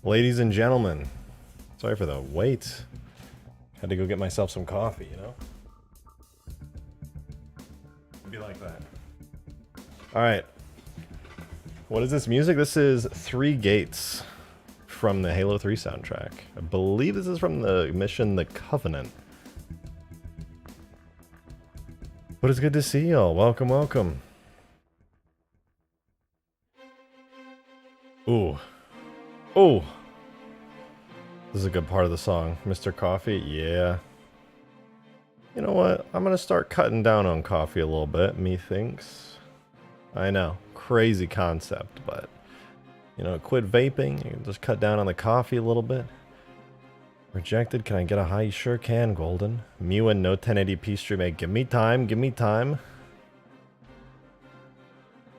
Ladies and gentlemen, sorry for the wait. Had to go get myself some coffee, you know? It'd be like that. Alright. What is this music? This is Three Gates from the Halo 3 soundtrack. I believe this is from the mission The Covenant. But it's good to see y'all. Welcome, welcome. Ooh. Ooh. This is a good part of the song. Mr. Coffee, yeah. You know what? I'm gonna start cutting down on coffee a little bit, methinks. I know. Crazy concept, but... You know, quit vaping, you can just cut down on the coffee a little bit. Rejected, can I get a high? You sure can, Golden. Mew and no 1080p stream. Hey, give me time, give me time.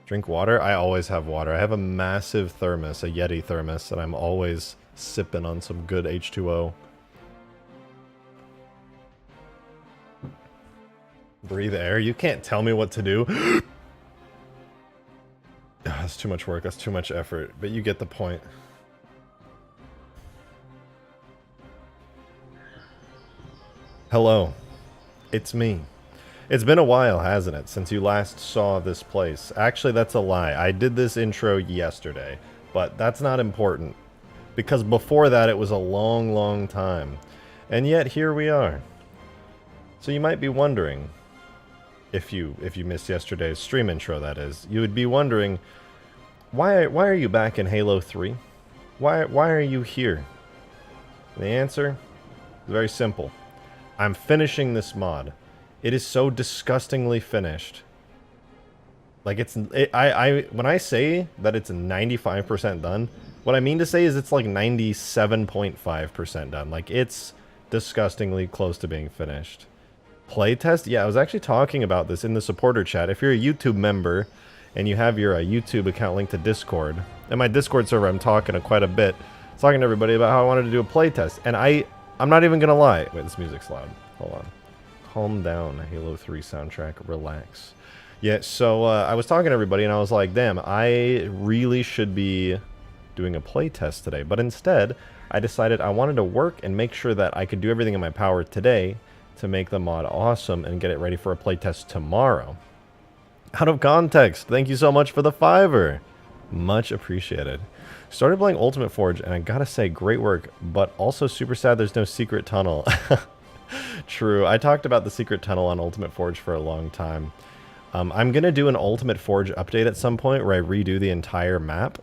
Drink water? I always have water. I have a massive thermos, a Yeti thermos, and I'm always sipping on some good H2O. Breathe air? You can't tell me what to do. That's too much work, that's too much effort, but you get the point. Hello, it's me. It's been a while, hasn't it, since you last saw this place. Actually, that's a lie. I did this intro yesterday, but that's not important. Because before that, it was a long, long time. And yet, here we are. So you might be wondering, if you missed yesterday's stream intro, that is, you would be wondering, why are you back in Halo 3? Why are you here? The answer is very simple. I'm finishing this mod. It is so disgustingly finished. Like when I say that it's 95% done, what I mean to say is it's like 97.5% done. Like it's disgustingly close to being finished. Playtest? Yeah, I was actually talking about this in the supporter chat. If you're a YouTube member and you have your YouTube account linked to Discord, in my Discord server I'm talking quite a bit, talking to everybody about how I wanted to do a playtest. And I'm not even gonna lie. Wait, this music's loud. Hold on. Calm down, Halo 3 soundtrack. Relax. Yeah, so I was talking to everybody and I was like, damn, I really should be doing a playtest today. But instead, I decided I wanted to work and make sure that I could do everything in my power today to make the mod awesome and get it ready for a playtest tomorrow. Out of context, thank you so much for the $5. Much appreciated. Started playing Ultimate Forge and I gotta say, great work, but also super sad there's no secret tunnel. True, I talked about the secret tunnel on Ultimate Forge for a long time. I'm gonna do an Ultimate Forge update at some point where I redo the entire map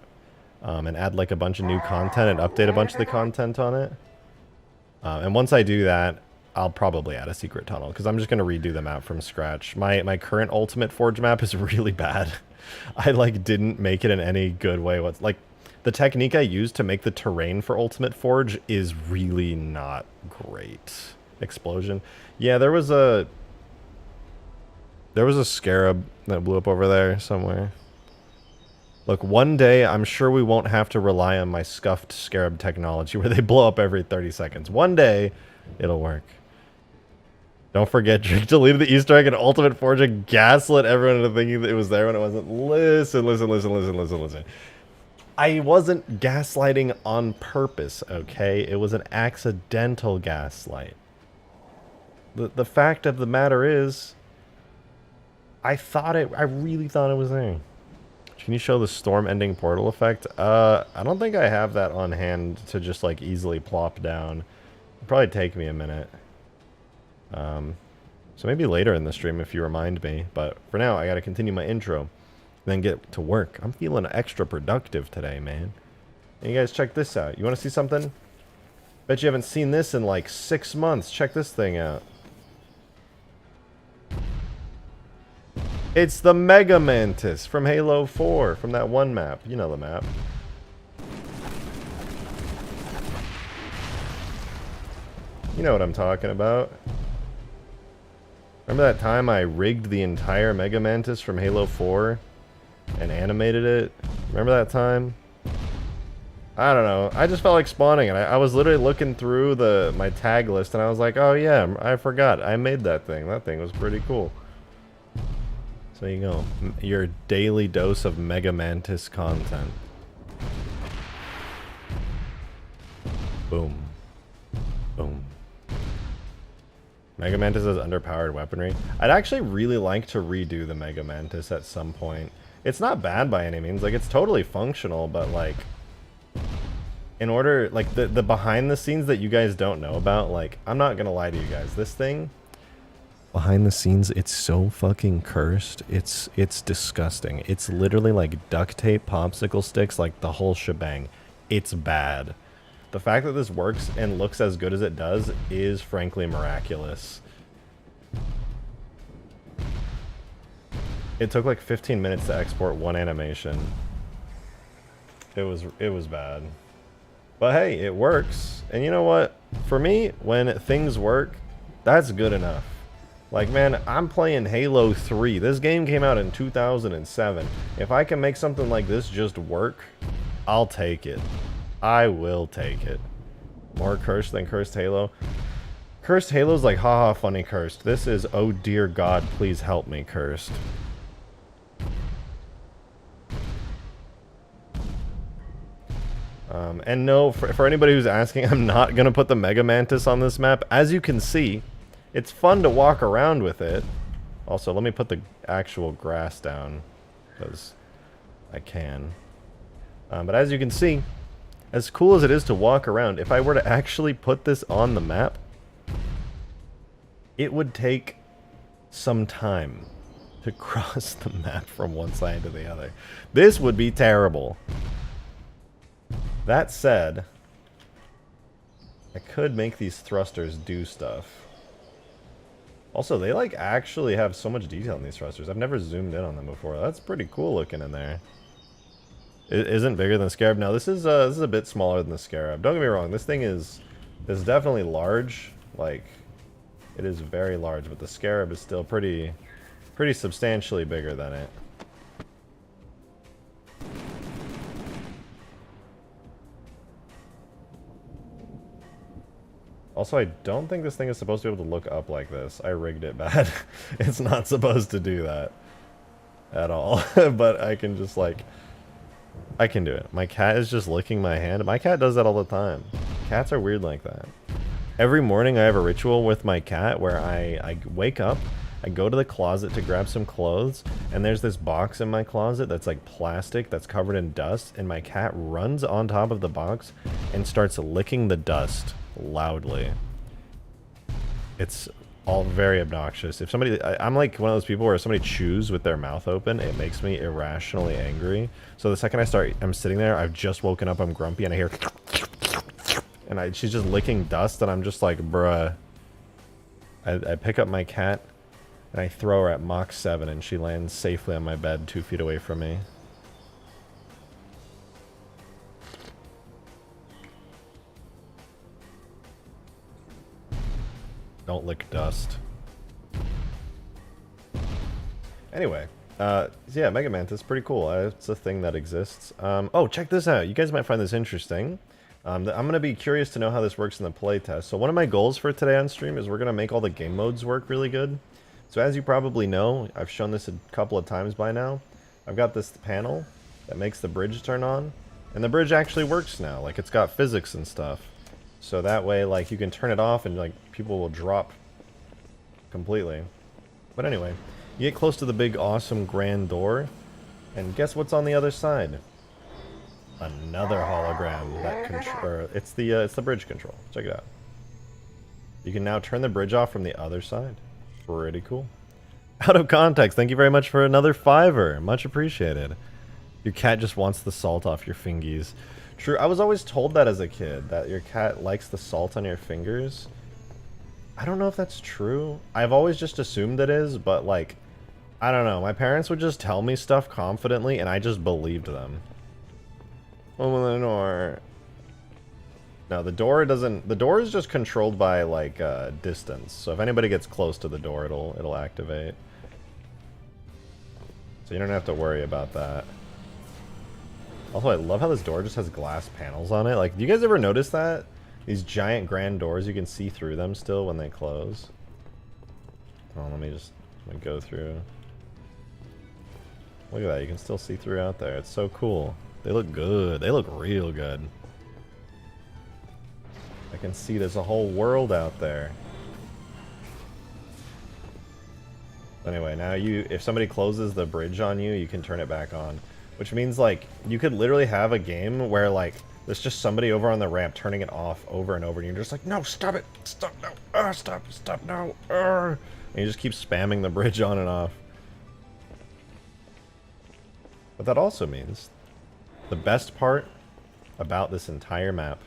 and add like a bunch of new content and update a bunch of the content on it. And once I do that, I'll probably add a secret tunnel because I'm just gonna redo the map from scratch. My current Ultimate Forge map is really bad. I like didn't make it in any good way. What's like the technique I used to make the terrain for Ultimate Forge is really not great. Explosion. Yeah, there was a Scarab that blew up over there somewhere. Look, one day I'm sure we won't have to rely on my scuffed Scarab technology where they blow up every 30 seconds. One day it'll work. Don't forget, Drake deleted the Easter egg in Ultimate Forge and gaslit everyone into thinking that it was there when it wasn't. Listen. I wasn't gaslighting on purpose, okay? It was an accidental gaslight. The fact of the matter is, I really thought it was there. Can you show the storm-ending portal effect? I don't think I have that on hand to just like easily plop down. It'll probably take me a minute. So maybe later in the stream if you remind me. But for now, I gotta continue my intro, and then get to work. I'm feeling extra productive today, man. And you guys check this out. You want to see something? Bet you haven't seen this in like 6 months. Check this thing out. It's the Mega Mantis from Halo 4, from that one map. You know the map. You know what I'm talking about. Remember that time I rigged the entire Mega Mantis from Halo 4 and animated it? Remember that time? I don't know. I just felt like spawning it. I was literally looking through my tag list and I was like, oh yeah, I forgot. I made that thing. That thing was pretty cool. So there you go. Your daily dose of Mega Mantis content. Boom. Boom. Mega Mantis has underpowered weaponry. I'd actually really like to redo the Mega Mantis at some point. It's not bad by any means. Like, it's totally functional, but like, in order, like, the behind the scenes that you guys don't know about, like, I'm not gonna lie to you guys. This thing, behind the scenes, it's so fucking cursed. It's disgusting. It's literally like duct tape, popsicle sticks, like the whole shebang. It's bad. The fact that this works and looks as good as it does is frankly miraculous. It took like 15 minutes to export one animation. It was bad. But hey, it works. And you know what? For me, when things work, that's good enough. Like, man, I'm playing Halo 3. This game came out in 2007. If I can make something like this just work, I'll take it. I will take it. More cursed than Cursed Halo. Cursed Halo's like, haha, funny cursed. This is, oh dear God, please help me cursed. And no, for anybody who's asking, I'm not going to put the Mega Mantis on this map. As you can see, it's fun to walk around with it. Also, let me put the actual grass down, because I can. But as you can see, as cool as it is to walk around, if I were to actually put this on the map, it would take some time to cross the map from one side to the other. This would be terrible. That said, I could make these thrusters do stuff. Also, they like actually have so much detail in these thrusters. I've never zoomed in on them before. That's pretty cool looking in there. It isn't bigger than Scarab. No, this is a bit smaller than the Scarab. Don't get me wrong. This thing is definitely large. Like, it is very large, but the Scarab is still pretty substantially bigger than it. Also, I don't think this thing is supposed to be able to look up like this. I rigged it bad. It's not supposed to do that at all. But I can just, like, I can do it. My cat is just licking my hand. My cat does that all the time. Cats are weird like that. Every morning I have a ritual with my cat where I wake up, I go to the closet to grab some clothes, and there's this box in my closet that's like plastic that's covered in dust, and my cat runs on top of the box and starts licking the dust loudly. It's all very obnoxious. If somebody, I'm like one of those people where if somebody chews with their mouth open, it makes me irrationally angry. So the second I'm sitting there, I've just woken up, I'm grumpy, and I hear, and she's just licking dust, and I'm just like, bruh. I pick up my cat, and I throw her at Mach 7, and she lands safely on my bed 2 feet away from me. Don't lick dust. Anyway, so yeah, Mega Mantis, pretty cool. It's a thing that exists. Oh, check this out. You guys might find this interesting. I'm going to be curious to know how this works in the playtest. So one of my goals for today on stream is we're going to make all the game modes work really good. So as you probably know, I've shown this a couple of times by now. I've got this panel that makes the bridge turn on. And the bridge actually works now. Like, it's got physics and stuff. So that way, like, you can turn it off and, like, people will drop completely. But anyway, you get close to the big, awesome, grand door. And guess what's on the other side? Another hologram that it's the bridge control. Check it out. You can now turn the bridge off from the other side. Pretty cool. Out of context, thank you very much for another $5. Much appreciated. Your cat just wants the salt off your fingies. True, I was always told that as a kid, that your cat likes the salt on your fingers. I don't know if that's true. I've always just assumed it is, but like, I don't know. My parents would just tell me stuff confidently, and I just believed them. Open the door. No, the door doesn't. The door is just controlled by like distance. So if anybody gets close to the door, it'll activate. So you don't have to worry about that. Also, I love how this door just has glass panels on it. Like, do you guys ever notice that? These giant grand doors, you can see through them still when they close. Oh, let me go through. Look at that, you can still see through out there. It's so cool. They look good. They look real good. I can see there's a whole world out there. Anyway, now if somebody closes the bridge on you, you can turn it back on. Which means, like, you could literally have a game where, like, there's just somebody over on the ramp turning it off over and over, and you're just like, no, stop it! Stop, no! Stop, no! And you just keep spamming the bridge on and off. But that also means the best part about this entire map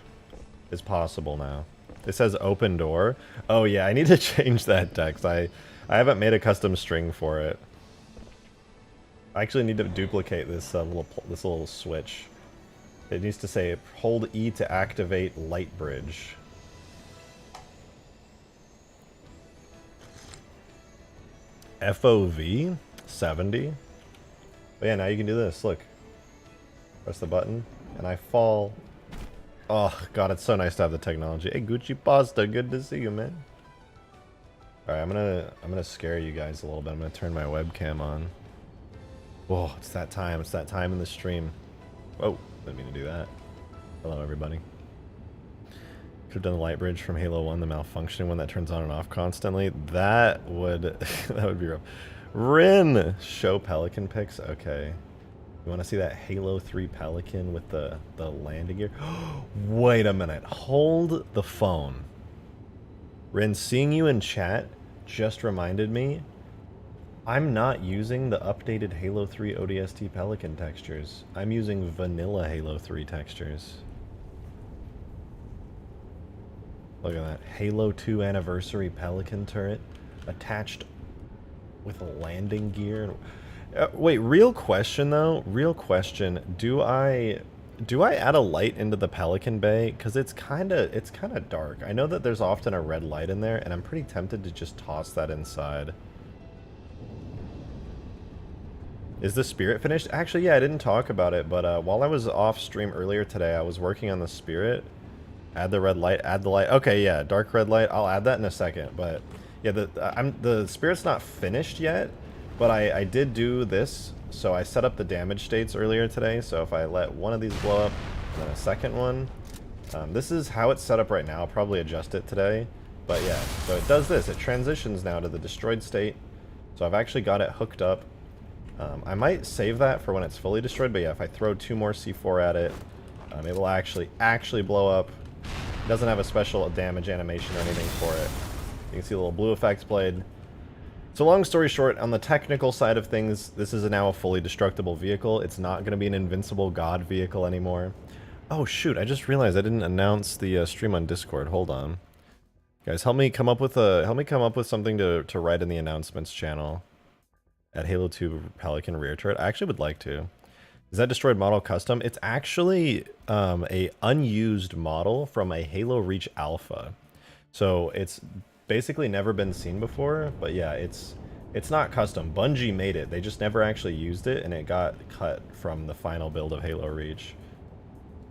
is possible now. It says open door. Oh yeah, I need to change that text. I haven't made a custom string for it. I actually need to duplicate this little switch. It needs to say hold E to activate light bridge. FOV 70. But yeah, now you can do this. Look, press the button, and I fall. Oh god, it's so nice to have the technology. Hey, Gucci Pasta, good to see you, man. All right, I'm gonna scare you guys a little bit. I'm gonna turn my webcam on. Whoa, it's that time. It's that time in the stream. Whoa, didn't mean to do that. Hello, everybody. Could have done the light bridge from Halo 1, the malfunctioning one that turns on and off constantly. That would that would be rough. Rin, show Pelican pics. Okay. You want to see that Halo 3 Pelican with the landing gear? Wait a minute. Hold the phone. Rin, seeing you in chat just reminded me I'm not using the updated Halo 3 ODST Pelican textures. I'm using vanilla Halo 3 textures. Look at that. Halo 2 Anniversary Pelican turret attached with a landing gear. Wait, real question though. Real question. Do I add a light into the Pelican Bay? Because it's kind of dark. I know that there's often a red light in there, and I'm pretty tempted to just toss that inside. Is the Spirit finished? Actually, yeah, I didn't talk about it, but while I was off stream earlier today, I was working on the Spirit. Add the red light, add the light. Okay, yeah, dark red light. I'll add that in a second, but yeah, the Spirit's not finished yet, but I did do this. So I set up the damage states earlier today, so if I let one of these blow up, and then a second one, this is how it's set up right now. I'll probably adjust it today, but yeah, so it does this. It transitions now to the destroyed state, so I've actually got it hooked up. I might save that for when it's fully destroyed, but yeah, if I throw 2 more C4 at it, it will actually blow up. It doesn't have a special damage animation or anything for it. You can see the little blue effects blade. So long story short, on the technical side of things, this is now a fully destructible vehicle. It's not going to be an invincible god vehicle anymore. Oh shoot, I just realized I didn't announce the stream on Discord. Hold on. Guys, help me come up with something to write in the announcements channel at Halo 2 Pelican rear turret. I actually would like to. Is that destroyed model custom? It's actually a unused model from a Halo Reach Alpha. So it's basically never been seen before, but yeah, it's not custom. Bungie made it. They just never actually used it, and it got cut from the final build of Halo Reach.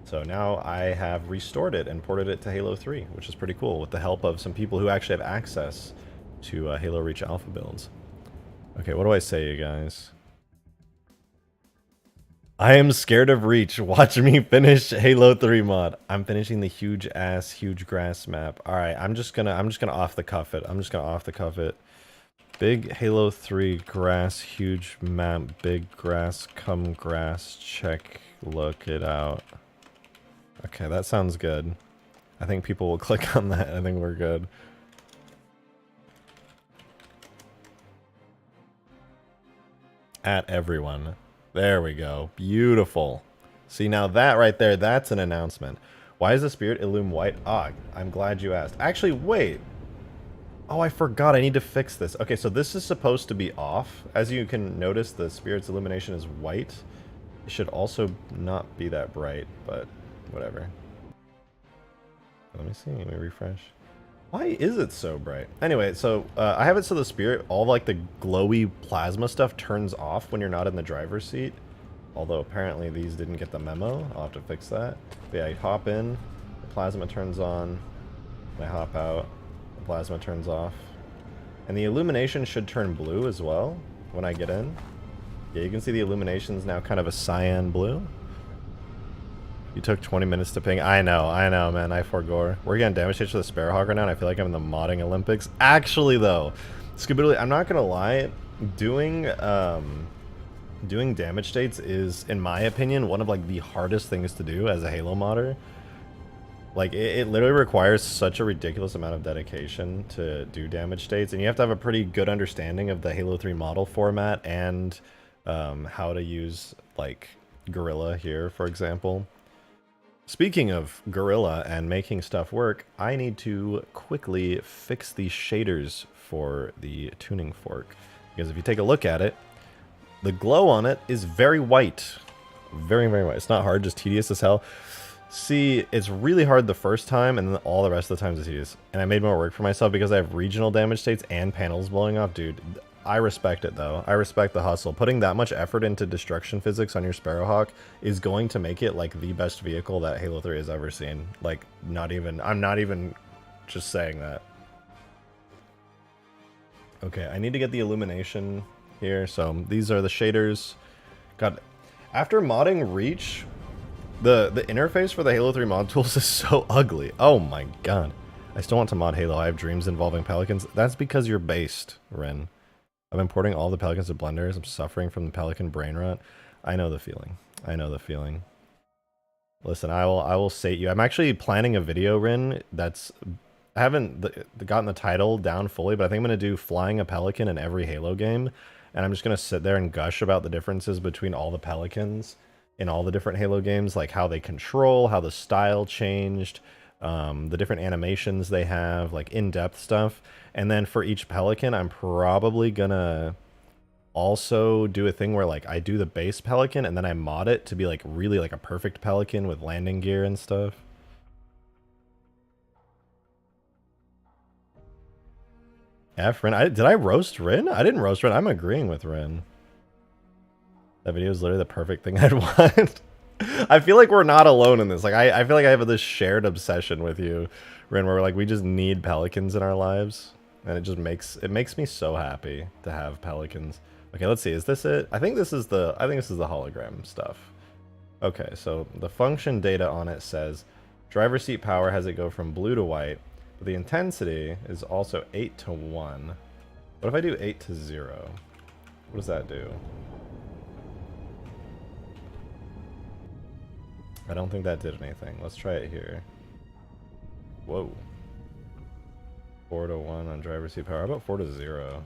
So now I have restored it and ported it to Halo 3, which is pretty cool, with the help of some people who actually have access to Halo Reach Alpha builds. Okay, what do I say, you guys? I am scared of Reach. Watch me finish Halo 3 mod. I'm finishing the Hugegrass map. All right, I'm just gonna off the cuff it. Big Halo 3 grass, huge map, big grass, come grass, check, look it out. Okay, that sounds good. I think people will click on that. I think we're good. At everyone. There we go. Beautiful. See, now that right there, that's an announcement. Why is the Spirit illume white? Ah, I'm glad you asked. Actually, wait. Oh, I forgot. I need to fix this. Okay, so this is supposed to be off. As you can notice, the Spirit's illumination is white. It should also not be that bright, but whatever. Let me see. Let me refresh. Why is it so bright? Anyway, so I have it so the Spirit, all like the glowy plasma stuff turns off when you're not in the driver's seat. Although apparently these didn't get the memo. I'll have to fix that. But yeah, I hop in, the plasma turns on, and I hop out, the plasma turns off. And the illumination should turn blue as well when I get in. Yeah, you can see the illumination's now kind of a cyan blue. You took 20 minutes to ping. I know, man. I forgore. We're getting damage stage for the Sparrowhawk right now, and I feel like I'm in the modding Olympics. Actually, though, Scooby, I'm not gonna lie. Doing damage states is, in my opinion, one of like the hardest things to do as a Halo modder. Like, it literally requires such a ridiculous amount of dedication to do damage states, and you have to have a pretty good understanding of the Halo 3 model format and how to use, like, Gorilla here, for example. Speaking of Gorilla and making stuff work, I need to quickly fix the shaders for the tuning fork. Because if you take a look at it, the glow on it is very white. Very, very white. It's not hard, just tedious as hell. See, it's really hard the first time, and then all the rest of the times it's tedious. And I made more work for myself because I have regional damage states and panels blowing off. Dude, I respect it, though. I respect the hustle. Putting that much effort into destruction physics on your Sparrowhawk is going to make it, like, the best vehicle that Halo 3 has ever seen. Like, I'm not even just saying that. Okay, I need to get the illumination here. So, these are the shaders. God, after modding Reach, the interface for the Halo 3 mod tools is so ugly. Oh my god. I still want to mod Halo. I have dreams involving pelicans. That's because you're based, Ren. I'm importing all the pelicans to blenders. I'm suffering from the pelican brain rot. I know the feeling. I know the feeling. Listen, I will sate you. I'm actually planning a video, Ren, that's... I haven't gotten the title down fully, but I think I'm going to do flying a pelican in every Halo game. And I'm just going to sit there and gush about the differences between all the pelicans in all the different Halo games, like how they control, how the style changed, the different animations they have, like in-depth stuff. And then for each pelican, I'm probably gonna also do a thing where like I do the base pelican and then I mod it to be like really like a perfect pelican with landing gear and stuff. F Ren, did I roast Ren? I didn't roast Ren. I'm agreeing with Ren. That video is literally the perfect thing I'd want. I feel like we're not alone in this. Like I feel like I have this shared obsession with you, Ren, where like we just need pelicans in our lives, and it makes me so happy to have pelicans. Okay, let's see. Is this it? I think this is the hologram stuff. Okay, so the function data on it says driver seat power has it go from blue to white, but the intensity is also 8 to 1. What if I do 8 to 0? What does that do? I don't think that did anything. Let's try it here. Whoa. 4 to 1 on driver seat power. How about 4 to 0?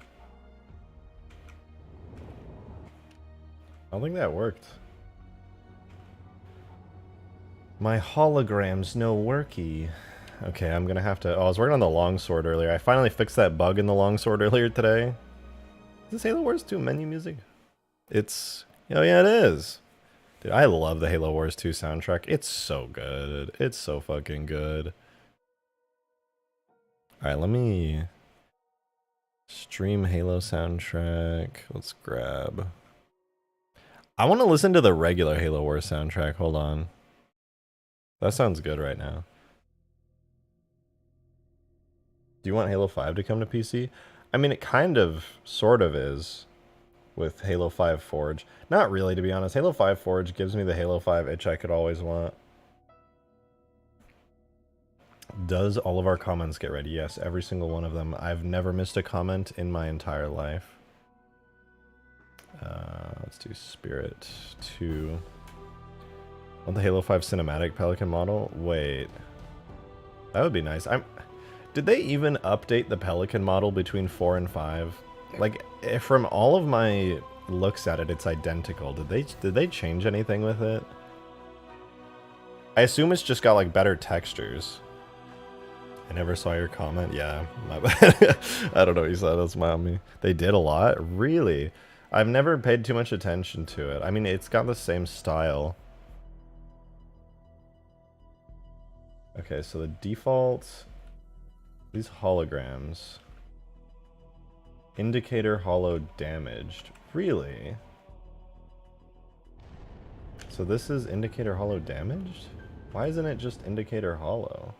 I don't think that worked. My holograms no worky. Okay, I'm gonna have to... Oh, I was working on the longsword earlier. I finally fixed that bug in the longsword earlier today. Is this Halo Wars 2 menu music? It's... Oh yeah, it is. Dude, I love the Halo Wars 2 soundtrack. It's so good. It's so fucking good. Alright, let me... stream Halo soundtrack. Let's grab... I want to listen to the regular Halo Wars soundtrack. Hold on. That sounds good right now. Do you want Halo 5 to come to PC? I mean, it kind of, sort of is with Halo 5 Forge. Not really, to be honest. Halo 5 Forge gives me the Halo 5 itch I could always want. Does all of our comments get ready? Yes, every single one of them. I've never missed a comment in my entire life. Let's do Spirit 2. Want the Halo 5 cinematic Pelican model? Wait. That would be nice. Did they even update the Pelican model between 4 and 5? Like, from all of my looks at it, it's identical. Did they change anything with it? I assume it's just got, like, better textures. I never saw your comment. Yeah, my bad. I don't know what you said. That's on me. They did a lot? Really? I've never paid too much attention to it. I mean, it's got the same style. Okay, so the default... These holograms. Indicator hollow damaged. Really? So this is indicator hollow damaged? Why isn't it just indicator hollow?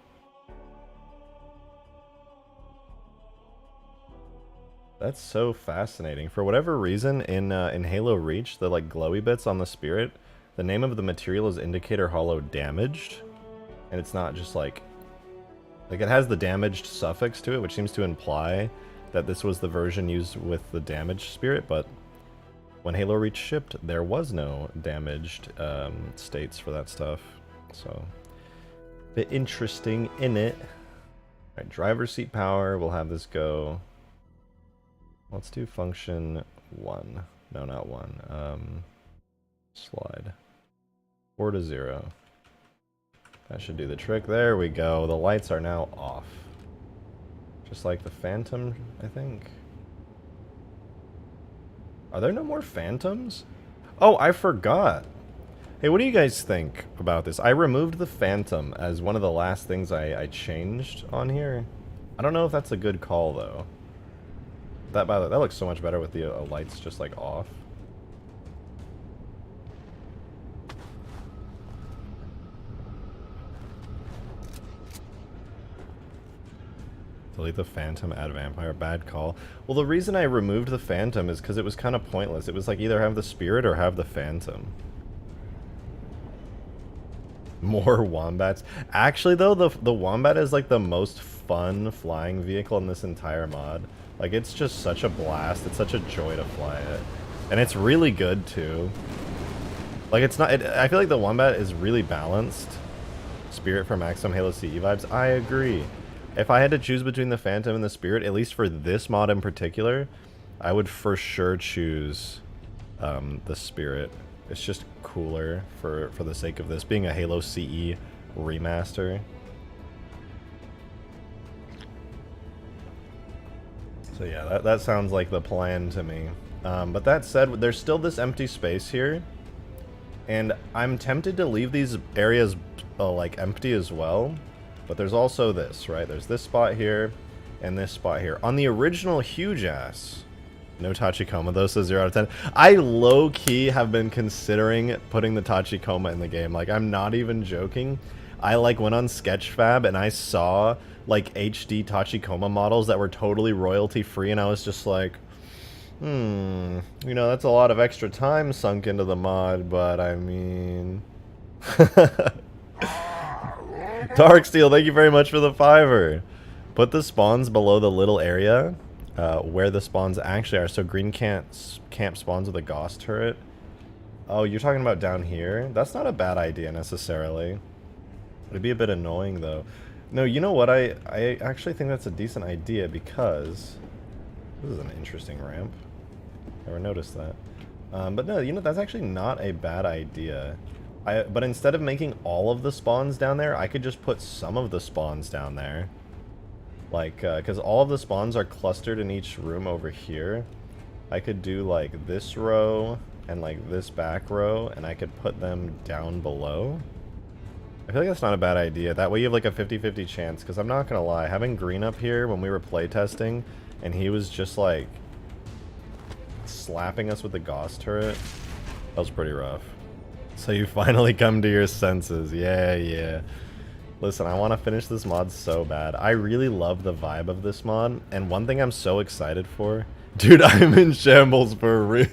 That's so fascinating. For whatever reason, in Halo Reach, the like glowy bits on the Spirit The name of the material is Indicator Hollow Damaged. And it's not just like it has the damaged suffix to it, which seems to imply that this was the version used with the damaged spirit, but when Halo Reach shipped, there was no damaged states for that stuff. So, a bit interesting in it. Alright, driver's seat power, we'll have this go. Let's do function 1. No, not 1. Slide. 4 to 0. That should do the trick. There we go. The lights are now off. Just like the Phantom, I think. Are there no more Phantoms? Oh, I forgot. Hey, what do you guys think about this? I removed the Phantom as one of the last things I changed on here. I don't know if that's a good call, though. By the way, that looks so much better with the lights just, like, off. Delete the Phantom, add Vampire, bad call. Well, the reason I removed the Phantom is because it was kind of pointless. It was like either have the Spirit or have the Phantom. More Wombats. Actually, though, the Wombat is like the most fun flying vehicle in this entire mod. Like, it's just such a blast. It's such a joy to fly it. And it's really good, too. Like, it's not... I feel like the Wombat is really balanced. Spirit for maximum Halo CE vibes. I agree. If I had to choose between the Phantom and the Spirit, at least for this mod in particular, I would for sure choose the Spirit. It's just cooler for the sake of this being a Halo CE remaster. So yeah, that sounds like the plan to me. But that said, there's still this empty space here, and I'm tempted to leave these areas like empty as well. But there's also this, right? There's this spot here, and this spot here. On the original Hugegrass, no Tachikoma though, so 0 out of 10. I low-key have been considering putting the Tachikoma in the game. Like, I'm not even joking. I, like, went on Sketchfab, and I saw, like, HD Tachikoma models that were totally royalty-free, and I was just like, you know, that's a lot of extra time sunk into the mod, but I mean... Darksteel, thank you very much for the $5. Put the spawns below the little area where the spawns actually are. So green camp spawns with a Gauss turret. Oh, you're talking about down here? That's not a bad idea necessarily. It'd be a bit annoying though. No, you know what? I actually think that's a decent idea because this is an interesting ramp. Never noticed that. But no, you know, that's actually not a bad idea. But instead of making all of the spawns down there, I could just put some of the spawns down there. Like, because all of the spawns are clustered in each room over here. I could do, like, this row and, like, this back row, and I could put them down below. I feel like that's not a bad idea. That way you have, like, a 50-50 chance, because I'm not going to lie. Having Green up here when we were playtesting, and he was just, like, slapping us with the Gauss turret, that was pretty rough. So you finally come to your senses. Yeah. Listen, I want to finish this mod so bad. I really love the vibe of this mod. And one thing I'm so excited for... Dude, I'm in shambles for real.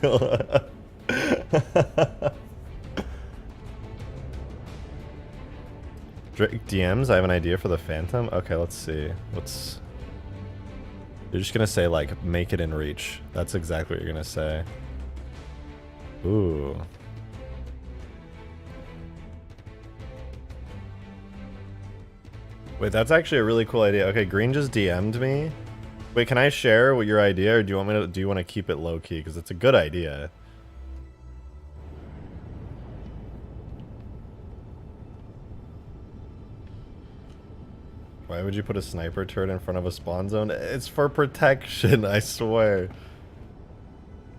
Drake DMs, I have an idea for the Phantom. Okay, let's see. You're just going to say, like, make it in reach. That's exactly what you're going to say. Ooh. Wait, that's actually a really cool idea. Okay, Green just DM'd me. Wait, can I share what your idea, or do you want to keep it low key? Because it's a good idea. Why would you put a sniper turret in front of a spawn zone? It's for protection, I swear.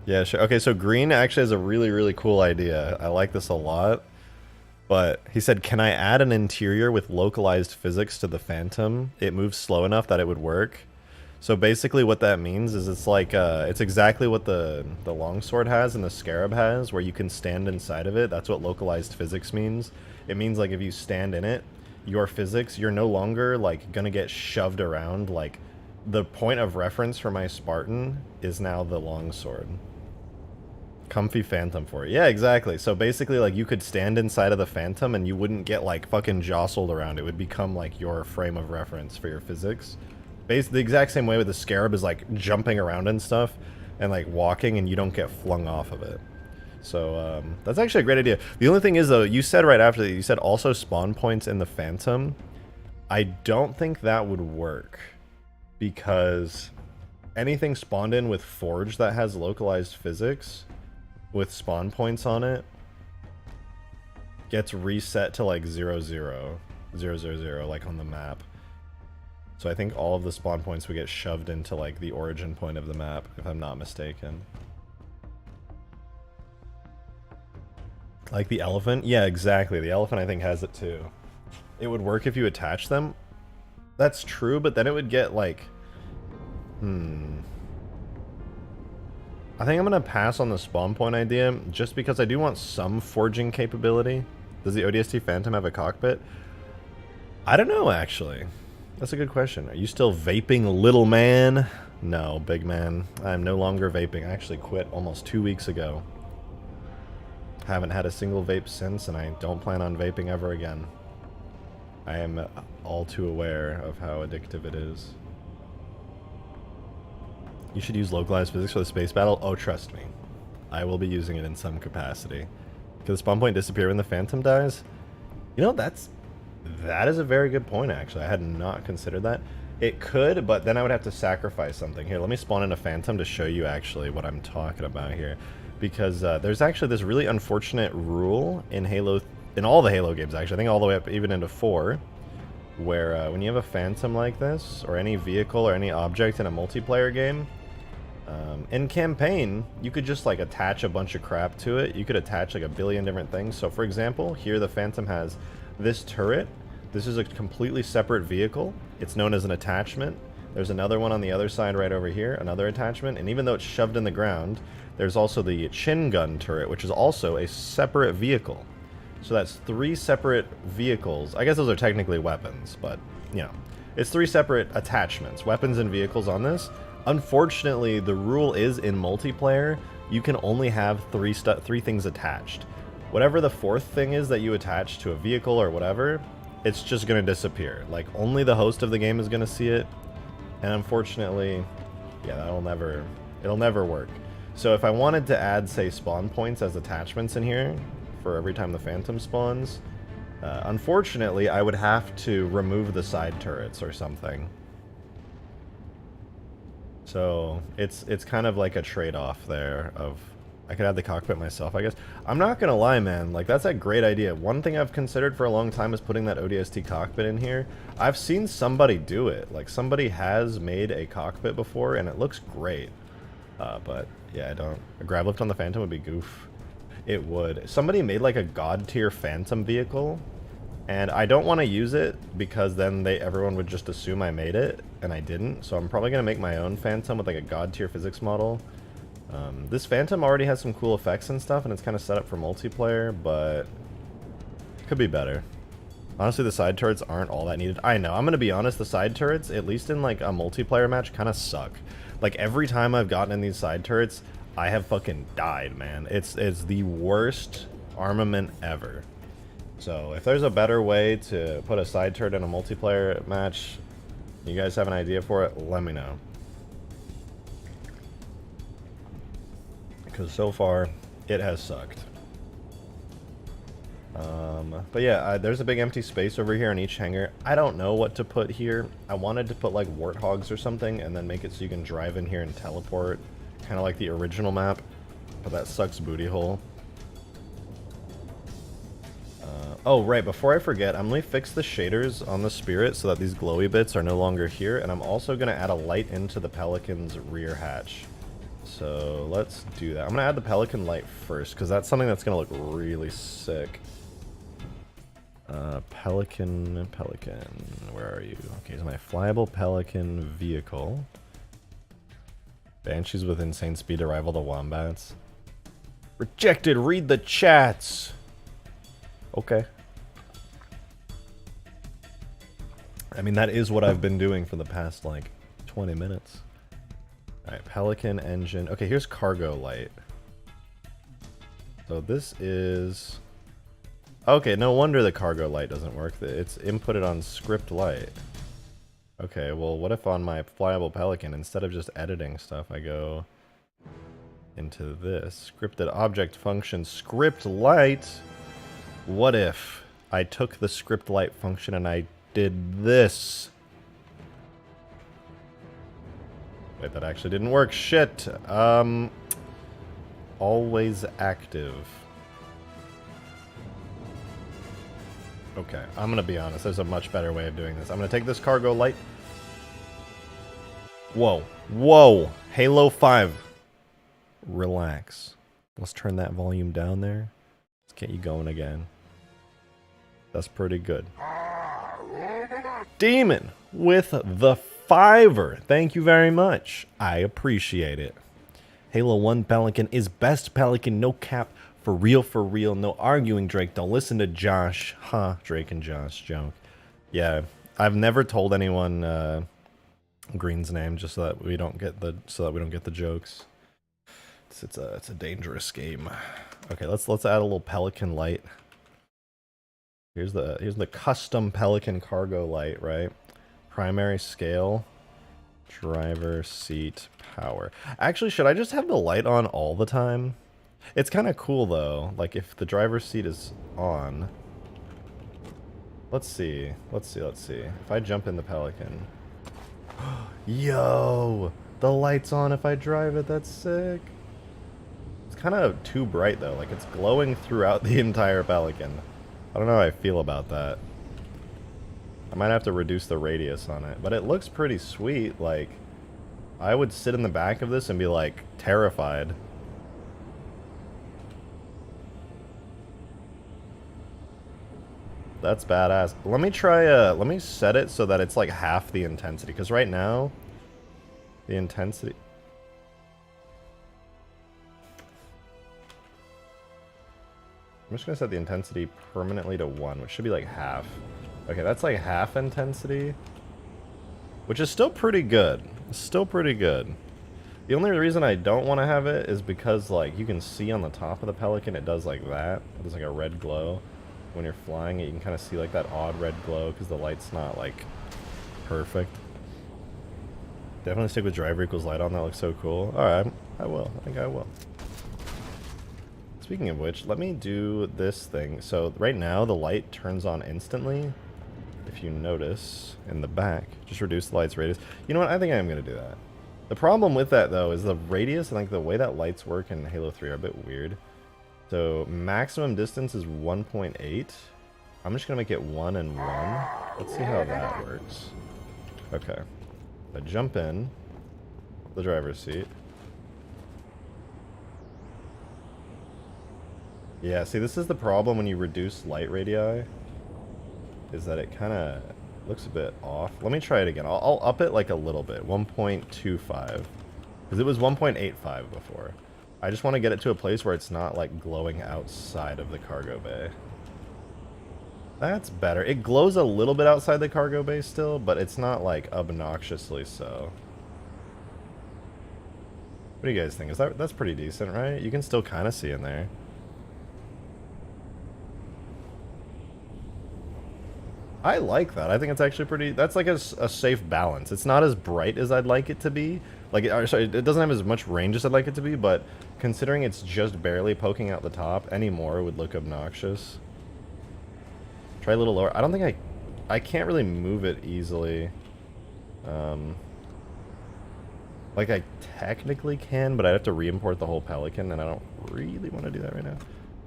Yeah, sure. Okay, so Green actually has a really, really cool idea. I like this a lot. But he said, can I add an interior with localized physics to the Phantom? It moves slow enough that it would work. So basically what that means is it's like, it's exactly what the longsword has and the Scarab has, where you can stand inside of it. That's what localized physics means. It means like if you stand in it, your physics, you're no longer like gonna get shoved around. Like the point of reference for my Spartan is now the longsword. Comfy Phantom for it. Yeah, exactly. So basically, like, you could stand inside of the Phantom and you wouldn't get, like, fucking jostled around. It would become, like, your frame of reference for your physics. The exact same way with the Scarab is, like, jumping around and stuff and, like, walking, and you don't get flung off of it. So, that's actually a great idea. The only thing is, though, you said right after that, you said also spawn points in the Phantom. I don't think that would work, because anything spawned in with Forge that has localized physics with spawn points on it gets reset to like 0, 0, 0, 0, 0, like on the map. So I think all of the spawn points would get shoved into like the origin point of the map, if I'm not mistaken. Like the elephant? Yeah, exactly. The elephant I think has it too. It would work if you attach them. That's true, but then it would get like... I think I'm going to pass on the spawn point idea, just because I do want some forging capability. Does the ODST Phantom have a cockpit? I don't know, actually. That's a good question. Are you still vaping, little man? No, big man. I'm no longer vaping. I actually quit almost 2 weeks ago. Haven't had a single vape since, and I don't plan on vaping ever again. I am all too aware of how addictive it is. You should use localized physics for the space battle. Oh, trust me. I will be using it in some capacity. Could the spawn point disappear when the Phantom dies? You know, that is a very good point, actually. I had not considered that. It could, but then I would have to sacrifice something. Here, let me spawn in a Phantom to show you actually what I'm talking about here. Because there's actually this really unfortunate rule in Halo, in all the Halo games, actually. I think all the way up even into 4. Where when you have a Phantom like this, or any vehicle or any object in a multiplayer game, in campaign, you could just like attach a bunch of crap to it. You could attach like a billion different things. So for example, here the Phantom has this turret. This is a completely separate vehicle. It's known as an attachment. There's another one on the other side right over here, another attachment. And even though it's shoved in the ground, there's also the chin gun turret, which is also a separate vehicle. So that's 3 separate vehicles. I guess those are technically weapons, but, you know. It's 3 separate attachments, weapons and vehicles on this. Unfortunately, the rule is in multiplayer, you can only have 3 things attached. Whatever the 4th thing is that you attach to a vehicle or whatever, it's just going to disappear. Like, only the host of the game is going to see it. And unfortunately, yeah, it'll never work. So if I wanted to add, say, spawn points as attachments in here, for every time the Phantom spawns, unfortunately, I would have to remove the side turrets or something. So it's kind of like a trade-off there of, I could add the cockpit myself, I guess. I'm not gonna lie, man, like, that's a great idea. One thing I've considered for a long time is putting that ODST cockpit in here. I've seen somebody do it. Like, somebody has made a cockpit before, and it looks great. But, yeah, a grab lift on the Phantom would be goof. It would. Somebody made, like, a god-tier Phantom vehicle, and I don't want to use it, because then everyone would just assume I made it, and I didn't. So I'm probably going to make my own Phantom with, like, a god-tier physics model. This Phantom already has some cool effects and stuff, and it's kind of set up for multiplayer, but it could be better. Honestly, the side turrets aren't all that needed. I know, I'm going to be honest, the side turrets, at least in like a multiplayer match, kind of suck. Like, every time I've gotten in these side turrets, I have fucking died, man. It's the worst armament ever. So if there's a better way to put a side turret in a multiplayer match, you guys have an idea for it, let me know. Because so far, it has sucked. But yeah, there's a big empty space over here in each hangar. I don't know what to put here. I wanted to put like warthogs or something and then make it so you can drive in here and teleport. Kind of like the original map. But that sucks booty hole. Oh, right, before I forget, I'm going to fix the shaders on the Spirit so that these glowy bits are no longer here. And I'm also going to add a light into the Pelican's rear hatch. So let's do that. I'm going to add the Pelican light first, because that's something that's going to look really sick. Pelican, where are you? Okay, so my flyable Pelican vehicle. Banshees with insane speed to rival the Wombats. Rejected, read the chats! Okay. I mean, that is what I've been doing for the past, like, 20 minutes. Alright, Pelican engine. Okay, here's cargo light. So this is... Okay, no wonder the cargo light doesn't work. It's inputted on script light. Okay, well, what if on my flyable Pelican, instead of just editing stuff, I go into this scripted object function script light? What if I took the script light function and I did this? Wait, that actually didn't work. Shit. Always active. Okay, I'm gonna be honest. There's a much better way of doing this. I'm gonna take this cargo light. Whoa. Whoa. Halo 5. Relax. Let's turn that volume down there. Let's get you going again. That's pretty good. Demon with the $5. Thank you very much. I appreciate it. Halo 1 Pelican is best Pelican, no cap. For real, no arguing, Drake. Don't listen to Josh. Huh, Drake and Josh joke. Yeah, I've never told anyone Green's name just so that we don't get the jokes. It's a dangerous game. Okay, let's add a little Pelican light. Here's the custom Pelican cargo light, right? Primary scale, driver seat power. Actually, should I just have the light on all the time? It's kind of cool though, like if the driver's seat is on. Let's see. If I jump in the Pelican. Yo! The light's on if I drive it, that's sick. It's kind of too bright though, like it's glowing throughout the entire Pelican. I don't know how I feel about that. I might have to reduce the radius on it, but it looks pretty sweet. Like, I would sit in the back of this and be like terrified. That's badass. Let me try, let me set it so that it's like half the intensity, because right now, the intensity... I'm just gonna set the intensity permanently to 1, which should be like half. Okay, that's like half intensity, which is still pretty good. It's still pretty good. The only reason I don't want to have it is because, like, you can see on the top of the Pelican, it does like that. It does like a red glow. When you're flying it, you can kind of see like that odd red glow because the light's not like perfect. Definitely stick with driver equals light on. That looks so cool. Alright, I will. I think I will. Speaking of which, let me do this thing. So right now the light turns on instantly. If you notice in the back, just reduce the light's radius. You know what? I think I'm going to do that. The problem with that though is the radius and like the way that lights work in Halo 3 are a bit weird. So maximum distance is 1.8. I'm just gonna make it 1 and 1. Let's see how that works. Okay. I jump in the driver's seat. Yeah, see, this is the problem when you reduce light radii, is that it kind of looks a bit off. Let me try it again. I'll up it like a little bit, 1.25, because it was 1.85 before. I just want to get it to a place where it's not like glowing outside of the cargo bay. That's better. It glows a little bit outside the cargo bay still, but it's not like obnoxiously so. What do you guys think? That's pretty decent, right? You can still kind of see in there. I like that. I think it's actually pretty... That's like a safe balance. It's not as bright as I'd like it to be. Like, sorry, it doesn't have as much range as I'd like it to be, but considering it's just barely poking out the top, any more would look obnoxious. Try a little lower. I don't think I can't really move it easily. Like, I technically can, but I'd have to re-import the whole Pelican, and I don't really want to do that right now.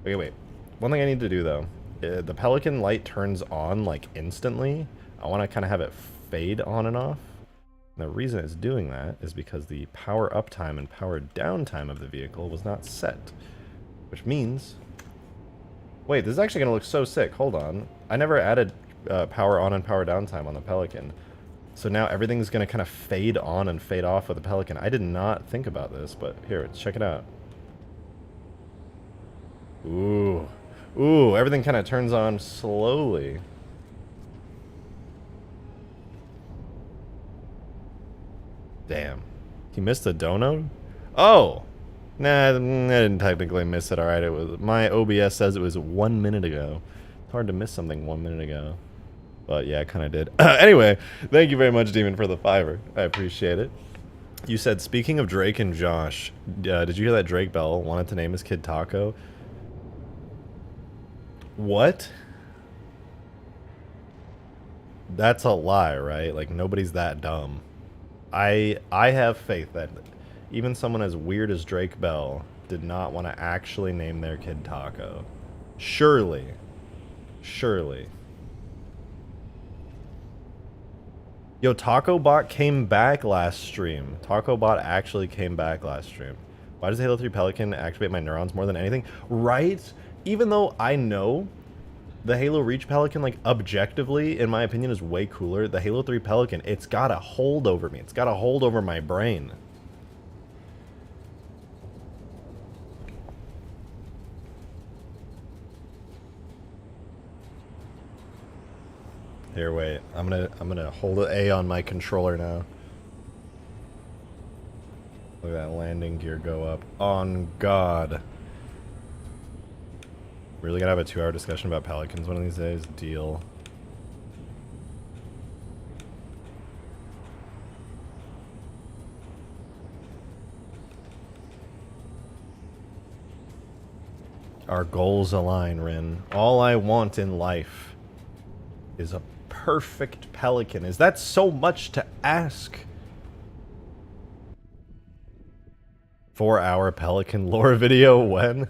Okay, wait. One thing I need to do, though. The Pelican light turns on, like, instantly. I want to kind of have it fade on and off. And the reason it's doing that is because the power up time and power down time of the vehicle was not set. Which means... Wait, this is actually going to look so sick. Hold on. I never added power on and power down time on the Pelican. So now everything's going to kind of fade on and fade off with the Pelican. I did not think about this, but here, let's check it out. Ooh. Ooh, everything kind of turns on slowly. Damn. He missed a dono? Oh! Nah, I didn't technically miss it. All right, it was my OBS says it was 1 minute ago. It's hard to miss something 1 minute ago, but yeah, I kind of did. Anyway, thank you very much, Demon, for the $5. I appreciate it. You said, speaking of Drake and Josh, did you hear that Drake Bell wanted to name his kid Taco? What? That's a lie, right? Like, nobody's that dumb. I have faith that even someone as weird as Drake Bell did not want to actually name their kid Taco. Surely. Surely. Yo, Taco Bot came back last stream. Taco Bot actually came back last stream. Why does Halo 3 Pelican activate my neurons more than anything? Right? Even though I know the Halo Reach Pelican, like, objectively, in my opinion, is way cooler. The Halo 3 Pelican, it's got a hold over me. It's got a hold over my brain. Here, wait. I'm gonna hold an A on my controller now. Look at that landing gear go up. On God. Really gonna have a 2-hour discussion about Pelicans one of these days? Deal. Our goals align, Rin. All I want in life is a perfect Pelican. Is that so much to ask? 4-hour Pelican lore video when?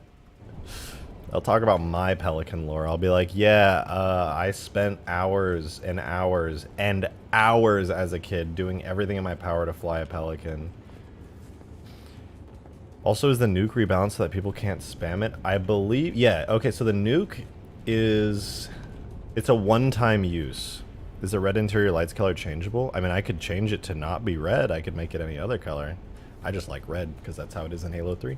I'll talk about my Pelican lore. I'll be like, yeah, I spent hours and hours and hours as a kid doing everything in my power to fly a Pelican. Also, is the nuke rebalanced so that people can't spam it? I believe, yeah, okay, so the nuke is, it's a one-time use. Is the red interior lights color changeable? I mean, I could change it to not be red. I could make it any other color. I just like red because that's how it is in Halo 3.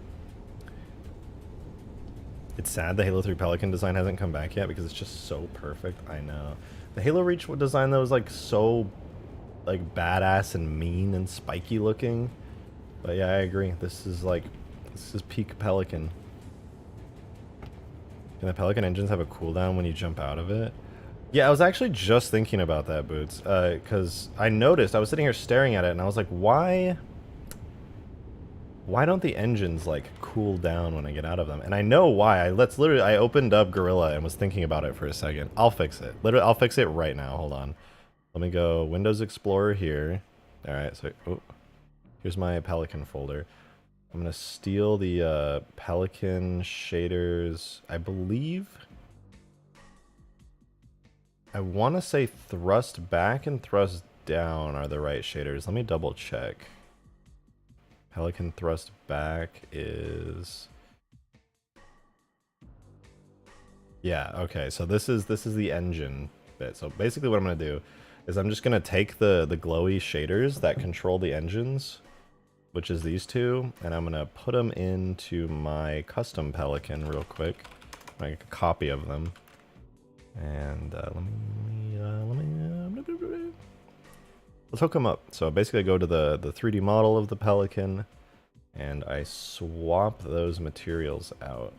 It's sad the Halo 3 Pelican design hasn't come back yet because it's just so perfect. I know. The Halo Reach design, though, was like so like badass and mean and spiky looking. But yeah, I agree. This is peak Pelican. Can the Pelican engines have a cooldown when you jump out of it? Yeah, I was actually just thinking about that, Boots. Because I noticed, I was sitting here staring at it and I was like, why don't the engines like cool down when I get out of them? And I know why. I opened up Gorilla and was thinking about it for a second. I'll fix it. Literally, I'll fix it right now. Hold on. Let me go Windows Explorer here. All right, so here's my Pelican folder. I'm gonna steal the Pelican shaders. I believe I want to say thrust back and thrust down are the right shaders. Let me double check. Pelican thrust back is, yeah, okay, so this is the engine bit. So basically what I'm gonna do is I'm just gonna take the glowy shaders that control the engines, which is these two, and I'm gonna put them into my custom Pelican real quick, like a copy of them. And let's hook them up. So basically I go to the 3D model of the Pelican and I swap those materials out.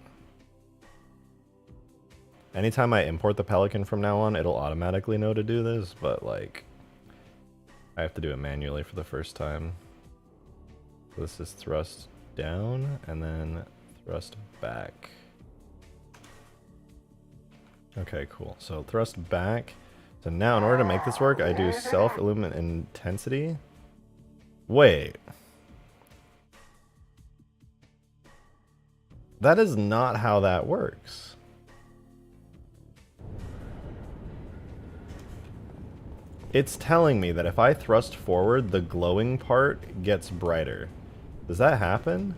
Anytime I import the Pelican from now on, it'll automatically know to do this, but like I have to do it manually for the first time. So this is thrust down and then thrust back. Okay, cool. So thrust back. So now in order to make this work, I do self-illuminate intensity. Wait. That is not how that works. It's telling me that if I thrust forward, the glowing part gets brighter. Does that happen?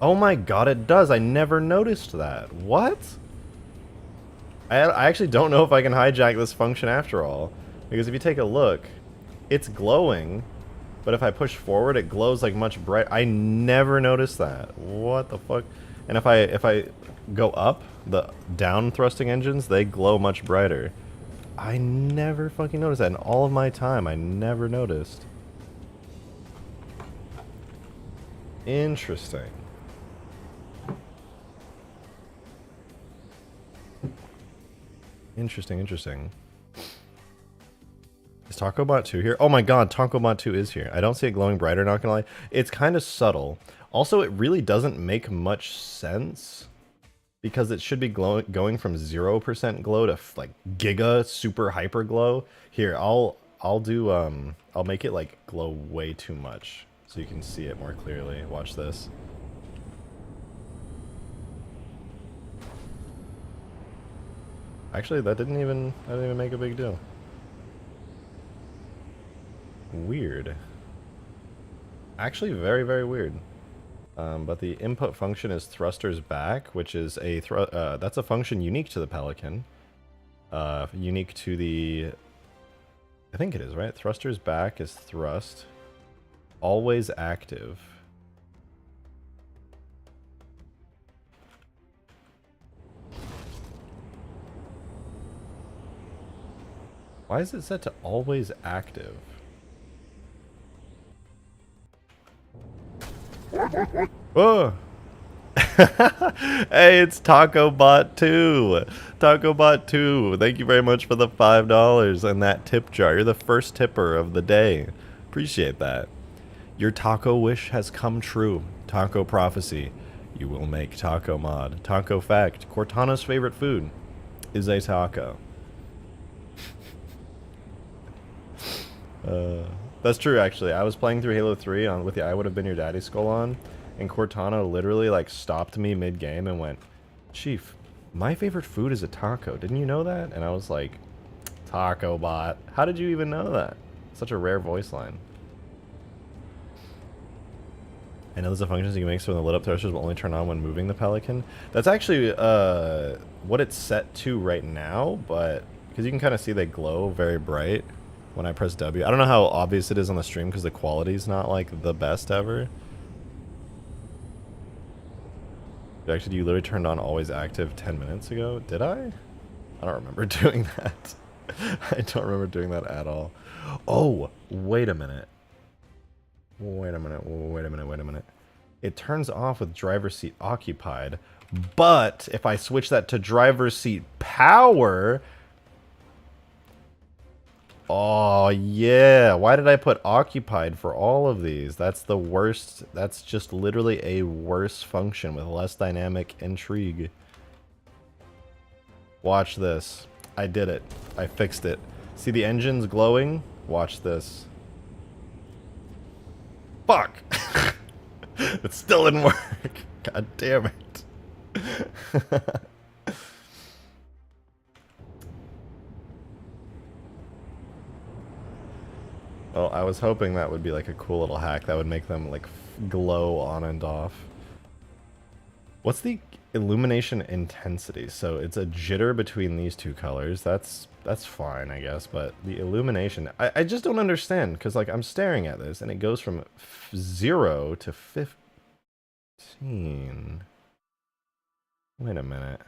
Oh my god, it does. I never noticed that. What? I actually don't know if I can hijack this function after all. Because if you take a look, it's glowing, but if I push forward, it glows like much bright. I never noticed that. What the fuck? And if I go up, the down thrusting engines, they glow much brighter. I never fucking noticed that in all of my time. I never noticed. Interesting. Interesting. Is TacoBot 2 here? Oh my god, TacoBot 2 is here. I don't see it glowing brighter, not gonna lie. It's kind of subtle. Also, it really doesn't make much sense because it should be going from 0% glow to like giga super hyper glow. Here, I'll make it like glow way too much so you can see it more clearly. Watch this. Actually, that didn't even make a big deal. Weird. Actually, very, very weird. But the input function is thrusters back, which is a that's a function unique to the Pelican. Unique to the, I think it is, right? Thrusters back is thrust. Always active. Why is it set to always active? Oh! Hey, it's TacoBot 2! TacoBot 2, thank you very much for the $5 and that tip jar. You're the first tipper of the day. Appreciate that. Your taco wish has come true. Taco prophecy. You will make taco mod. Taco fact. Cortana's favorite food is a taco. That's true, actually. I was playing through Halo 3 with the I Would Have Been Your Daddy skull on, and Cortana literally, like, stopped me mid-game and went, Chief, my favorite food is a taco. Didn't you know that? And I was like, TacoBot. How did you even know that? Such a rare voice line. I know there's a function you can make so the lit up thrusters will only turn on when moving the Pelican. That's actually what it's set to right now, but because you can kind of see they glow very bright when I press W. I don't know how obvious it is on the stream because the quality's not like the best ever. Actually, you literally turned on always active 10 minutes ago. Did I? I don't remember doing that. I don't remember doing that at all. Oh, wait a minute. Wait a minute. It turns off with driver's seat occupied, but if I switch that to driver's seat power... Oh, yeah. Why did I put occupied for all of these? That's the worst. That's just literally a worse function with less dynamic intrigue. Watch this. I did it. I fixed it. See the engine's glowing? Watch this. Fuck! It still didn't work. God damn it. Well, I was hoping that would be like a cool little hack that would make them like glow on and off. What's the illumination intensity? So it's a jitter between these two colors. That's fine, I guess, but the illumination, I just don't understand, because like I'm staring at this and it goes from 0 to 15. Wait a minute.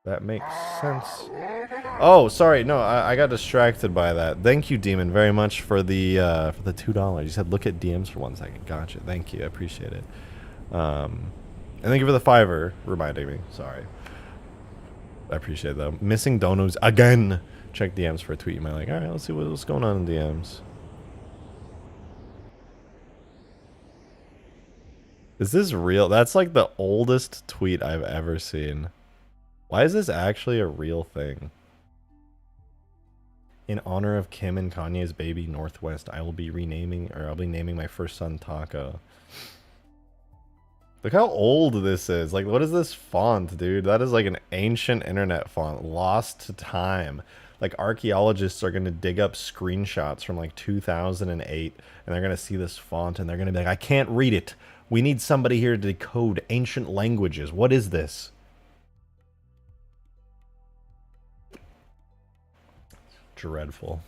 That makes sense. Oh, sorry. No, I got distracted by that. Thank you, Demon, very much for the $2. You said look at DMs for 1 second. Gotcha. Thank you. I appreciate it. And thank you for the $5 reminding me. Sorry. I appreciate it, though. Missing donos again. Check DMs for a tweet. You might like, all right, let's see what's going on in DMs. Is this real? That's like the oldest tweet I've ever seen. Why is this actually a real thing? In honor of Kim and Kanye's baby Northwest, I'll be naming my first son Taco. Look how old this is. Like, what is this font, dude? That is like an ancient internet font, lost to time. Like, archaeologists are going to dig up screenshots from like 2008, and they're going to see this font, and they're going to be like, I can't read it. We need somebody here to decode ancient languages. What is this? Dreadful.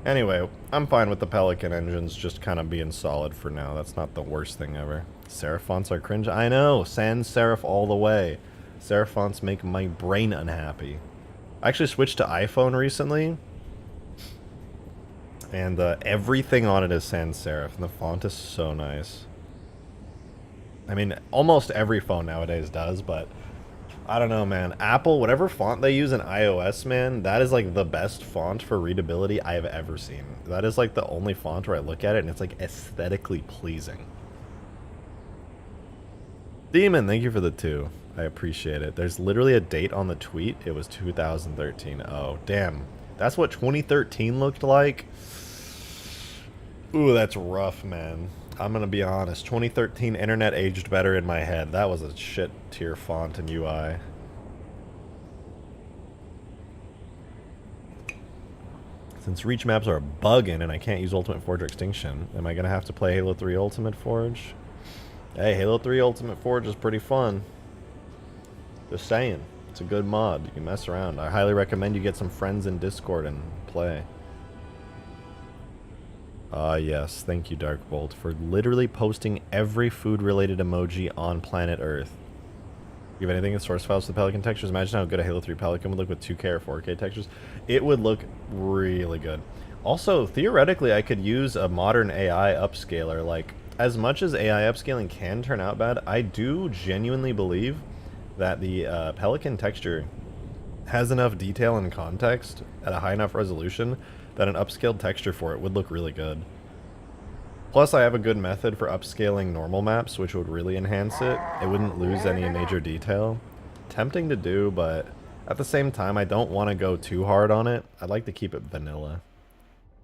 Anyway, I'm fine with the Pelican engines just kind of being solid for now. That's not the worst thing ever. Seraph fonts are cringe. I know, sans serif all the way. Seraph fonts make my brain unhappy. I actually switched to iPhone recently, And everything on it is sans serif, and the font is so nice. I mean, almost every phone nowadays does, but I don't know, man. Apple, whatever font they use in iOS, man, that is like the best font for readability I have ever seen. That is like the only font where I look at it and it's like aesthetically pleasing. Demon, thank you for the 2. I appreciate it. There's literally a date on the tweet. It was 2013. Oh, damn. That's what 2013 looked like? Ooh, that's rough, man. I'm gonna be honest. 2013 internet aged better in my head. That was a shit tier font and UI. Since reach maps are bugging and I can't use Ultimate Forge or Extinction, am I gonna have to play Halo 3 Ultimate Forge? Hey, Halo 3 Ultimate Forge is pretty fun. Just saying. It's a good mod. You can mess around. I highly recommend you get some friends in Discord and play. Yes. Thank you, Darkbolt, for literally posting every food-related emoji on planet Earth. You have anything in source files for the Pelican textures? Imagine how good a Halo 3 Pelican would look with 2K or 4K textures. It would look really good. Also, theoretically, I could use a modern AI upscaler. Like, as much as AI upscaling can turn out bad, I do genuinely believe that the Pelican texture has enough detail and context at a high enough resolution that an upscaled texture for it would look really good. Plus, I have a good method for upscaling normal maps, which would really enhance it. It wouldn't lose any major detail. Tempting to do, but at the same time, I don't want to go too hard on it. I'd like to keep it vanilla.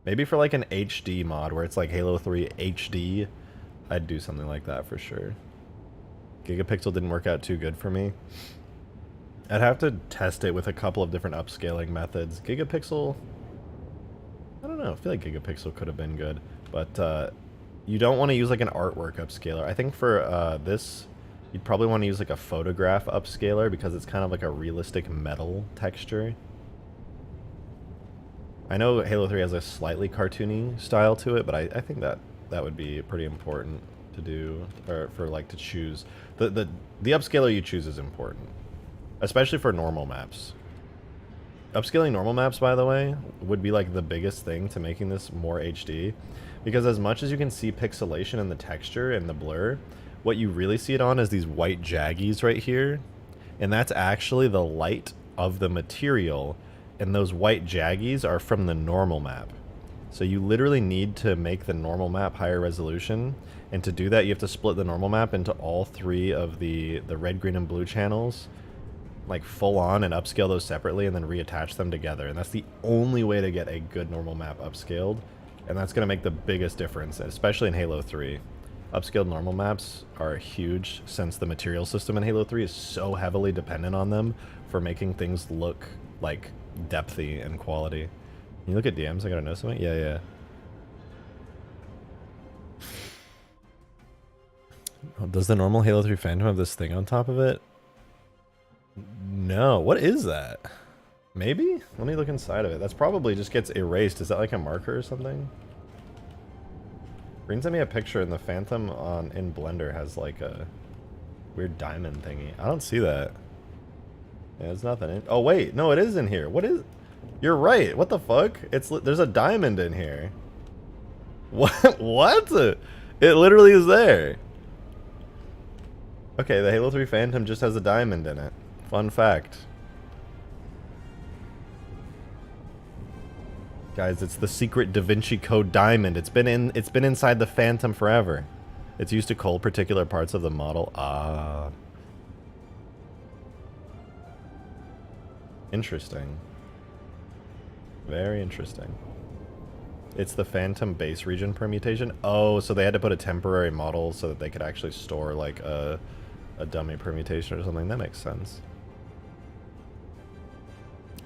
Maybe for like an HD mod, where it's like Halo 3 HD, I'd do something like that for sure. Gigapixel didn't work out too good for me. I'd have to test it with a couple of different upscaling methods. Gigapixel, I don't know, I feel like Gigapixel could have been good, but you don't want to use like an artwork upscaler. I think for this, you'd probably want to use like a photograph upscaler because it's kind of like a realistic metal texture. I know Halo 3 has a slightly cartoony style to it, but I think that would be pretty important to do, or for like to choose. The upscaler you choose is important, especially for normal maps. Upscaling normal maps, by the way, would be like the biggest thing to making this more HD, because as much as you can see pixelation in the texture and the blur, what you really see it on is these white jaggies right here, and that's actually the light of the material, and those white jaggies are from the normal map. So you literally need to make the normal map higher resolution, and to do that you have to split the normal map into all 3 of the red, green, and blue channels, like full on, and upscale those separately and then reattach them together. And that's the only way to get a good normal map upscaled, and that's going to make the biggest difference, especially in Halo 3. Upscaled normal maps are huge, since the material system in Halo 3 is so heavily dependent on them for making things look like depthy and quality. Can you look at DMs? I gotta know something? Yeah. Oh, does the normal Halo 3 Phantom have this thing on top of it? No. What is that? Maybe? Let me look inside of it. That's probably just gets erased. Is that like a marker or something? Green sent me a picture, and the Phantom in Blender has like a weird diamond thingy. I don't see that. Yeah, there's nothing in. Oh wait, no, it is in here. What is? You're right. What the fuck? There's a diamond in here. What? What? It literally is there. Okay, the Halo 3 Phantom just has a diamond in it. Fun fact. Guys, it's the secret Da Vinci Code diamond. It's been inside the Phantom forever. It's used to cull particular parts of the model. Ah. Interesting. Very interesting. It's the Phantom base region permutation. Oh, so they had to put a temporary model so that they could actually store like a dummy permutation or something. That makes sense.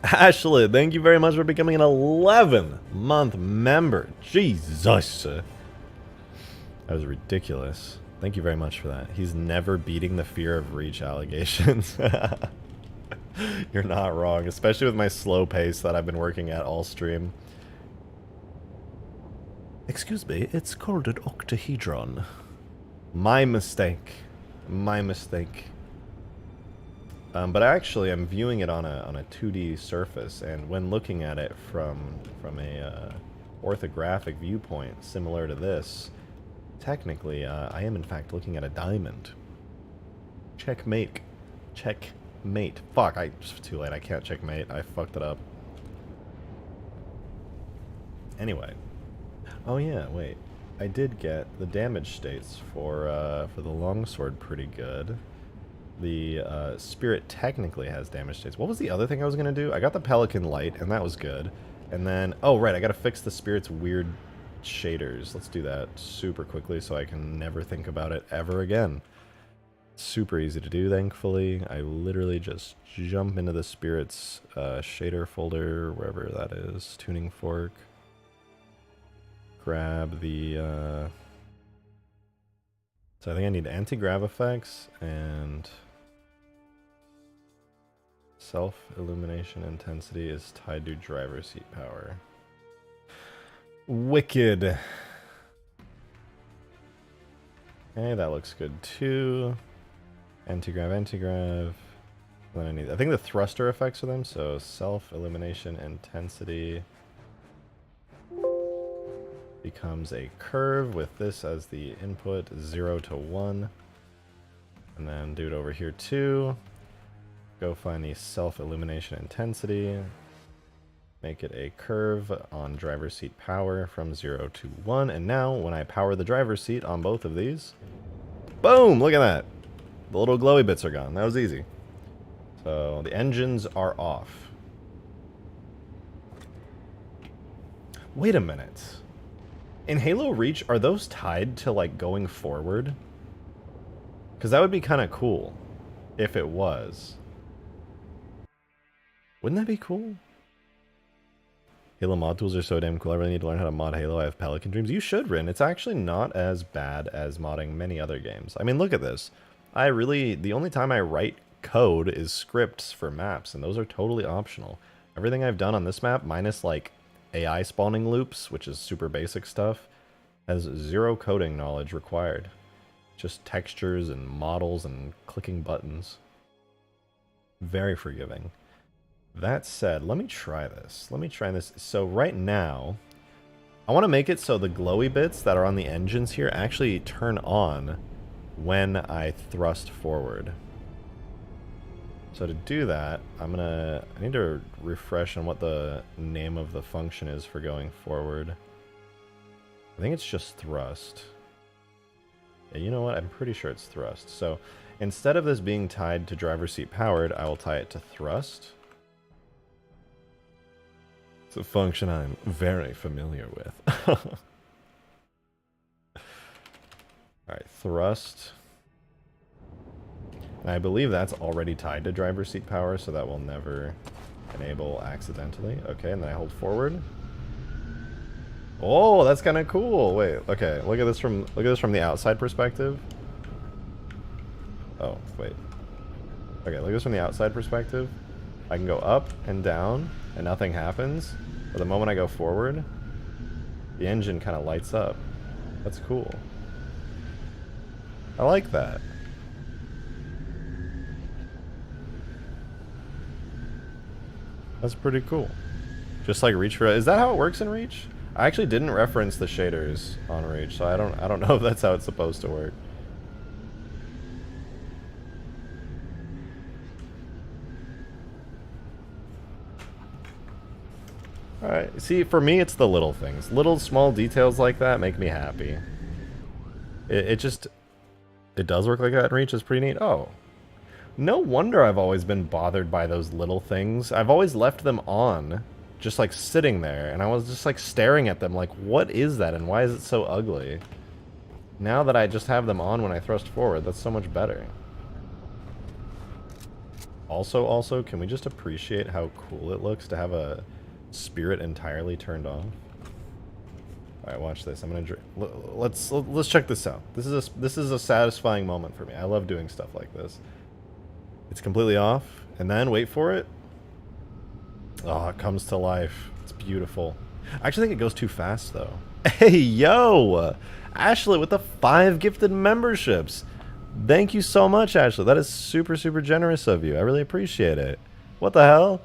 Ashley, thank you very much for becoming an 11-month member. Jesus. That was ridiculous. Thank you very much for that. He's never beating the fear of reach allegations. You're not wrong, especially with my slow pace that I've been working at all stream. Excuse me, it's called an octahedron. My mistake. My mistake. But actually, I'm viewing it on a 2D surface, and when looking at it from a orthographic viewpoint similar to this, technically, I am in fact looking at a diamond. Checkmate. Checkmate. Fuck, it's too late. I can't checkmate. I fucked it up. Anyway. Oh yeah, wait. I did get the damage states for the longsword pretty good. The spirit technically has damage states. What was the other thing I was going to do? I got the Pelican light, and that was good. And then, oh right, I got to fix the spirit's weird shaders. Let's do that super quickly so I can never think about it ever again. Super easy to do, thankfully. I literally just jump into the spirit's shader folder, wherever that is, tuning fork. Grab the, so I think I need anti-grav effects and self-illumination intensity is tied to driver seat power. Wicked. Okay, that looks good too. Anti-grav, anti-grav. Then I think the thruster effects for them, so self-illumination intensity becomes a curve with this as the input, 0 to 1. And then do it over here too. Go find the self-illumination intensity. Make it a curve on driver's seat power from 0 to 1. And now, when I power the driver's seat on both of these, boom! Look at that! The little glowy bits are gone. That was easy. So, the engines are off. Wait a minute. In Halo Reach, are those tied to, like, going forward? Because that would be kind of cool if it was. Wouldn't that be cool? Halo mod tools are so damn cool. I really need to learn how to mod Halo. I have Pelican dreams. You should, Rin. It's actually not as bad as modding many other games. I mean, look at this. The only time I write code is scripts for maps, and those are totally optional. Everything I've done on this map, minus, like, AI spawning loops, which is super basic stuff, has 0 coding knowledge required. Just textures and models and clicking buttons. Very forgiving. That said, let me try this. So right now, I want to make it so the glowy bits that are on the engines here actually turn on when I thrust forward. So to do that, I need to refresh on what the name of the function is for going forward. I think it's just thrust. Yeah, you know what? I'm pretty sure it's thrust. So instead of this being tied to driver's seat powered, I will tie it to thrust. It's a function I'm very familiar with. Alright, thrust. And I believe that's already tied to driver's seat power, so that will never enable accidentally. Okay, and then I hold forward. Oh, that's kind of cool. Wait, okay, look at this from the outside perspective. Oh, wait. Okay, look at this from the outside perspective. I can go up and down, and nothing happens. But the moment I go forward, the engine kind of lights up. That's cool. I like that. That's pretty cool. Just like Reach for... Is that how it works in Reach? I actually didn't reference the shaders on Reach, so I don't know if that's how it's supposed to work. Alright, see, for me it's the little things. Little small details like that make me happy. It does work like that in Reach. It's pretty neat. Oh. No wonder I've always been bothered by those little things. I've always left them on, just like sitting there, and I was just like staring at them like, what is that and why is it so ugly? Now that I just have them on when I thrust forward, that's so much better. Also, can we just appreciate how cool it looks to have a spirit entirely turned on? Alright, watch this. I'm gonna let's check this out. This is a satisfying moment for me. I love doing stuff like this. It's completely off, and then wait for it. Oh, it comes to life. It's beautiful. I actually think it goes too fast though. Hey yo! Ashley with the 5 gifted memberships. Thank you so much, Ashley. That is super, super generous of you. I really appreciate it. What the hell?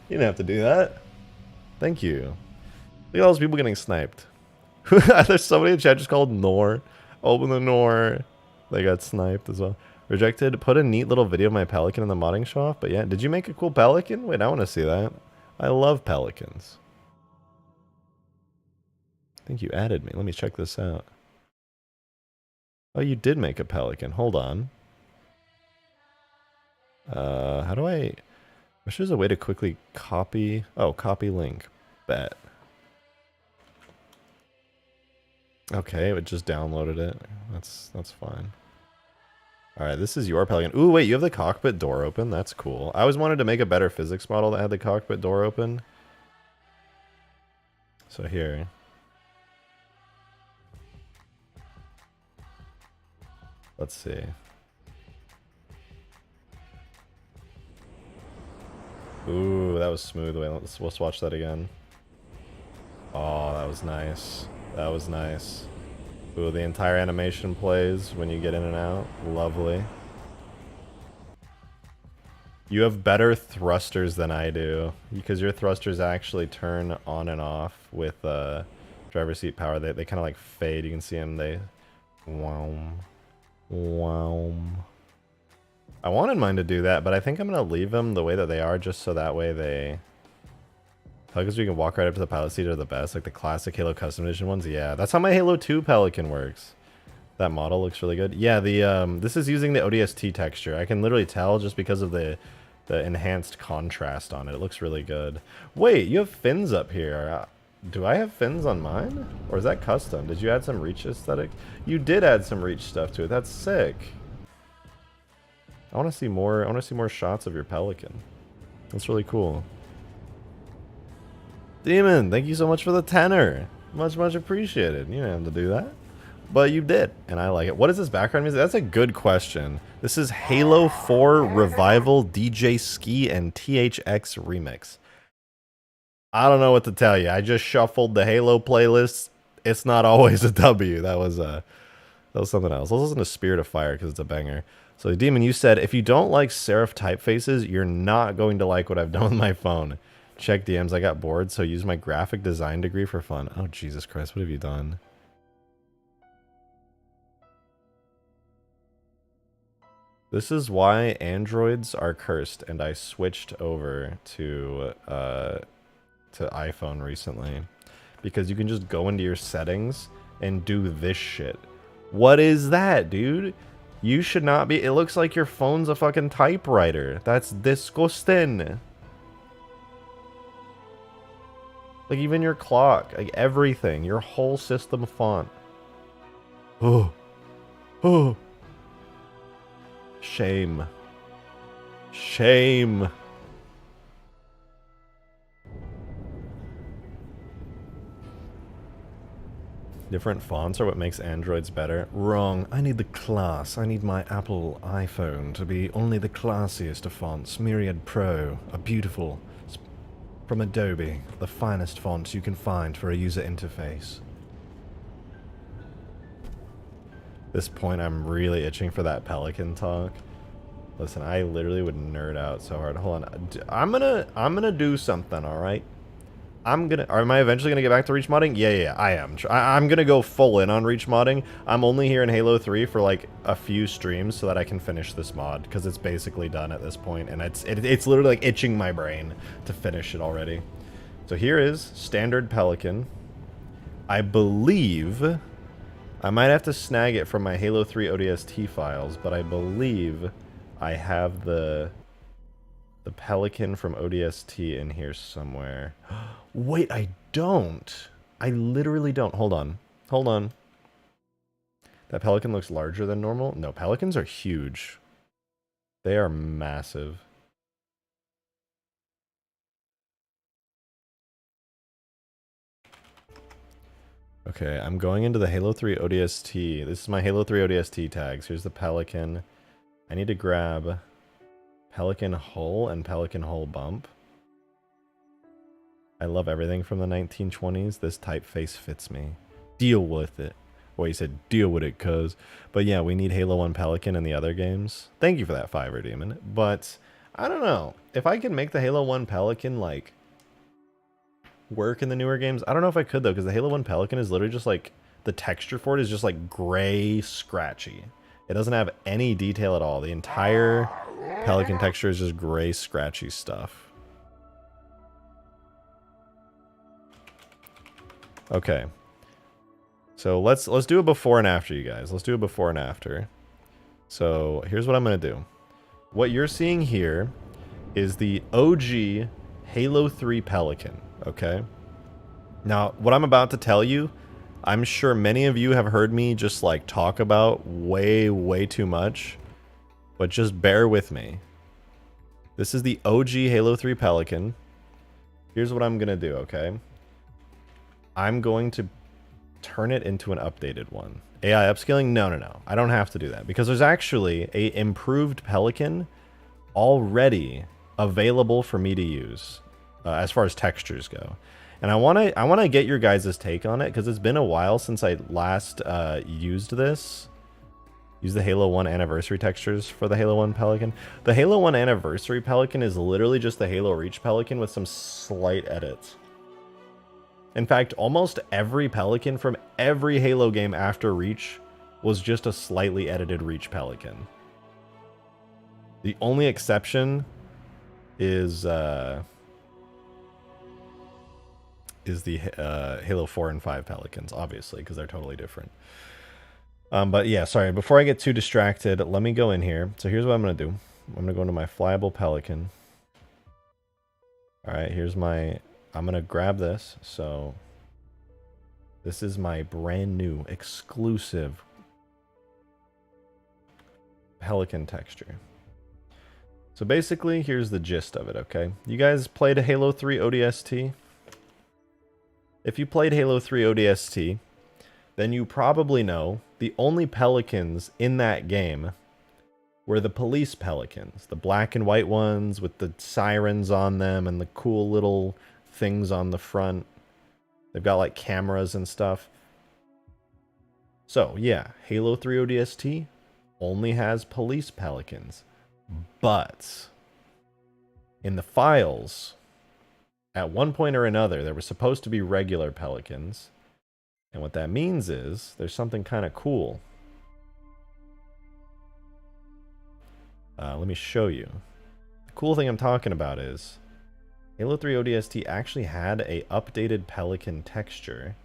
You didn't have to do that. Thank you. Look at all those people getting sniped. There's somebody in chat just called Nor. Open the Nor. They got sniped as well. Rejected. Put a neat little video of my pelican in the modding shop. But yeah, did you make a cool pelican? Wait, I want to see that. I love pelicans. I think you added me. Let me check this out. Oh, you did make a pelican. Hold on. How do I wish there's a way to quickly copy. Oh, copy link. Bet. Okay, it just downloaded it. That's fine. Alright, this is your pelican. Ooh, wait, you have the cockpit door open? That's cool. I always wanted to make a better physics model that had the cockpit door open. So here. Let's see. Ooh, that was smooth. Wait, let's watch that again. Oh, that was nice. That was nice. Ooh, the entire animation plays when you get in and out. Lovely. You have better thrusters than I do, because your thrusters actually turn on and off with driver's seat power. They kind of like fade. You can see them. They... Wow. Wow. I wanted mine to do that, but I think I'm going to leave them the way that they are, just so that way they... Pelicans you can walk right up to the pilot seat are the best, like the classic Halo Custom Edition ones. Yeah, that's how my Halo 2 Pelican works. That model looks really good. Yeah, the this is using the ODST texture. I can literally tell just because of the enhanced contrast on it. It looks really good. Wait, you have fins up here. Do I have fins on mine? Or is that custom? Did you add some reach aesthetic? You did add some reach stuff to it. That's sick. I want to see more. I want to see more shots of your Pelican. That's really cool. Demon, thank you so much for the tenor. Much appreciated. You didn't have to do that, but you did, and I like it. What is this background music? That's a good question. This is Halo 4 Revival DJ Ski and THX Remix. I don't know what to tell you. I just shuffled the Halo playlist. It's not always a W. That was something else. Let's listen to Spirit of Fire because it's a banger. So, Demon, you said, if you don't like Seraph typefaces, you're not going to like what I've done with my phone. Check DMs. I got bored, so use my graphic design degree for fun. Oh, Jesus Christ. What have you done? This is why Androids are cursed, and I switched over to iPhone recently. Because you can just go into your settings and do this shit. What is that, dude? You should not be... It looks like your phone's a fucking typewriter. That's disgusting. Like, even your clock. Like, everything. Your whole system font. Oh. Oh. Shame. Shame. Different fonts are what makes Androids better. Wrong. I need the class. I need my Apple iPhone to be only the classiest of fonts. Myriad Pro. A beautiful... From Adobe. The finest fonts you can find for a user interface. At this point, I'm really itching for that Pelican talk. Listen, I literally would nerd out so hard. Hold on. I'm gonna do something, alright? Am I eventually gonna get back to reach modding? Yeah, I am. I'm gonna go full in on reach modding. I'm only here in Halo 3 for like a few streams so that I can finish this mod, because it's basically done at this point, and it's literally like itching my brain to finish it already. So here is standard Pelican. I believe I might have to snag it from my Halo 3 ODST files, but I believe I have the Pelican from ODST in here somewhere. Wait, I don't. I literally don't. Hold on. Hold on. That Pelican looks larger than normal? No, Pelicans are huge. They are massive. Okay, I'm going into the Halo 3 ODST. This is my Halo 3 ODST tags. Here's the Pelican. I need to grab Pelican Hull and Pelican Hull Bump. I love everything from the 1920s. This typeface fits me. Deal with it. Well, he said deal with it, cuz. But yeah, we need Halo 1 Pelican in the other games. Thank you for that Fiverr, Demon. But, I don't know. If I can make the Halo 1 Pelican, like work in the newer games? I don't know if I could, though, because the Halo 1 Pelican is literally just like, the texture for it is just like gray, scratchy. It doesn't have any detail at all. The entire Pelican texture is just gray, scratchy stuff. Okay. So let's do a before and after, you guys. Let's do a before and after. So here's what I'm going to do. What you're seeing here is the OG Halo 3 Pelican, okay? Now, what I'm about to tell you, I'm sure many of you have heard me just like talk about way too much, but just bear with me. This is the OG Halo 3 Pelican. Here's what I'm going to do, okay? I'm going to turn it into an updated one. AI upscaling? No. I don't have to do that because there's actually a improved Pelican already available for me to use as far as textures go. And I want to get your guys' take on it because it's been a while since I last used this. Use the Halo 1 Anniversary textures for the Halo 1 Pelican. The Halo 1 Anniversary Pelican is literally just the Halo Reach Pelican with some slight edits. In fact, almost every Pelican from every Halo game after Reach was just a slightly edited Reach Pelican. The only exception is the Halo 4 and 5 Pelicans, obviously, because they're totally different. But yeah, sorry, before I get too distracted, let me go in here. So here's what I'm going to do. I'm going to go into my flyable Pelican. All right, here's my... I'm going to grab this. So this is my brand new exclusive Pelican texture. So basically, here's the gist of it, okay? You guys played a Halo 3 ODST? If you played Halo 3 ODST, then you probably know the only Pelicans in that game were the police Pelicans. The black and white ones with the sirens on them and the cool little things on the front. They've got like cameras and stuff. So yeah, Halo 3 ODST only has police Pelicans. But in the files, at one point or another, there were supposed to be regular Pelicans. And what that means is there's something kind of cool. Let me show you. The cool thing I'm talking about is Halo 3 ODST actually had a updated Pelican texture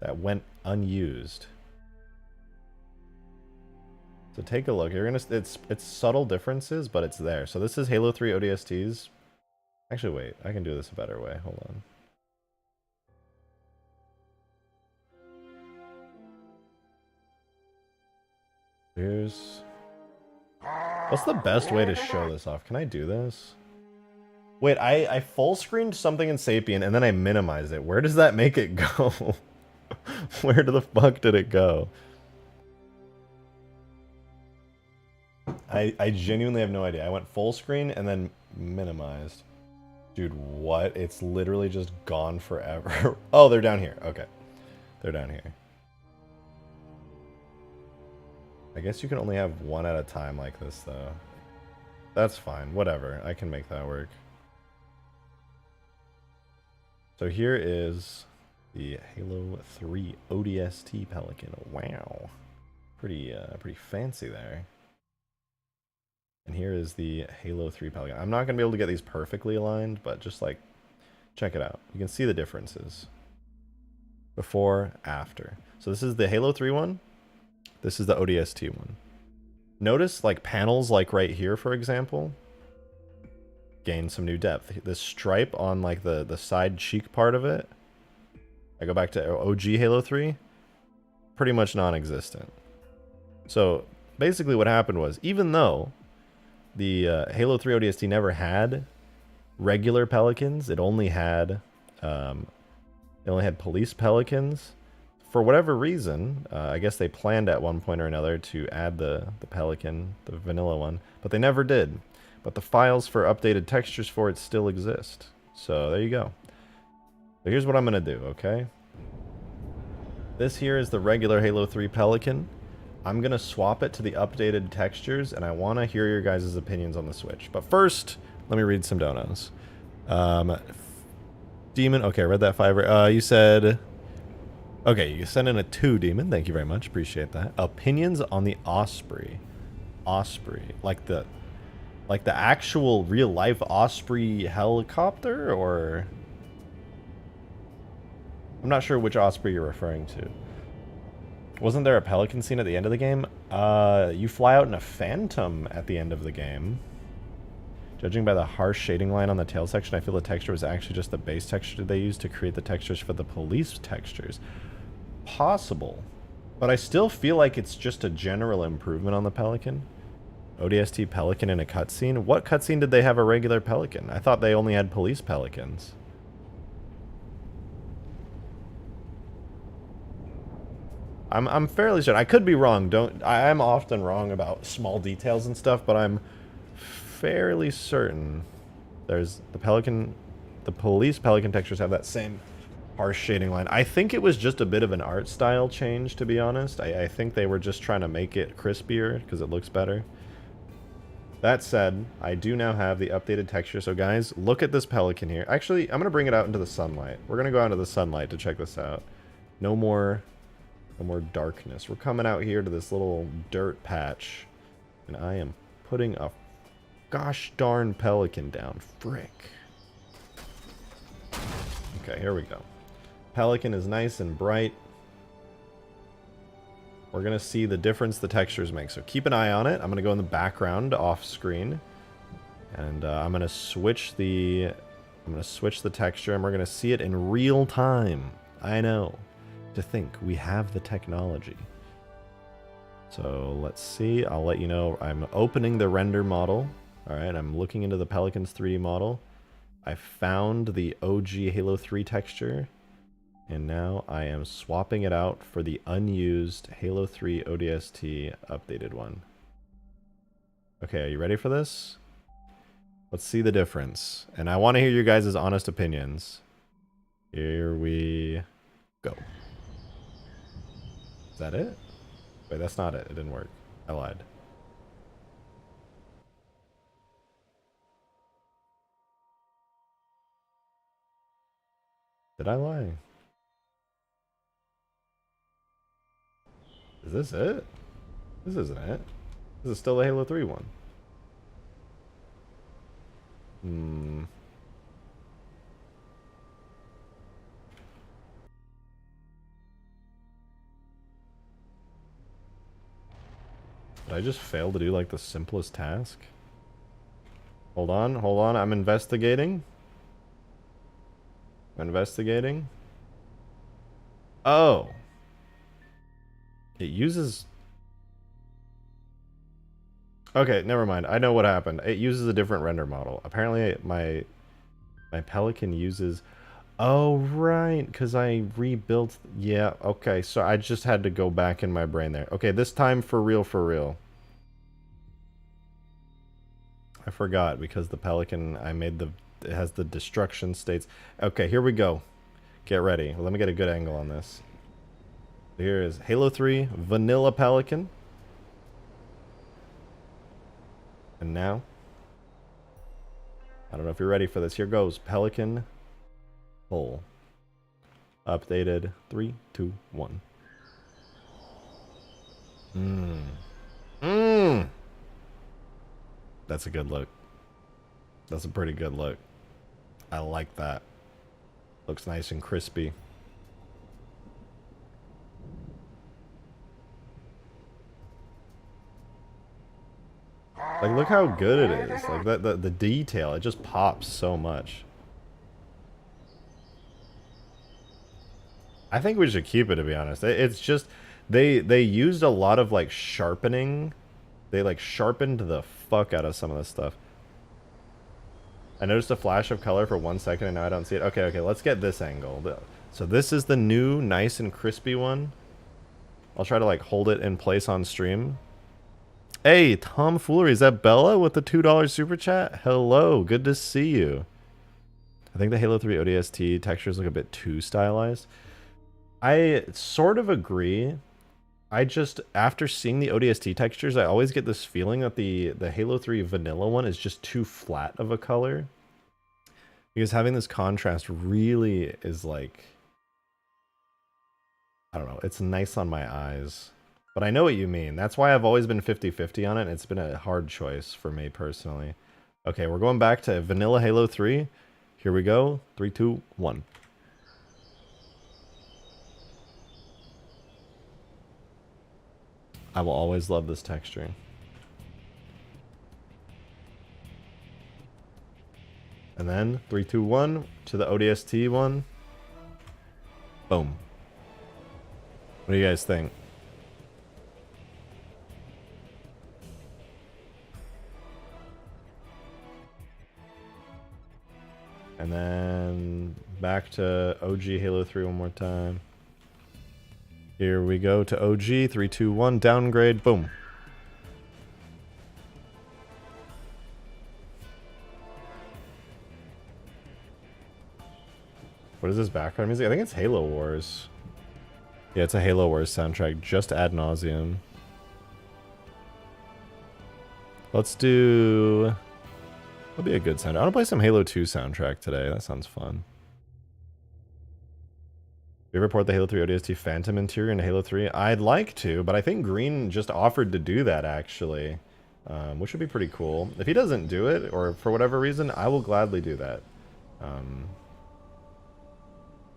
that went unused. So take a look. You're gonna it's subtle differences, but it's there. So this is Halo 3 ODST's. Actually, wait. I can do this a better way. Hold on. Here's... What's the best way to show this off? Can I do this? Wait, I full screened something in Sapien and then I minimized it. Where does that make it go? Where the fuck did it go? I genuinely have no idea. I went full screen and then minimized. Dude, what? It's literally just gone forever. Oh, they're down here. Okay. They're down here. I guess you can only have one at a time like this, though. That's fine. Whatever. I can make that work. So here is the Halo 3 ODST Pelican. Wow. Pretty fancy there. And here is the Halo 3 Pelican. I'm not going to be able to get these perfectly aligned, but just like, check it out. You can see the differences. Before, after. So this is the Halo 3 one. This is the ODST one. Notice like panels like right here, for example, gain some new depth. This stripe on like the side cheek part of it, I go back to OG Halo 3, pretty much non-existent. So basically what happened was, even though the Halo 3 ODST never had regular Pelicans, it only had police Pelicans. For whatever reason, I guess they planned at one point or another to add the Pelican, the vanilla one, but they never did. But the files for updated textures for it still exist. So there you go. So here's what I'm going to do, okay? This here is the regular Halo 3 Pelican. I'm going to swap it to the updated textures, and I want to hear your guys' opinions on the Switch. But first, let me read some donos. Demon. Okay, read that fiber. You said... Okay, you sent in a 2, Demon. Thank you very much. Appreciate that. Opinions on the Osprey. Osprey. Like the actual real-life Osprey helicopter, or... I'm not sure which Osprey you're referring to. Wasn't there a Pelican scene at the end of the game? You fly out in a Phantom at the end of the game. Judging by the harsh shading line on the tail section, I feel the texture was actually just the base texture they used to create the textures for the police textures. Possible. But I still feel like it's just a general improvement on the Pelican. ODST Pelican in a cutscene? What cutscene did they have a regular Pelican? I thought they only had police Pelicans. I'm fairly certain. I could be wrong. I'm often wrong about small details and stuff, but I'm fairly certain there's the police Pelican textures have that same harsh shading line. I think it was just a bit of an art style change, to be honest. I think they were just trying to make it crispier because it looks better. That said, I do now have the updated texture. So guys, look at this Pelican here. Actually, I'm going to bring it out into the sunlight. We're going to go out into the sunlight to check this out. No more darkness. We're coming out here to this little dirt patch, and I am putting a gosh darn Pelican down. Frick. Okay, here we go. Pelican is nice and bright. We're gonna see the difference the textures make, so keep an eye on it. I'm gonna go in the background off screen, and I'm gonna switch the texture, and we're gonna see it in real time. I know. To think we have the technology. So let's see. I'll let you know. I'm opening the render model. All right, I'm looking into the Pelican's 3D model. I found the OG Halo 3 texture, and now I am swapping it out for the unused Halo 3 ODST updated one. Okay, are you ready for this? Let's see the difference. And I want to hear your guys' honest opinions. Here we go. Is that it? Wait, that's not it. It didn't work. I lied. Did I lie? Is this it? This isn't it. This is still the Halo 3 one. Did I just fail to do like the simplest task? Hold on, I'm investigating. Oh. It uses... Okay, never mind. I know what happened. It uses a different render model. Apparently my Pelican uses... Oh, right, because I rebuilt... Yeah, okay, so I just had to go back in my brain there. Okay, this time for real. I forgot, because the Pelican, I made the... It has the destruction states. Okay, here we go. Get ready. Well, let me get a good angle on this. Here is Halo 3 Vanilla Pelican. And now... I don't know if you're ready for this. Here goes. Pelican... Full. Updated. 3, 2, 1. That's a good look. That's a pretty good look. I like that. Looks nice and crispy. Like, look how good it is. Like, the detail, it just pops so much. I think we should keep it, to be honest. It's just, they used a lot of, like, sharpening. They, like, sharpened the fuck out of some of this stuff. I noticed a flash of color for 1 second, and now I don't see it. Okay, let's get this angle. So this is the new, nice and crispy one. I'll try to, like, hold it in place on stream. Hey, tomfoolery, is that Bella with the $2 super chat? Hello, good to see you. I think the Halo 3 ODST textures look a bit too stylized. I sort of agree. I just, after seeing the ODST textures, I always get this feeling that the Halo 3 vanilla one is just too flat of a color. Because having this contrast really is like, I don't know, it's nice on my eyes. But I know what you mean. That's why I've always been 50-50 on it, and it's been a hard choice for me personally. Okay, we're going back to Vanilla Halo 3. Here we go. 3, 2, 1. I will always love this texture. And then 3, 2, 1 to the ODST one. Boom. What do you guys think? And then back to OG Halo 3 one more time. Here we go to OG. 3, 2, 1. Downgrade. Boom. What is this background music? I think it's Halo Wars. Yeah, it's a Halo Wars soundtrack, just ad nauseum. Let's do... That'll be a good sound. I want to play some Halo 2 soundtrack today. That sounds fun. You ever port the Halo 3 ODST Phantom interior into Halo 3? I'd like to, but I think Green just offered to do that, actually. Which would be pretty cool. If he doesn't do it, or for whatever reason, I will gladly do that.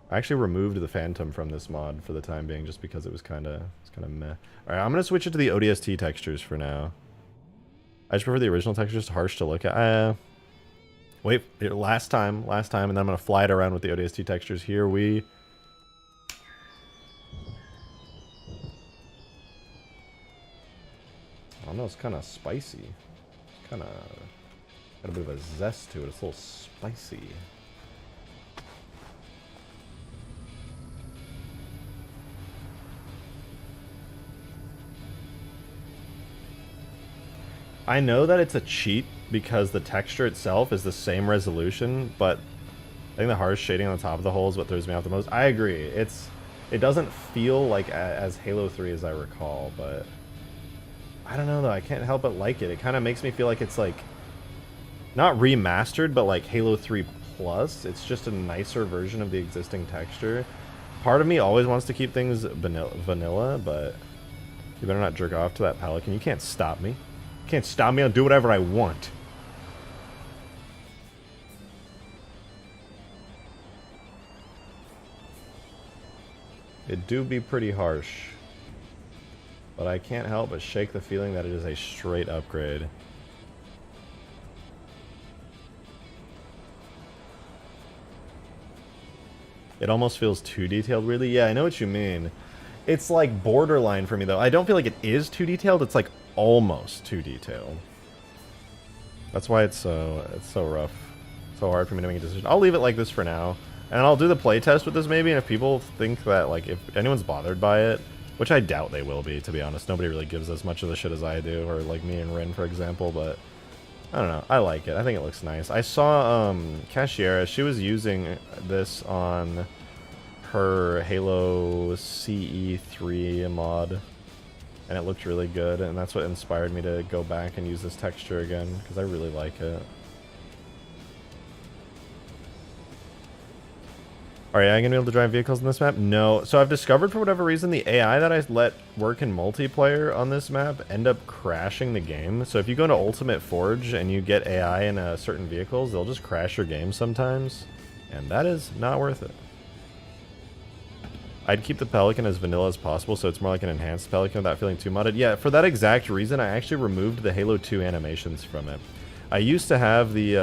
I actually removed the Phantom from this mod for the time being, just because it was kind of meh. Alright, I'm going to switch it to the ODST textures for now. I just prefer the original textures, harsh to look at. Wait, last time, and then I'm going to fly it around with the ODST textures. Here we... I don't know, it's kind of spicy. Kind of got a bit of a zest to it. It's a little spicy. I know that it's a cheat because the texture itself is the same resolution, but I think the harsh shading on the top of the hole is what throws me off the most. I agree. It doesn't feel like as Halo 3 as I recall, but I don't know though. I can't help but like it. It kind of makes me feel like it's like not remastered, but like Halo 3 Plus. It's just a nicer version of the existing texture. Part of me always wants to keep things vanilla, but you better not jerk off to that Pelican. You can't stop me. Can't stop me. I'll do whatever I want. It do be pretty harsh, but I can't help but shake the feeling that it is a straight upgrade. It almost feels too detailed, really. Yeah, I know what you mean. It's like borderline for me, though. I don't feel like it is too detailed. It's like almost too detailed. That's why it's so rough. So hard for me to make a decision. I'll leave it like this for now. And I'll do the playtest with this maybe, and if people think that, like, if anyone's bothered by it, which I doubt they will be, to be honest. Nobody really gives as much of the shit as I do, or like me and Rin, for example, but I don't know. I like it. I think it looks nice. I saw Cashiera, she was using this on her Halo CE3 mod, and it looked really good, and that's what inspired me to go back and use this texture again, because I really like it. Are AI gonna be able to drive vehicles in this map? No. So I've discovered, for whatever reason, the AI that I let work in multiplayer on this map end up crashing the game. So if you go into Ultimate Forge and you get AI in certain vehicles, they'll just crash your game sometimes, and that is not worth it. I'd keep the Pelican as vanilla as possible, so it's more like an enhanced Pelican without feeling too modded. Yeah, for that exact reason, I actually removed the Halo 2 animations from it. I used to have the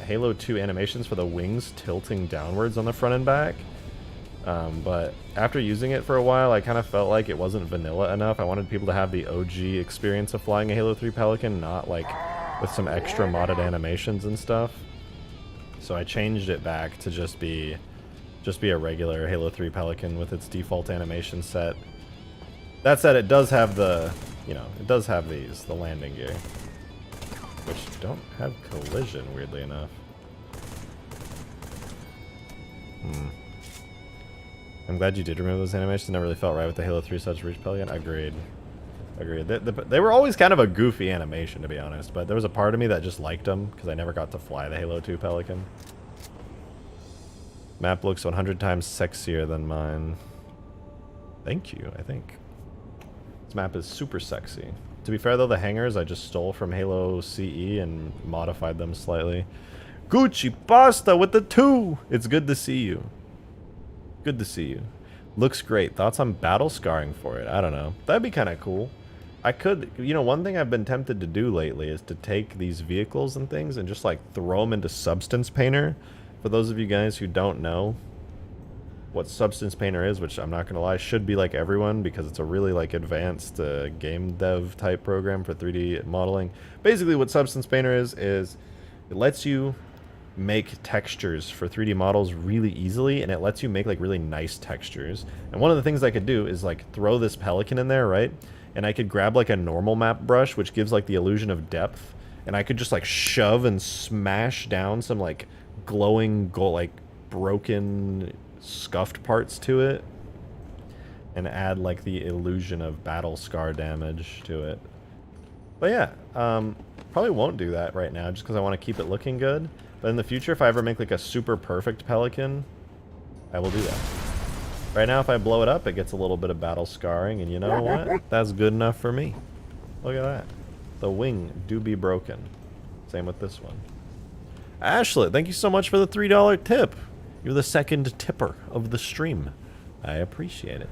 Halo 2 animations for the wings tilting downwards on the front and back, but after using it for a while, I kind of felt like it wasn't vanilla enough. I wanted people to have the OG experience of flying a Halo 3 Pelican, not like with some extra modded animations and stuff. So I changed it back to just be a regular Halo 3 Pelican with its default animation set. That said, it does have the, it does have the landing gear, which don't have collision, weirdly enough. I'm glad you did remove those animations. It never really felt right with the Halo 3 Such Reach Pelican. Agreed. Agreed. They were always kind of a goofy animation, to be honest, but there was a part of me that just liked them, because I never got to fly the Halo 2 Pelican. Map looks 100 times sexier than mine. Thank you, I think. This map is super sexy. To be fair though, the hangars I just stole from Halo CE and modified them slightly. Gucci Pasta with the 2! It's good to see you. Good to see you. Looks great. Thoughts on battle scarring for it? I don't know. That'd be kind of cool. I could, you know, one thing I've been tempted to do lately is to take these vehicles and things and just like throw them into Substance Painter. For those of you guys who don't know what Substance Painter is, which I'm not going to lie, should be like everyone because it's a really like advanced game dev type program for 3D modeling. Basically what Substance Painter is it lets you make textures for 3D models really easily, and it lets you make like really nice textures. And one of the things I could do is like throw this Pelican in there, right? And I could grab like a normal map brush, which gives like the illusion of depth, and I could just like shove and smash down some like glowing like broken scuffed parts to it and add like the illusion of battle scar damage to it. But yeah, probably won't do that right now just because I want to keep it looking good. But in the future, if I ever make like a super perfect Pelican, I will do that. Right now, if I blow it up, it gets a little bit of battle scarring, and you know what? That's good enough for me. Look at that. The wing do be broken. Same with this one. Ashlet, thank you so much for the $3 tip. You're the second tipper of the stream. I appreciate it.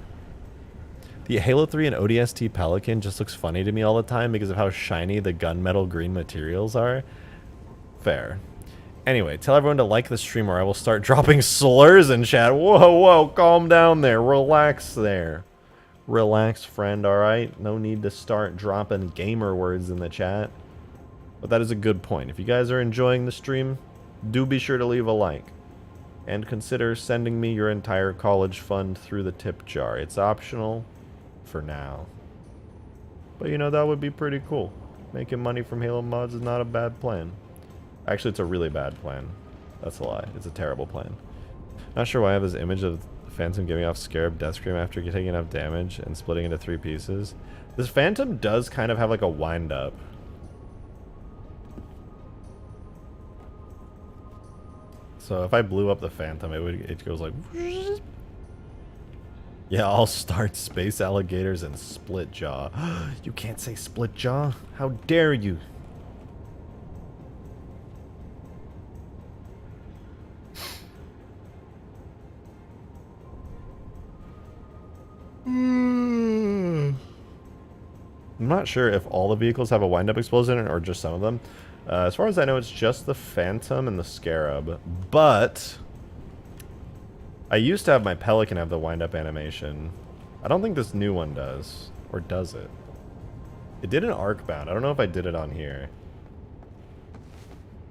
The Halo 3 and ODST Pelican just looks funny to me all the time because of how shiny the gunmetal green materials are. Fair. Anyway, tell everyone to like the stream or I will start dropping slurs in chat. Whoa, whoa, calm down there. Relax there. Relax, friend, alright? No need to start dropping gamer words in the chat. But that is a good point. If you guys are enjoying the stream, do be sure to leave a like. And consider sending me your entire college fund through the tip jar. It's optional for now. But you know, that would be pretty cool. Making money from Halo mods is not a bad plan. Actually, it's a really bad plan. That's a lie. It's a terrible plan. Not sure why I have this image of Phantom giving off Scarab Death Scream after taking enough damage and splitting into 3 pieces. This Phantom does kind of have like a wind-up. So if I blew up the Phantom, it goes like... Yeah, I'll start Space Alligators and Split Jaw. You can't say Split Jaw? How dare you? I'm not sure if all the vehicles have a wind-up explosion or just some of them. As far as I know, it's just the Phantom and the Scarab. But I used to have my Pelican have the wind-up animation. I don't think this new one does. Or does it? It did an Arcbound. I don't know if I did it on here.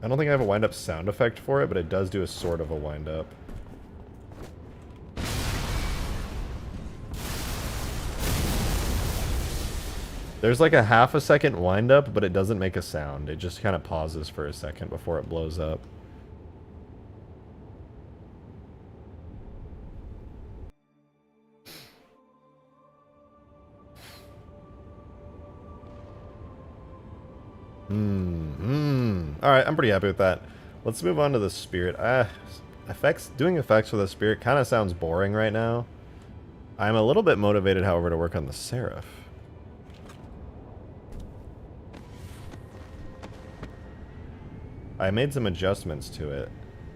I don't think I have a wind-up sound effect for it, but it does do a sort of a wind-up. There's like a half a second wind up, but it doesn't make a sound. It just kind of pauses for a second before it blows up. Alright, I'm pretty happy with that. Let's move on to the Spirit. Doing effects for the Spirit kind of sounds boring right now. I'm a little bit motivated, however, to work on the Seraph. I made some adjustments to it.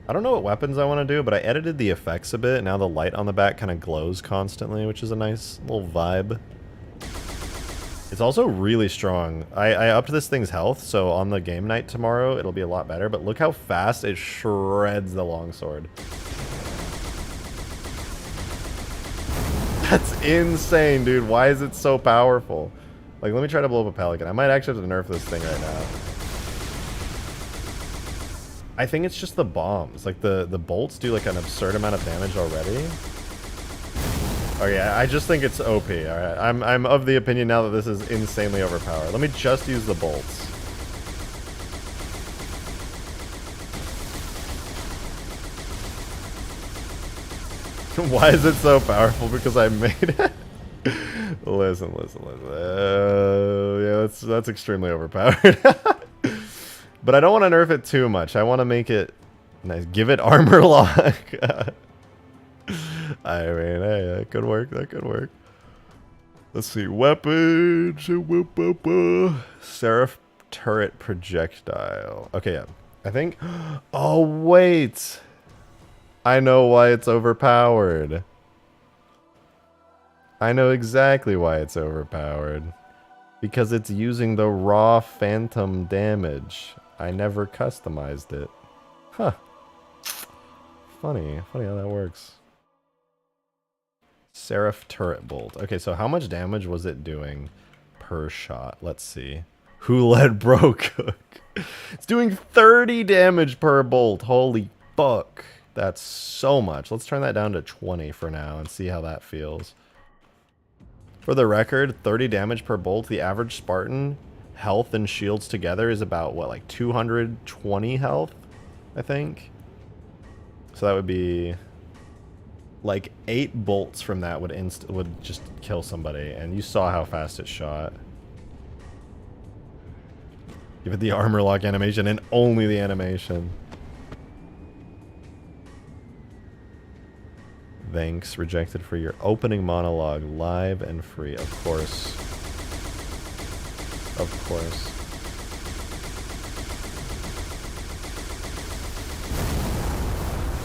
I don't know what weapons I want to do, but I edited the effects a bit. Now the light on the back kind of glows constantly, which is a nice little vibe. It's also really strong. I upped this thing's health, so on the game night tomorrow, it'll be a lot better. But look how fast it shreds the longsword. That's insane, dude. Why is it so powerful? Like, let me try to blow up a Pelican. I might actually have to nerf this thing right now. I think it's just the bombs. Like, the bolts do, like, an absurd amount of damage already. Oh, yeah, I just think it's OP, alright? I'm of the opinion now that this is insanely overpowered. Let me just use the bolts. Why is it so powerful? Because I made it? Listen. Yeah, that's extremely overpowered. But I don't want to nerf it too much. I want to make it nice. Give it armor lock. I mean, hey, that could work. That could work. Let's see. Weapons. Seraph turret projectile. Okay, yeah. I think... Oh, wait. I know why it's overpowered. I know exactly why it's overpowered. Because it's using the raw phantom damage. I never customized it. Huh. Funny. Funny how that works. Seraph turret bolt. Okay, so how much damage was it doing per shot? Let's see. Who let bro cook? It's doing 30 damage per bolt. Holy fuck. That's so much. Let's turn that down to 20 for now and see how that feels. For the record, 30 damage per bolt. The average Spartan health and shields together is about, what, like 220 health, I think? So that would be... like 8 bolts from that would just kill somebody, and you saw how fast it shot. Give it the armor lock animation and only the animation. Thanks, Rejected, for your opening monologue, live and free. Of course. Of course.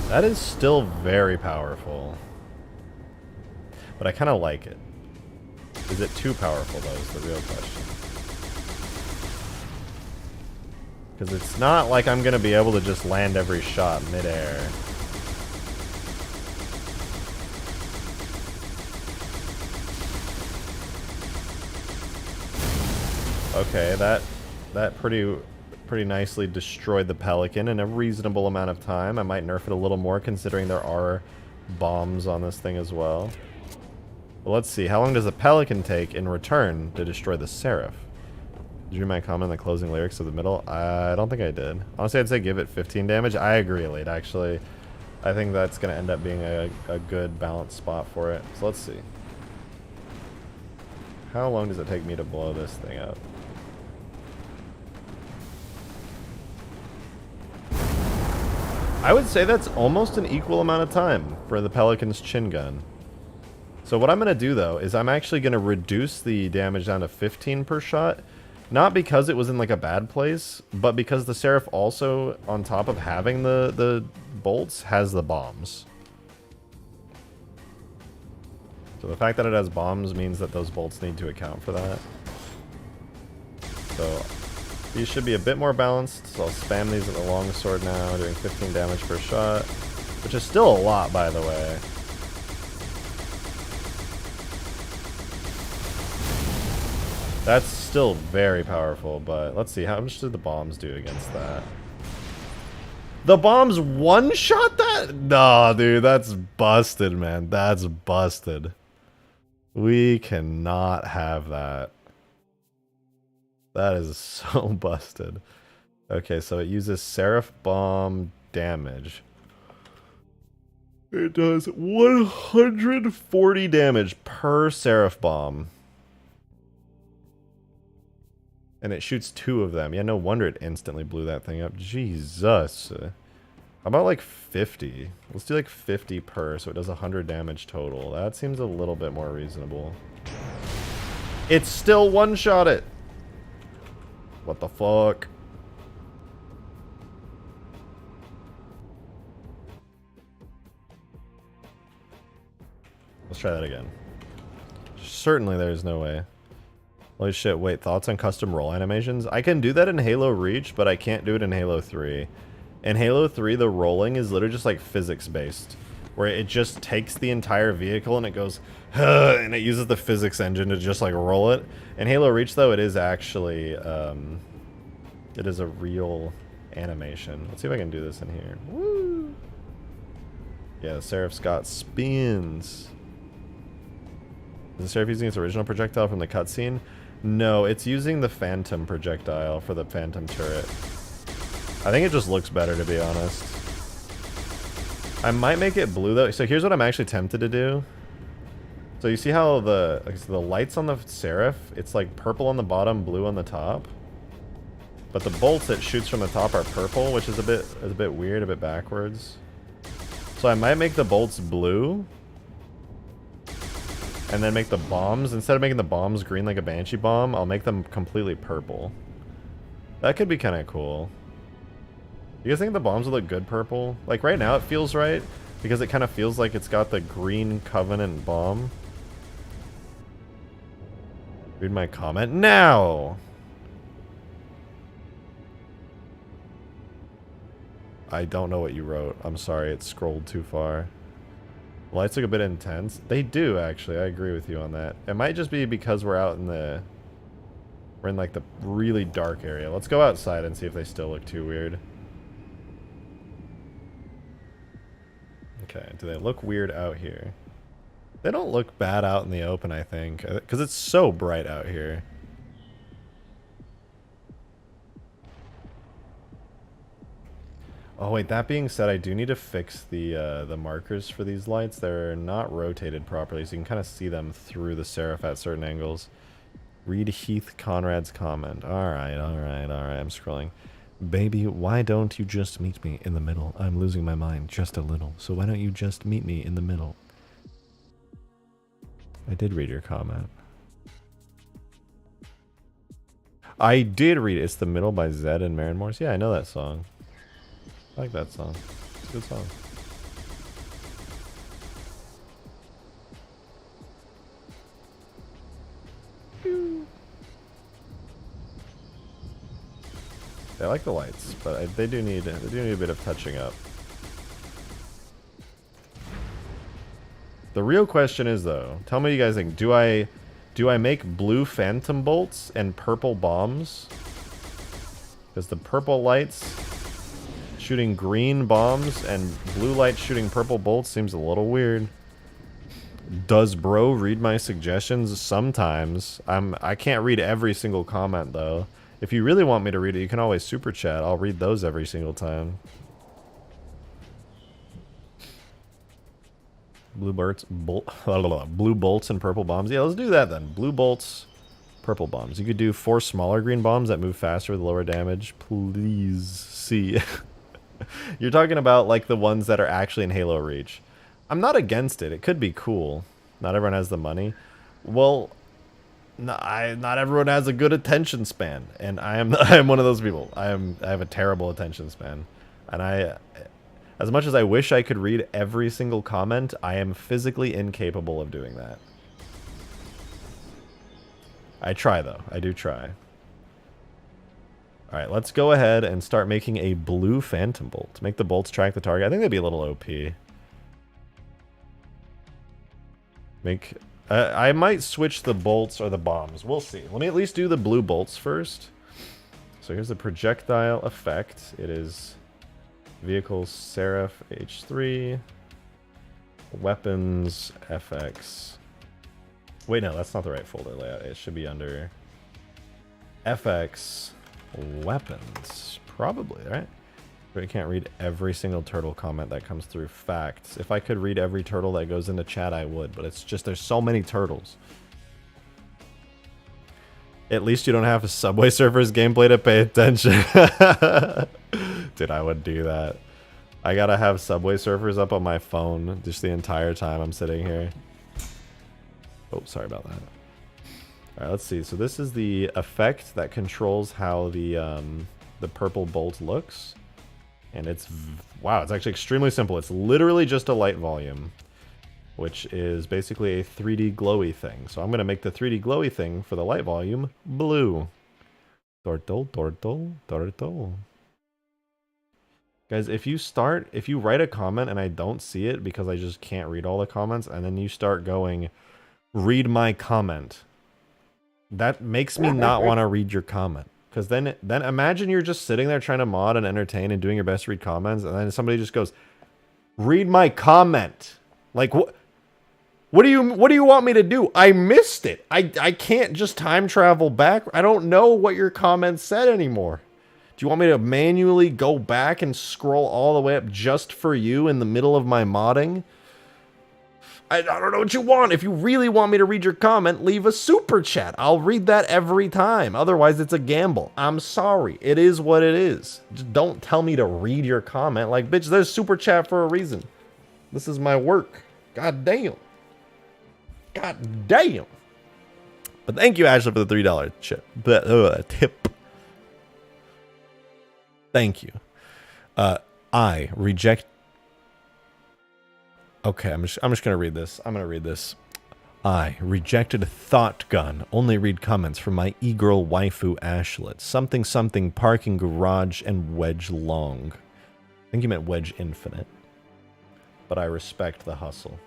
That is still very powerful. But I kind of like it. Is it too powerful, though, is the real question. Because it's not like I'm going to be able to just land every shot midair. Okay, that pretty nicely destroyed the Pelican in a reasonable amount of time. I might nerf it a little more considering there are bombs on this thing as well. But let's see, how long does the Pelican take in return to destroy the Seraph? Did you read my comment on the closing lyrics of the middle? I don't think I did. Honestly, I'd say give it 15 damage. I agree, Elite, actually. I think that's going to end up being a good balanced spot for it. So let's see. How long does it take me to blow this thing up? I would say that's almost an equal amount of time for the Pelican's chin gun. So what I'm going to do, though, is I'm actually going to reduce the damage down to 15 per shot. Not because it was in, like, a bad place, but because the Seraph also, on top of having the bolts, has the bombs. So the fact that it has bombs means that those bolts need to account for that. So these should be a bit more balanced, so I'll spam these at the longsword now, doing 15 damage per shot, which is still a lot, by the way. That's still very powerful, but let's see, how much did the bombs do against that? The bombs one-shot that? Nah, dude, that's busted, man. That's busted. We cannot have that. That is so busted. Okay, so it uses Seraph Bomb damage. It does 140 damage per Seraph Bomb. And it shoots 2 of them. Yeah, no wonder it instantly blew that thing up. Jesus. How about like 50? Let's do like 50 per, so it does 100 damage total. That seems a little bit more reasonable. It's still one-shot it! What the fuck? Let's try that again. Certainly there's no way. Holy shit, wait, thoughts on custom roll animations? I can do that in Halo Reach, but I can't do it in Halo 3. In Halo 3, the rolling is literally just like physics-based, where it just takes the entire vehicle and it goes, huh, and it uses the physics engine to just like roll it. In Halo Reach, though, it is actually, it is a real animation. Let's see if I can do this in here. Woo! Yeah, the Seraph's got spins. Is the Seraph using its original projectile from the cutscene? No, it's using the Phantom projectile for the Phantom turret. I think it just looks better, to be honest. I might make it blue, though. So here's what I'm actually tempted to do. So you see how the lights on the Seraph, it's like purple on the bottom, blue on the top. But the bolts it shoots from the top are purple, which is a bit weird, a bit backwards. So I might make the bolts blue, And then make the bombs, instead of making the bombs green like a Banshee bomb, I'll make them completely purple. That could be kind of cool. You guys think the bombs would look good purple? Like right now it feels right, because it kind of feels like it's got the green Covenant bomb. Read my comment now! I don't know what you wrote. I'm sorry, it scrolled too far. Lights look a bit intense. They do, actually. I agree with you on that. It might just be because we're out in the... We're in, like, the really dark area. Let's go outside and see if they still look too weird. Okay, do they look weird out here? They don't look bad out in the open, I think. Because it's so bright out here. Oh wait, that being said, I do need to fix the markers for these lights. They're not rotated properly, so you can kind of see them through the Seraph at certain angles. Read Heath Conrad's comment. Alright, I'm scrolling. Baby, why don't you just meet me in the middle? I'm losing my mind just a little, so why don't you just meet me in the middle? I did read your comment. I did read it. It's The Middle by Zed and Maren Morse. Yeah, I know that song. I like that song. It's a good song. I like the lights, but they do need a bit of touching up. The real question is though, tell me what you guys think. Do I make blue phantom bolts and purple bombs? Because the purple lights shooting green bombs and blue lights shooting purple bolts seems a little weird. Does bro read my suggestions? Sometimes. I can't read every single comment though. If you really want me to read it, you can always super chat. I'll read those every single time. Blue bolts and purple bombs. Yeah, let's do that then. Blue bolts, purple bombs. You could do 4 smaller green bombs that move faster with lower damage. Please see. You're talking about like the ones that are actually in Halo Reach. I'm not against it. It could be cool. Not everyone has the money. Well, not everyone has a good attention span, and I am one of those people. I have a terrible attention span, and as much as I wish I could read every single comment, I am physically incapable of doing that. I try though. I do try. All right, let's go ahead and start making a blue phantom bolt. Make the bolts track the target. I think that'd be a little OP. I might switch the bolts or the bombs. We'll see. Let me at least do the blue bolts first. So here's the projectile effect. It is vehicle Seraph H3, weapons FX. Wait, no, that's not the right folder layout. It should be under FX weapons. Probably, right? But I can't read every single turtle comment that comes through. Facts. If I could read every turtle that goes into chat, I would. But it's just there's so many turtles. At least you don't have a Subway Surfers gameplay to pay attention. Dude, I would do that. I gotta have Subway Surfers up on my phone just the entire time I'm sitting here. Oh, sorry about that. Alright, let's see. So this is the effect that controls how the purple bolt looks. And it's, wow, it's actually extremely simple. It's literally just a light volume, which is basically a 3D glowy thing. So I'm going to make the 3D glowy thing for the light volume blue. Tortle. Guys, if you write a comment and I don't see it because I just can't read all the comments, and then you start going, read my comment, that makes me not want to read your comment. Because then imagine you're just sitting there trying to mod and entertain and doing your best to read comments, and then somebody just goes, read my comment. Like, what do you want me to do? I missed it. I can't just time travel back. I don't know what your comment said anymore. Do you want me to manually go back and scroll all the way up just for you in the middle of my modding? I don't know what you want. If you really want me to read your comment, leave a super chat. I'll read that every time. Otherwise, it's a gamble. I'm sorry. It is what it is. Just don't tell me to read your comment. Like, bitch, there's super chat for a reason. This is my work. God damn. God damn. But thank you, Ashley, for the $3 tip. Thank you. I reject. Okay, I'm just gonna read this. I'm gonna read this. I rejected Shotgun. Only read comments from my e-girl waifu Ashlet. Something something parking garage and wedge long. I think you meant wedge infinite. But I respect the hustle.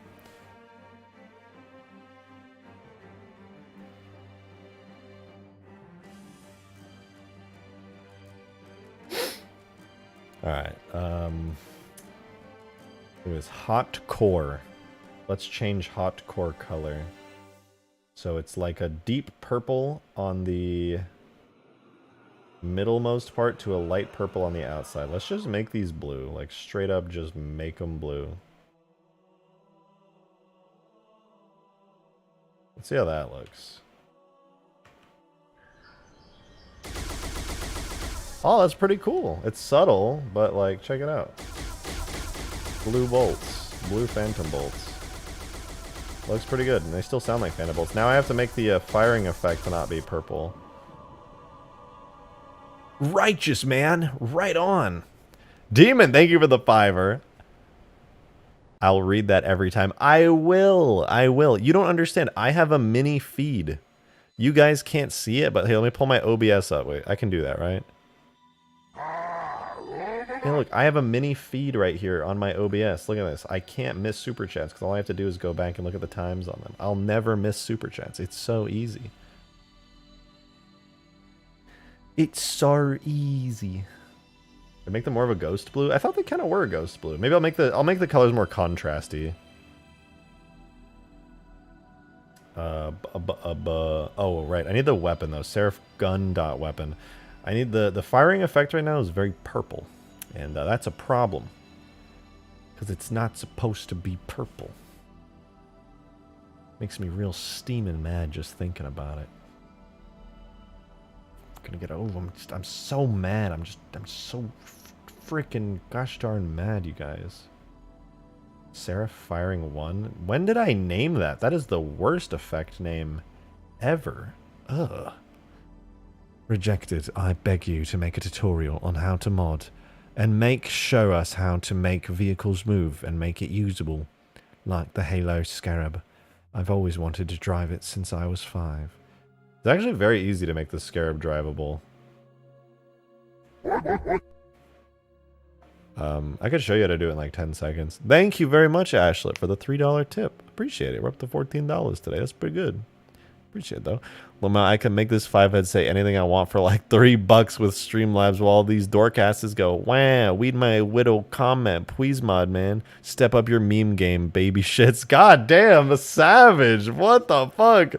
Alright, it was hot core. Let's change hot core color. So it's like a deep purple on the middlemost part to a light purple on the outside. Let's just make these blue. Like straight up just make them blue. Let's see how that looks. Oh, that's pretty cool. It's subtle, but like, check it out. Blue bolts. Blue phantom bolts. Looks pretty good, and they still sound like phantom bolts. Now I have to make the firing effect to not be purple. Righteous, man. Right on. Demon, thank you for the $5. I'll read that every time. I will. I will. You don't understand. I have a mini feed. You guys can't see it, but hey, let me pull my OBS up. Wait, I can do that, right? Hey, look, I have a mini feed right here on my OBS. Look at this. I can't miss Super Chats because all I have to do is go back and look at the times on them. I'll never miss Super Chats. It's so easy. It's so easy. I make them more of a ghost blue. I thought they kind of were a ghost blue. Maybe I'll make the colors more contrasty. Oh right, I need the weapon though. Seraph gun dot weapon. I need the firing effect right now is very purple, and that's a problem because it's not supposed to be purple. Makes me real steaming mad just thinking about it. Gonna get over. I'm so mad. I'm so freaking gosh darn mad, you guys. Seraph firing 1. When did I name that? That is the worst effect name ever. Ugh. Rejected. I beg you to make a tutorial on how to mod and show us how to make vehicles move and make it usable, like the Halo Scarab. I've always wanted to drive it since I was 5. It's actually very easy to make the Scarab drivable. I could show you how to do it in like 10 seconds. Thank you very much, Ashlet, for the $3 tip. Appreciate it. We're up to $14 today. That's pretty good. Appreciate it, though. Lama, I can make this 5-head say anything I want for like $3 with Streamlabs while all these doorcasters go, wow, weed my widow comment. Please, mod man. Step up your meme game, baby shits. God damn, a savage. What the fuck?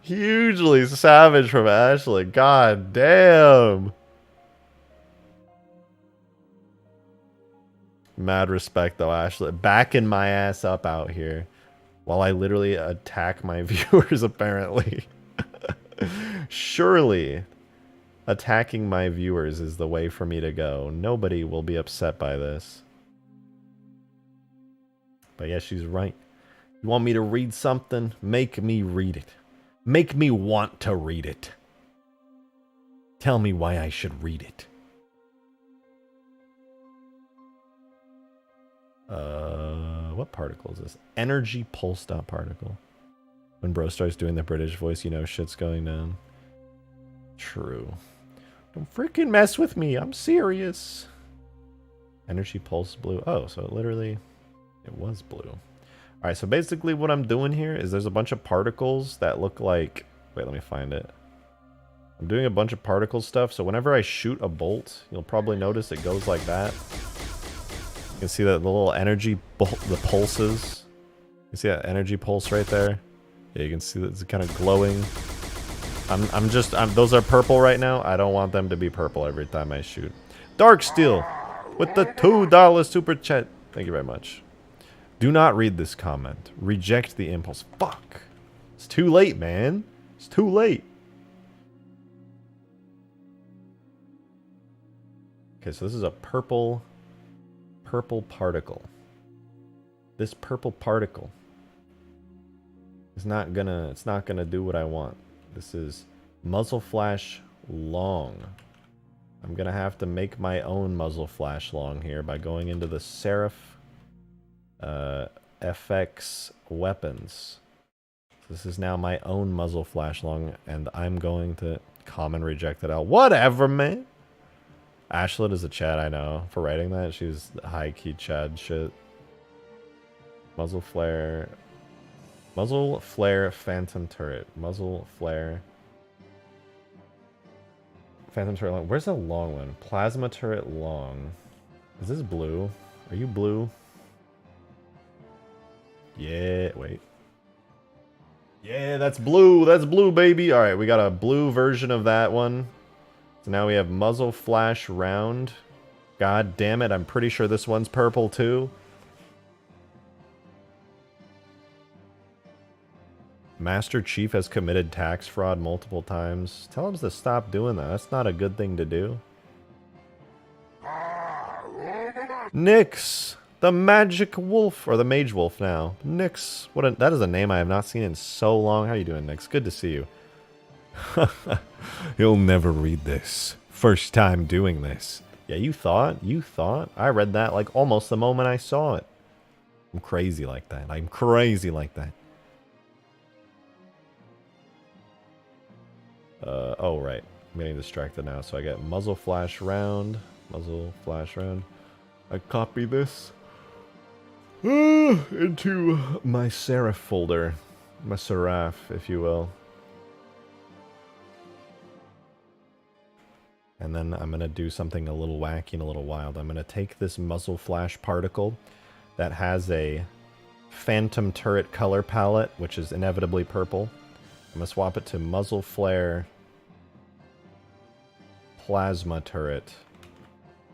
Hugely savage from Ashley. God damn. Mad respect, though, Ashley. Backing my ass up out here. While I literally attack my viewers, apparently. Surely, attacking my viewers is the way for me to go. Nobody will be upset by this. But yeah, she's right. You want me to read something? Make me read it. Make me want to read it. Tell me why I should read it. What particle is this? Energy pulse dot particle. When bro starts doing the British voice, you know shit's going down. True. Don't freaking mess with me. I'm serious. Energy pulse blue. Oh, so it was blue. Alright, so basically what I'm doing here is there's a bunch of particles that look like... Wait, let me find it. I'm doing a bunch of particle stuff, so whenever I shoot a bolt, you'll probably notice it goes like that. You can see that the little energy, the pulses. You see that energy pulse right there? Yeah, you can see that it's kind of glowing. Those are purple right now. I don't want them to be purple every time I shoot. Dark Steel with the $2 super chat. Thank you very much. Do not read this comment. Reject the impulse. Fuck. It's too late, man. It's too late. Okay, so this is a purple particle. This purple particle It's not gonna do what I want. This is muzzle flash long. I'm gonna have to make my own muzzle flash long here by going into the Seraph FX weapons. This is now my own muzzle flash long, and I'm going to common reject it out. Whatever, man. Ashlet is a Chad, I know, for writing that. She's high-key Chad shit. Muzzle flare, phantom turret. Muzzle flare, phantom turret long. Where's the long one? Plasma turret long. Is this blue? Are you blue? Yeah, wait. Yeah, that's blue. That's blue, baby. All right, we got a blue version of that one. So now we have muzzle flash round. God damn it, I'm pretty sure this one's purple too. Master Chief has committed tax fraud multiple times. Tell him to stop doing that. That's not a good thing to do. Nyx, the magic wolf, or the mage wolf now. Nyx, that is a name I have not seen in so long. How you doing, Nyx? Good to see you. He'll never read this. First time doing this. Yeah, you thought? I read that like almost the moment I saw it. I'm crazy like that. I'm crazy like that. Oh, right. I'm getting distracted now. So I get muzzle flash round. Muzzle flash round. I copy this into my Seraph folder. My Seraph, if you will. And then I'm going to do something a little wacky and a little wild. I'm going to take this muzzle flash particle that has a phantom turret color palette, which is inevitably purple. I'm going to swap it to muzzle flare plasma turret,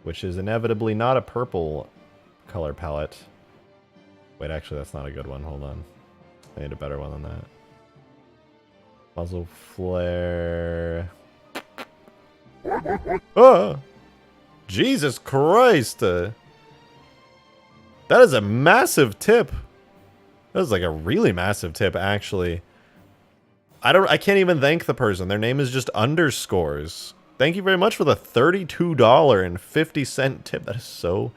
which is inevitably not a purple color palette. Wait, actually, that's not a good one. Hold on. I need a better one than that. Muzzle flare... Oh! Jesus Christ! That is a massive tip. That is like a really massive tip, actually. I can't even thank the person. Their name is just underscores. Thank you very much for the $32.50 tip. That is so...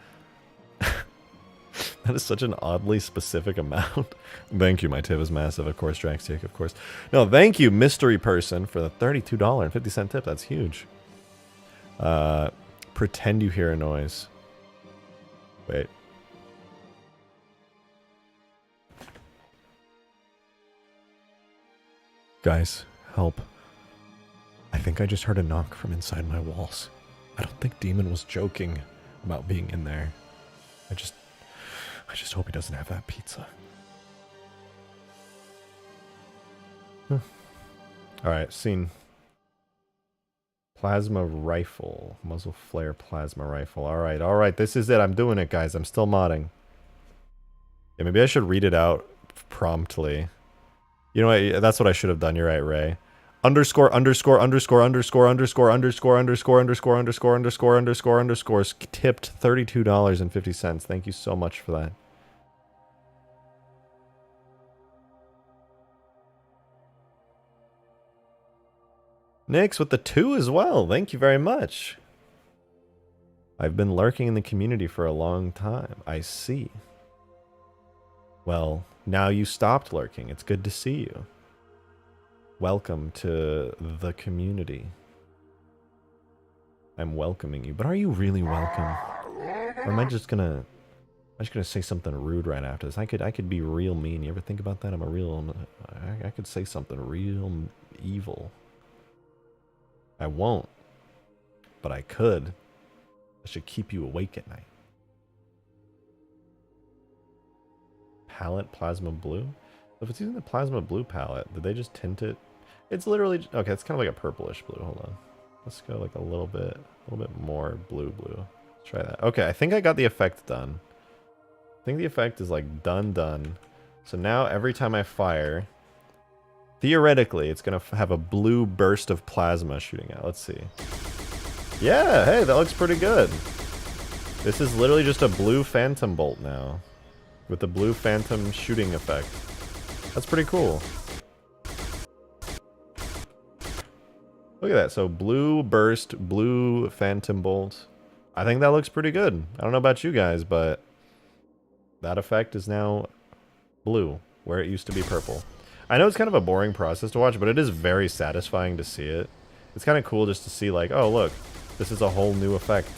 that is such an oddly specific amount. Thank you, my tip is massive. Of course, Draxtick, of course. No, thank you, mystery person, for the $32.50 tip. That's huge. Pretend you hear a noise. Wait. Guys, help. I think I just heard a knock from inside my walls. I don't think Demon was joking about being in there. I just hope he doesn't have that pizza. Alright, scene. Plasma rifle. Muzzle flare plasma rifle. Alright, this is it. I'm doing it, guys. I'm still modding. Yeah, maybe I should read it out promptly. You know what? That's what I should have done. You're right, Ray. Underscore tipped $32.50. Thank you so much for that. Nyx with the 2 as well. Thank you very much. I've been lurking in the community for a long time. I see. Well, now you stopped lurking. It's good to see you. Welcome to the community. I'm welcoming you, but are you really welcome? Or am I just gonna say something rude right after this? I could be real mean. You ever think about that? I could say something real evil. I won't, but I could. I should keep you awake at night. Palette plasma blue? If it's using the plasma blue palette, did they just tint it? It's literally, okay, it's kind of like a purplish blue. Hold on. Let's go like a little bit more blue. Let's try that. Okay, I think I got the effect done. I think the effect is like done. So now every time I fire, theoretically, it's going to have a blue burst of plasma shooting out. Let's see. Yeah, hey, that looks pretty good. This is literally just a blue phantom bolt now, with the blue phantom shooting effect. That's pretty cool. Look at that. So blue burst, blue phantom bolt. I think that looks pretty good. I don't know about you guys, but that effect is now blue, where it used to be purple. I know it's kind of a boring process to watch, but it is very satisfying to see it. It's kind of cool just to see like, oh look, this is a whole new effect.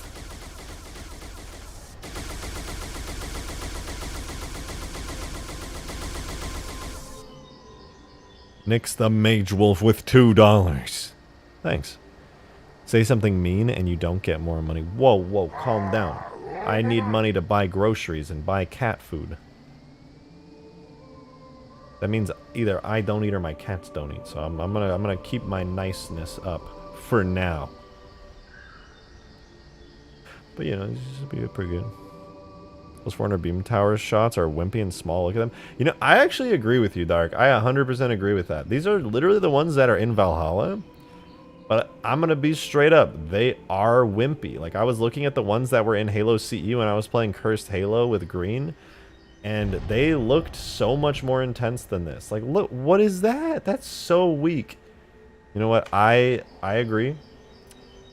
Nix the Mage Wolf with $2. Thanks. Say something mean and you don't get more money. Whoa, whoa, calm down. I need money to buy groceries and buy cat food. That means either I don't eat or my cats don't eat. So I'm gonna keep my niceness up for now. But you know, this should be pretty good. Those 400 beam tower shots are wimpy and small. Look at them. You know, I actually agree with you, Dark. I 100% agree with that. These are literally the ones that are in Valhalla. But I'm going to be straight up. They are wimpy. Like, I was looking at the ones that were in Halo CE when I was playing Cursed Halo with green. And they looked so much more intense than this. Like, look, what is that? That's so weak. You know what? I agree.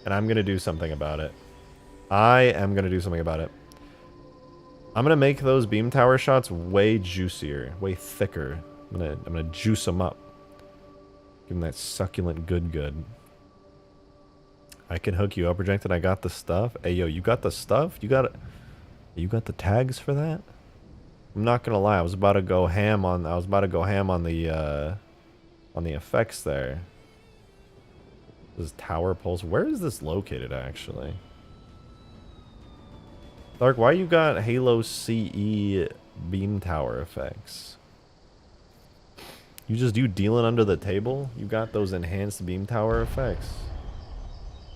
And I'm going to do something about it. I am going to do something about it. I'm going to make those beam tower shots way juicier, way thicker. I'm gonna juice them up. Give them that succulent good. I can hook you up, Rejected. I got the stuff. Hey, yo, you got the stuff? You got the tags for that? I'm not gonna lie. I was about to go ham on the effects there. This tower pulse. Where is this located, actually? Dark, why you got Halo CE beam tower effects? You dealing under the table? You got those enhanced beam tower effects.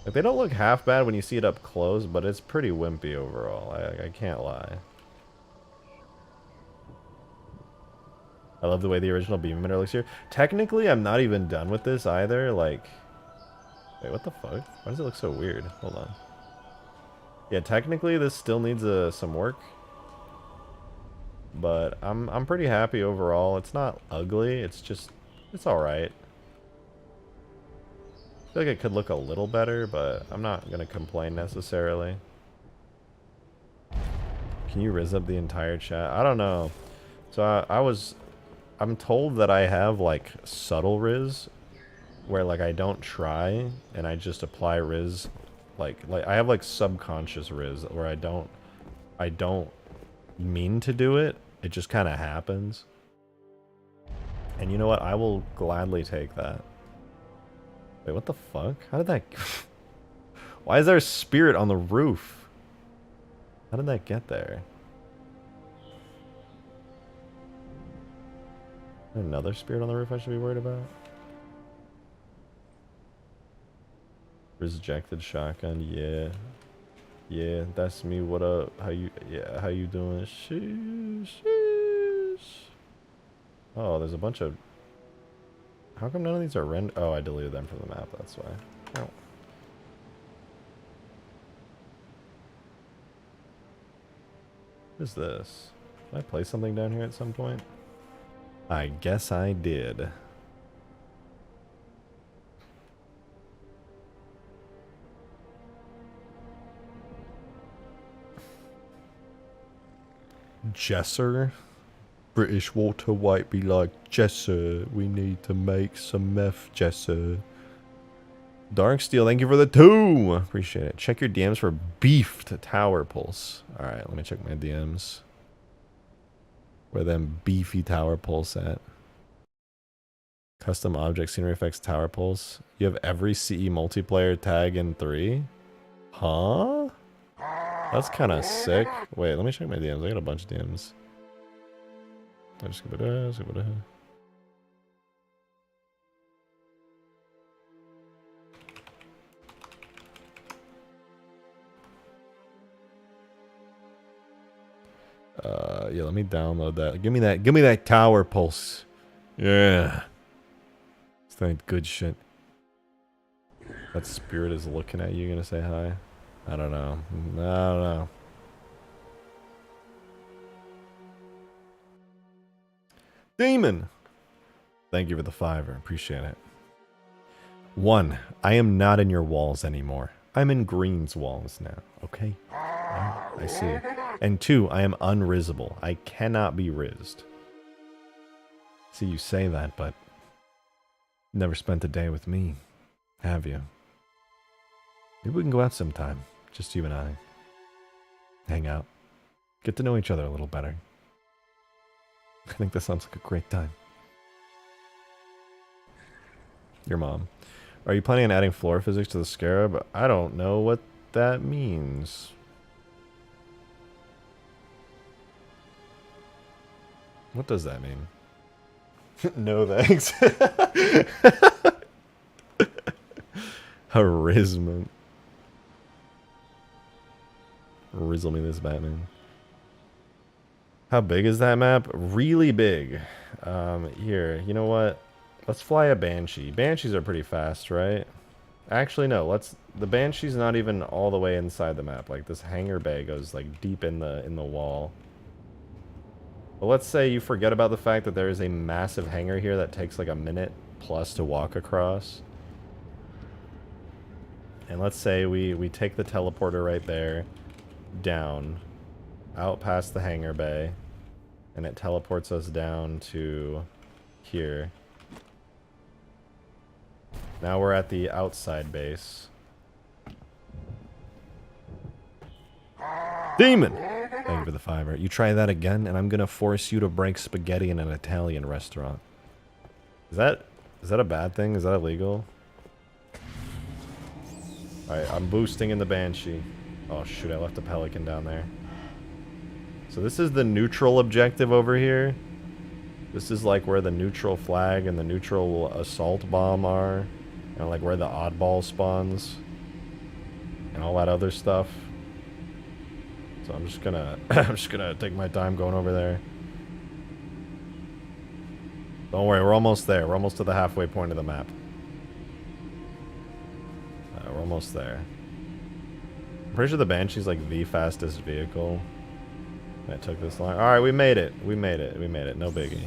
Like, they don't look half bad when you see it up close, but it's pretty wimpy overall. I can't lie. I love the way the original beam emitter looks here. Technically, I'm not even done with this either. Like, wait, what the fuck? Why does it look so weird? Hold on. Yeah, technically, this still needs some work. But I'm pretty happy overall. It's not ugly. It's all right. I feel like it could look a little better, but I'm not gonna complain necessarily. Can you riz up the entire chat? I don't know. So I'm told that I have like subtle riz, where like I don't try and I just apply riz, like I have like subconscious riz where I don't mean to do it. It just kind of happens. And you know what? I will gladly take that. Wait, what the fuck? How did that... Why is there a spirit on the roof? How did that get there? Is there another spirit on the roof I should be worried about? RejectedShotgun, yeah. Yeah, that's me. What up? How you doing? Sheesh. Oh, there's a bunch of... How come none of these are rendered? Oh, I deleted them from the map, that's why. Oh. What is this? Did I play something down here at some point? I guess I did. Jesser? British water white be like, Jesser, we need to make some meth, Jesser. Darksteel, thank you for the 2! Appreciate it. Check your DMs for beefed tower pulse. Alright, let me check my DMs. Where them beefy tower pulse at? Custom object scenery effects tower pulse. You have every CE multiplayer tag in 3? Huh? That's kind of sick. Wait, let me check my DMs. I got a bunch of DMs. Yeah, let me download that. Give me that tower pulse. Yeah. It's that good shit. That spirit is looking at you, gonna say hi? I don't know. I don't know. Demon! Thank you for the $5. Appreciate it. One, I am not in your walls anymore. I'm in Green's walls now, okay? Yeah, I see. And two, I am unrizzable. I cannot be rizzed. See, you say that, but never spent a day with me, have you? Maybe we can go out sometime, just you and I. Hang out. Get to know each other a little better. I think that sounds like a great time. Your mom. Are you planning on adding floor physics to the Scarab? I don't know what that means. What does that mean? No thanks. Harassment. Rizzle me this, Batman. How big is that map? Really big. Here, you know what? Let's fly a Banshee. Banshees are pretty fast, right? Actually, no. The Banshee's not even all the way inside the map. Like, this hangar bay goes, like, deep in the wall. But let's say you forget about the fact that there is a massive hangar here that takes, like, a minute plus to walk across. And let's say we take the teleporter right there, down, out past the hangar bay, and it teleports us down to here. Now we're at the outside base. Demon! Thank you for the $5. You try that again, and I'm gonna force you to break spaghetti in an Italian restaurant. Is that a bad thing? Is that illegal? Alright, I'm boosting in the Banshee. Oh shoot, I left a Pelican down there. So this is the neutral objective over here. This is like where the neutral flag and the neutral assault bomb are. And like where the oddball spawns. And all that other stuff. So I'm just gonna take my time going over there. Don't worry, we're almost there. We're almost to the halfway point of the map. We're almost there. I'm pretty sure the Banshee's like the fastest vehicle. That took this long. Alright, we made it. We made it. We made it. No biggie.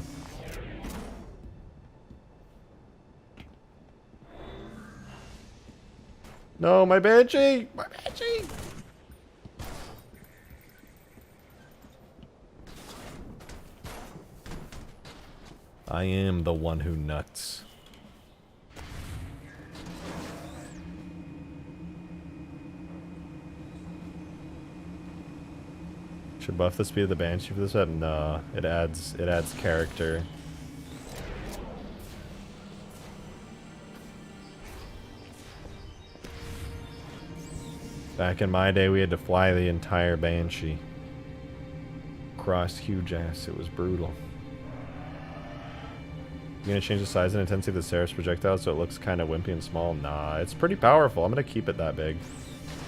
No, my Banshee! My Banshee! I am the one who nuts. Should buff the speed of the Banshee for this map? Nah, it adds character. Back in my day, we had to fly the entire Banshee. Across Hugegrass, it was brutal. You gonna change the size and intensity of the Seraph's projectile so it looks kind of wimpy and small? Nah, it's pretty powerful. I'm gonna keep it that big.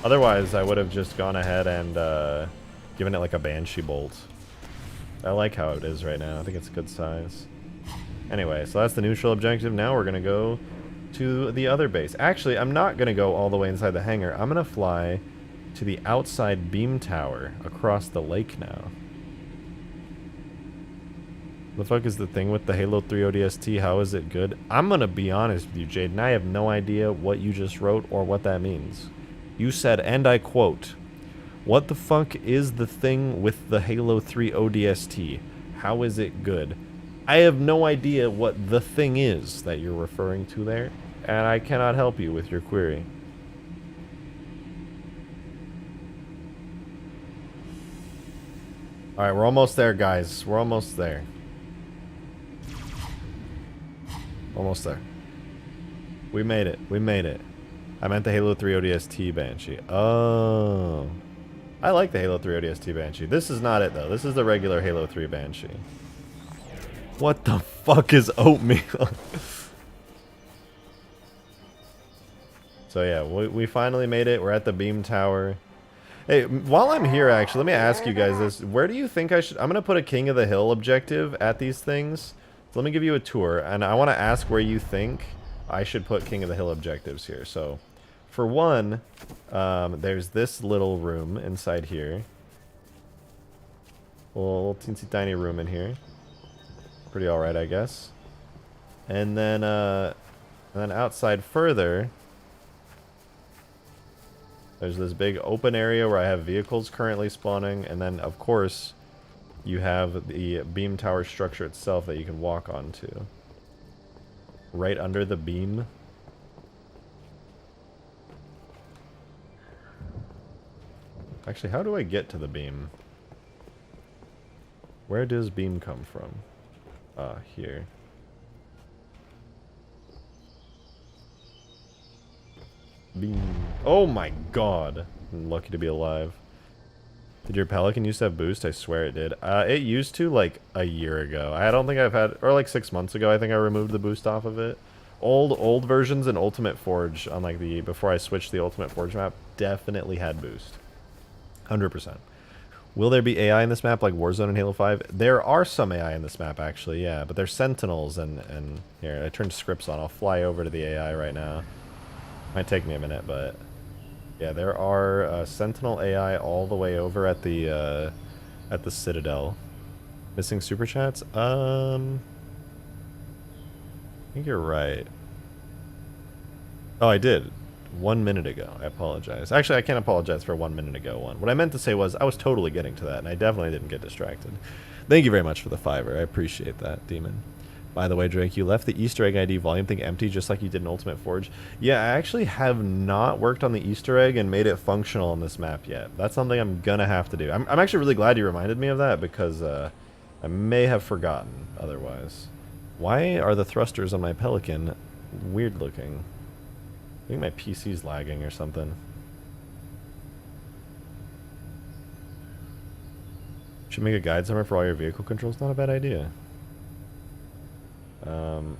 Otherwise, I would have just gone ahead and given it like a Banshee bolt. I like how it is right now. I think it's a good size. Anyway, so that's the neutral objective. Now we're gonna go to the other base. Actually, I'm not gonna go all the way inside the hangar. I'm gonna fly to the outside beam tower across the lake now. The fuck is the thing with the Halo 3 ODST? How is it good? I'm gonna be honest with you, Jaden. I have no idea what you just wrote or what that means. You said, and I quote, "What the fuck is the thing with the Halo 3 ODST? How is it good?" I have no idea what the thing is that you're referring to there, and I cannot help you with your query. Alright, we're almost there, guys. We're almost there. Almost there. We made it. We made it. I meant the Halo 3 ODST Banshee. Oh. I like the Halo 3 ODST Banshee. This is not it, though. This is the regular Halo 3 Banshee. What the fuck is oatmeal? So yeah, we finally made it. We're at the beam tower. Hey, while I'm here, actually, let me ask you guys this. Where do you think I should... I'm going to put a King of the Hill objective at these things. So let me give you a tour. And I want to ask where you think I should put King of the Hill objectives here. So, for one, there's this little room inside here. A little teensy tiny room in here. Pretty alright, I guess. And then, And then outside further, there's this big open area where I have vehicles currently spawning, and then, of course, you have the beam tower structure itself that you can walk onto. Right under the beam. Actually, how do I get to the beam? Where does beam come from? Here. Beam. Oh my god. I'm lucky to be alive. Did your Pelican used to have boost? I swear it did. It used to like a year ago. I don't think I've had, or like 6 months ago, I think I removed the boost off of it. Old versions in Ultimate Forge on like the, before I switched the Ultimate Forge map, definitely had boost. 100%. Will there be AI in this map like Warzone and Halo 5? There are some AI in this map actually, yeah, but they're sentinels and here, I turned scripts on. I'll fly over to the AI right now. Might take me a minute, but yeah, there are sentinel AI all the way over at the Citadel. Missing super chats? I think you're right. Oh, I did. 1 minute ago. I apologize. Actually, I can't apologize for 1 minute ago one. What I meant to say was I was totally getting to that, and I definitely didn't get distracted. Thank you very much for the $5. I appreciate that, Demon. By the way, Drake, you left the Easter egg ID volume thing empty just like you did in Ultimate Forge. Yeah, I actually have not worked on the Easter egg and made it functional on this map yet. That's something I'm gonna have to do. I'm actually really glad you reminded me of that because I may have forgotten otherwise. Why are the thrusters on my Pelican weird looking? I think my PC's lagging or something. Should make a guide somewhere for all your vehicle controls. Not a bad idea.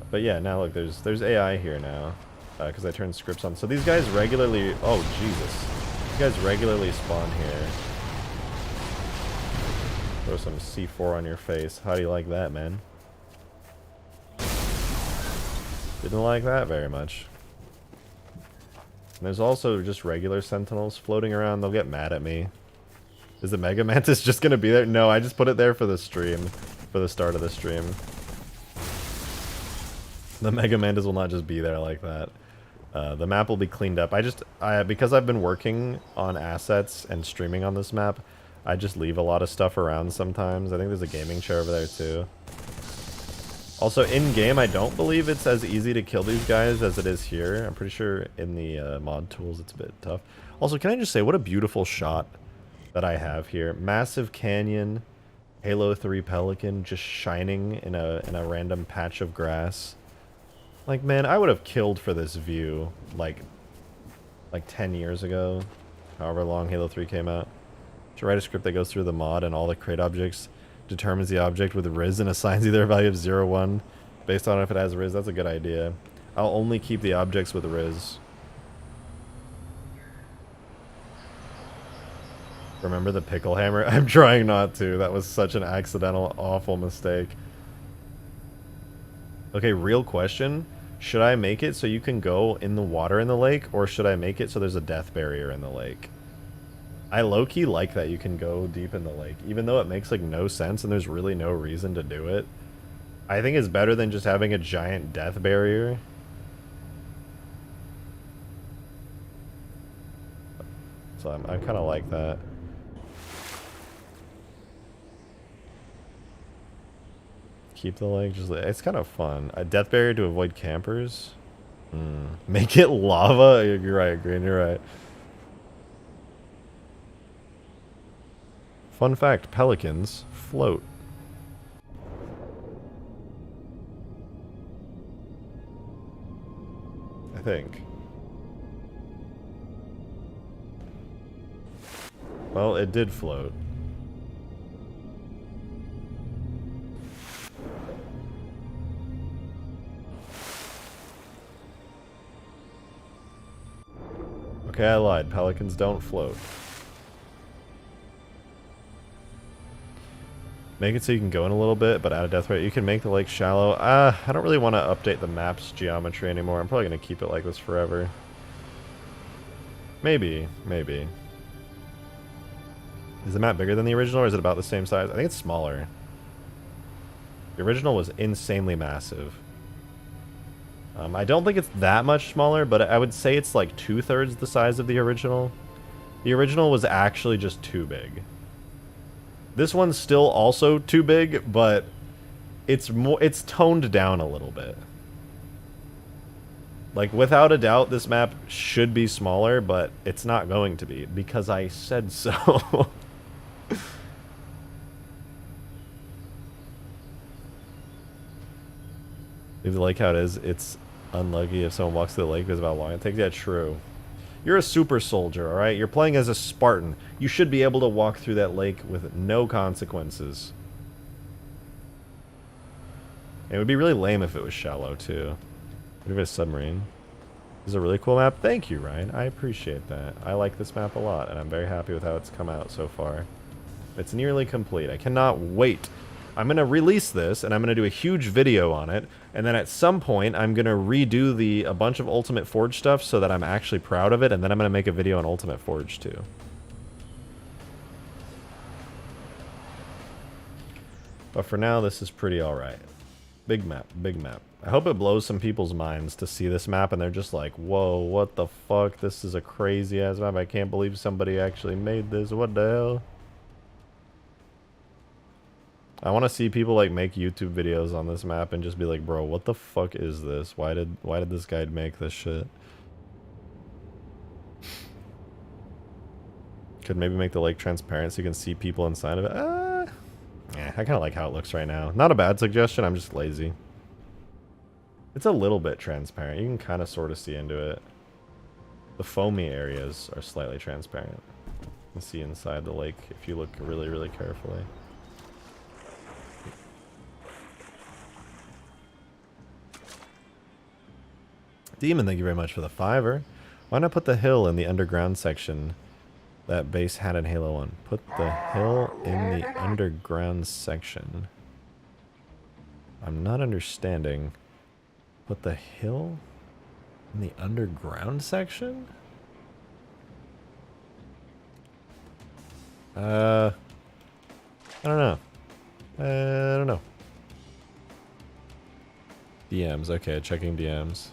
But yeah, now look, there's AI here now, because I turned scripts on. So these guys regularly, oh Jesus, these guys regularly spawn here. Throw some C4 on your face. How do you like that, man? Didn't like that very much. And there's also just regular sentinels floating around. They'll get mad at me. Is the Mega Mantis just gonna be there? No, I just put it there for the stream, for the start of the stream. The Mega Mantis will not just be there like that. The map will be cleaned up. Because I've been working on assets and streaming on this map, I just leave a lot of stuff around sometimes. I think there's a gaming chair over there too. Also, in-game, I don't believe it's as easy to kill these guys as it is here. I'm pretty sure in the mod tools it's a bit tough. Also, can I just say, what a beautiful shot that I have here. Massive canyon, Halo 3 Pelican just shining in a random patch of grass. Like, man, I would have killed for this view, like 10 years ago, however long Halo 3 came out. Should write a script that goes through the mod and all the crate objects, determines the object with Riz and assigns either a value of 0 or 1 based on if it has Riz. That's a good idea. I'll only keep the objects with Riz. Remember the pickle hammer? I'm trying not to. That was such an accidental, awful mistake. Okay, real question. Should I make it so you can go in the water in the lake, or should I make it so there's a death barrier in the lake? I low-key like that you can go deep in the lake, even though it makes like no sense and there's really no reason to do it. I think it's better than just having a giant death barrier. So I kind of like that. Keep the lake, just it's kind of fun. A death barrier to avoid campers. Make it lava. You're right, Green. You're right. Fun fact: pelicans float. I think. Well, it did float. Okay, I lied. Pelicans don't float. Make it so you can go in a little bit, but add a death rate. You can make the lake shallow. I don't really want to update the map's geometry anymore. I'm probably going to keep it like this forever. Maybe. Maybe. Is the map bigger than the original, or is it about the same size? I think it's smaller. The original was insanely massive. I don't think it's that much smaller, but I would say it's like 2/3 the size of the original. The original was actually just too big. This one's still also too big, but it's toned down a little bit. Like, without a doubt, this map should be smaller, but it's not going to be, because I said so. Leave the lake how it is. It's unlucky if someone walks to the lake because of how long it takes. Yeah, true. You're a super soldier, alright? You're playing as a Spartan. You should be able to walk through that lake with no consequences. It would be really lame if it was shallow, too. What if it's a submarine? This is a really cool map. Thank you, Ryan. I appreciate that. I like this map a lot, and I'm very happy with how it's come out so far. It's nearly complete. I cannot wait. I'm going to release this, and I'm going to do a huge video on it, and then at some point, I'm going to redo a bunch of Ultimate Forge stuff so that I'm actually proud of it, and then I'm going to make a video on Ultimate Forge, too. But for now, this is pretty alright. Big map, big map. I hope it blows some people's minds to see this map, and they're just like, whoa, what the fuck? This is a crazy-ass map. I can't believe somebody actually made this. What the hell? I want to see people like make YouTube videos on this map and just be like, bro, what the fuck is this? Why did this guy make this shit? Could maybe make the lake transparent so you can see people inside of it. Yeah, I kind of like how it looks right now. Not a bad suggestion, I'm just lazy. It's a little bit transparent. You can kind of sort of see into it. The foamy areas are slightly transparent. You can see inside the lake if you look really, really carefully. Demon, thank you very much for the $5. Why not put the hill in the underground section that base had in Halo 1? Put the hill in the underground section. I'm not understanding. Put the hill in the underground section? I don't know. I don't know. DMs, okay, checking DMs.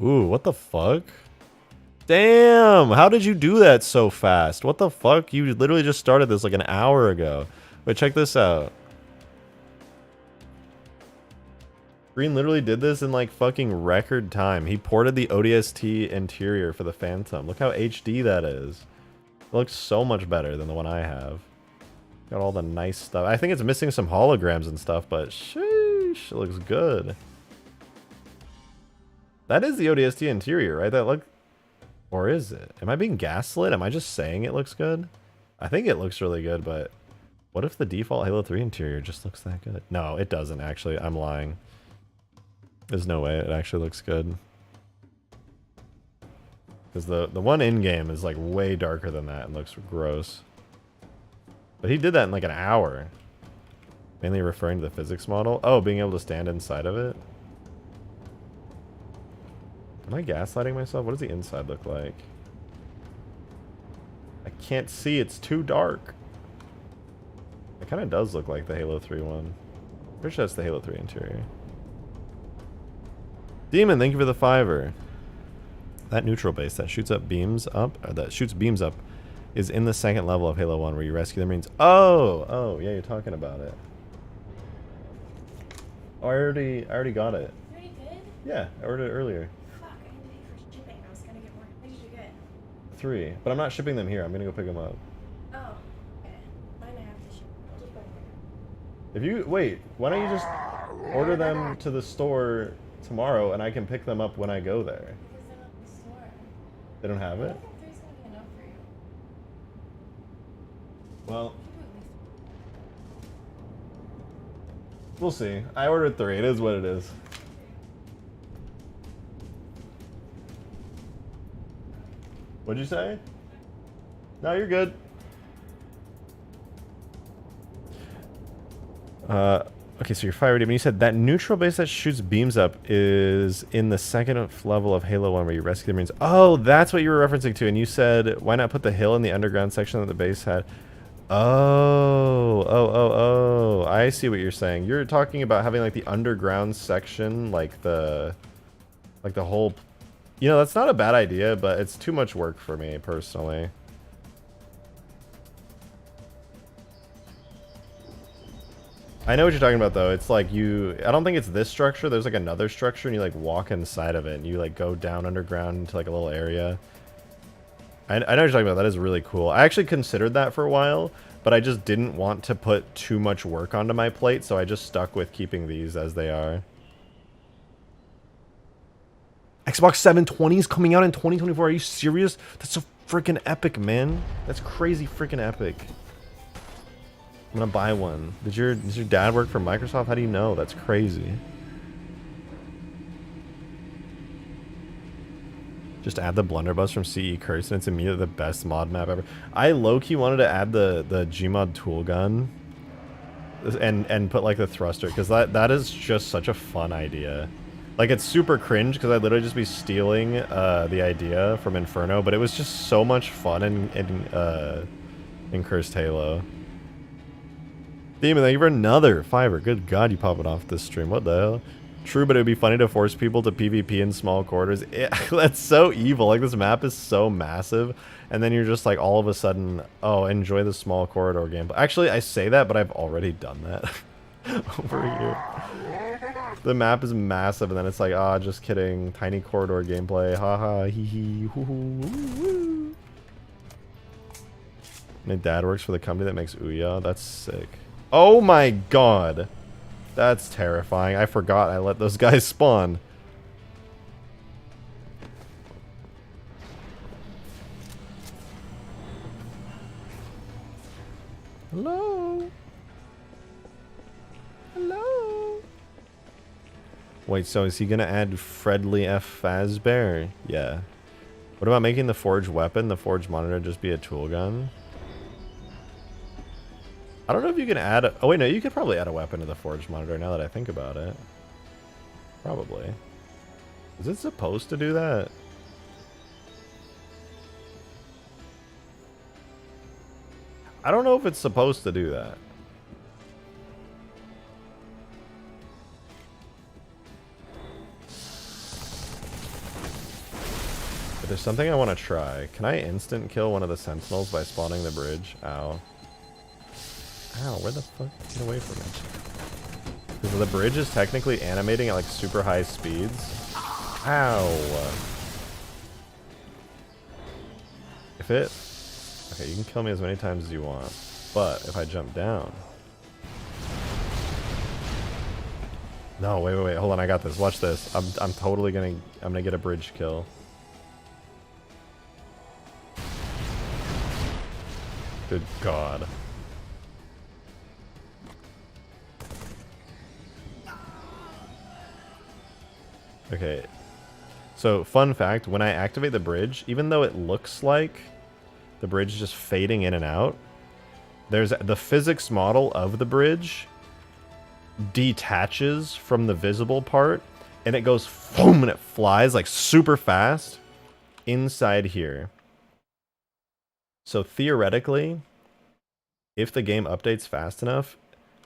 Ooh, what the fuck? Damn, how did you do that so fast? What the fuck? You literally just started this like an hour ago. Wait, check this out. Green literally did this in like fucking record time. He ported the ODST interior for the Phantom. Look how HD that is. It looks so much better than the one I have. Got all the nice stuff. I think it's missing some holograms and stuff, but sheesh, it looks good. That is the ODST interior, right? That look, or is it? Am I being gaslit? Am I just saying it looks good? I think it looks really good, but what if the default Halo 3 interior just looks that good? No, it doesn't actually. I'm lying. There's no way it actually looks good. Because the one in-game is like way darker than that and looks gross. But he did that in like an hour. Mainly referring to the physics model. Oh, being able to stand inside of it. Am I gaslighting myself? What does the inside look like? I can't see. It's too dark. It kind of does look like the Halo 3 one. Pretty sure that's the Halo 3 interior. Demon, thank you for the $5. That neutral base that shoots up beams up, or that shoots beams up, is in the second level of Halo 1 where you rescue the Marines. Oh, yeah, you're talking about it. Oh, I already got it. You already did? Yeah, I ordered it earlier. Fuck, I didn't pay for shipping. I was gonna get more. What did you get? 3, but I'm not shipping them here. I'm gonna go pick them up. Oh, okay. Mine I have to ship. I'll just go pick If you wait, why don't you just order them to the store tomorrow and I can pick them up when I go there? because they're not in the store. They don't have I it? don't think three's gonna be enough for you. Well, You can do at least we'll see. I ordered 3. It is what it is. What'd you say? No, you're good. Okay, so you're fire ready. When you said that neutral base that shoots beams up is in the second level of Halo 1 where you rescue the Marines. Oh, that's what you were referencing to. And you said, why not put the hill in the underground section that the base had? Oh. I see what you're saying. You're talking about having like the underground section, like the whole... You know, that's not a bad idea, but it's too much work for me, personally. I know what you're talking about, though. It's like I don't think it's this structure. There's like another structure, and you like walk inside of it, and you like go down underground into like a little area. I know what you're talking about. That is really cool. I actually considered that for a while, but I just didn't want to put too much work onto my plate, so I just stuck with keeping these as they are. Xbox 720 is coming out in 2024. Are you serious? That's so freaking epic, man. That's crazy freaking epic. I'm gonna buy one. Does your dad work for Microsoft? How do you know? That's crazy. Just add the blunderbuss from CE Curse and it's immediately the best mod map ever. I low-key wanted to add the Gmod tool gun and put like the thruster, because that is just such a fun idea. Like, it's super cringe because I'd literally just be stealing the idea from Inferno, but it was just so much fun in Cursed Halo. Demon, thank you for another $5. Good God, you pop it off this stream. What the hell? True, but it would be funny to force people to PvP in small quarters. That's so evil. Like, this map is so massive, and then you're just like, all of a sudden, oh, enjoy the small corridor game. Actually, I say that, but I've already done that over here. The map is massive, and then it's like, ah, oh, just kidding. Tiny corridor gameplay. Haha, hee hee, hoo hoo, woo woo. My dad works for the company that makes Ouya. That's sick. Oh my god. That's terrifying. I forgot I let those guys spawn. Hello? Hello? Wait, so is he gonna add Fredly F. Fazbear? Yeah. What about making the forged weapon, the forged monitor, just be a tool gun? I don't know if you can add... Oh, wait, no, you could probably add a weapon to the forged monitor now that I think about it. Probably. Is it supposed to do that? I don't know if it's supposed to do that. But there's something I want to try. Can I instant kill one of the sentinels by spawning the bridge? Ow. Ow, where the fuck? Get away from it. Because the bridge is technically animating at like super high speeds. Ow. If it... Okay, you can kill me as many times as you want. But if I jump down... No, wait. Hold on, I got this. Watch this. I'm totally gonna... I'm gonna get a bridge kill. Good God. Okay, so fun fact, when I activate the bridge, even though it looks like the bridge is just fading in and out, there's the physics model of the bridge detaches from the visible part, and it goes boom, and it flies like super fast inside here. So theoretically, if the game updates fast enough,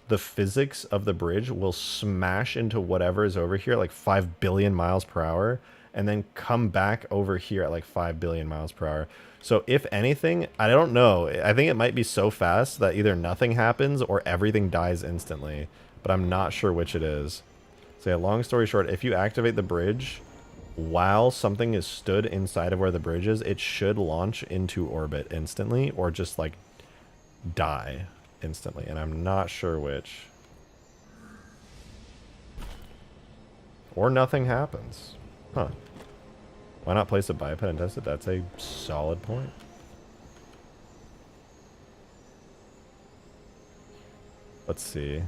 the physics of the bridge will smash into whatever is over here at like 5 billion miles per hour and then come back over here at like 5 billion miles per hour. So if anything, I don't know. I think it might be so fast that either nothing happens or everything dies instantly, but I'm not sure which it is. So yeah, long story short, if you activate the bridge while something is stood inside of where the bridge is, it should launch into orbit instantly or just like die instantly, and I'm not sure which. Or nothing happens. Huh. Why not place a biped and test it? That's a solid point. Let's see.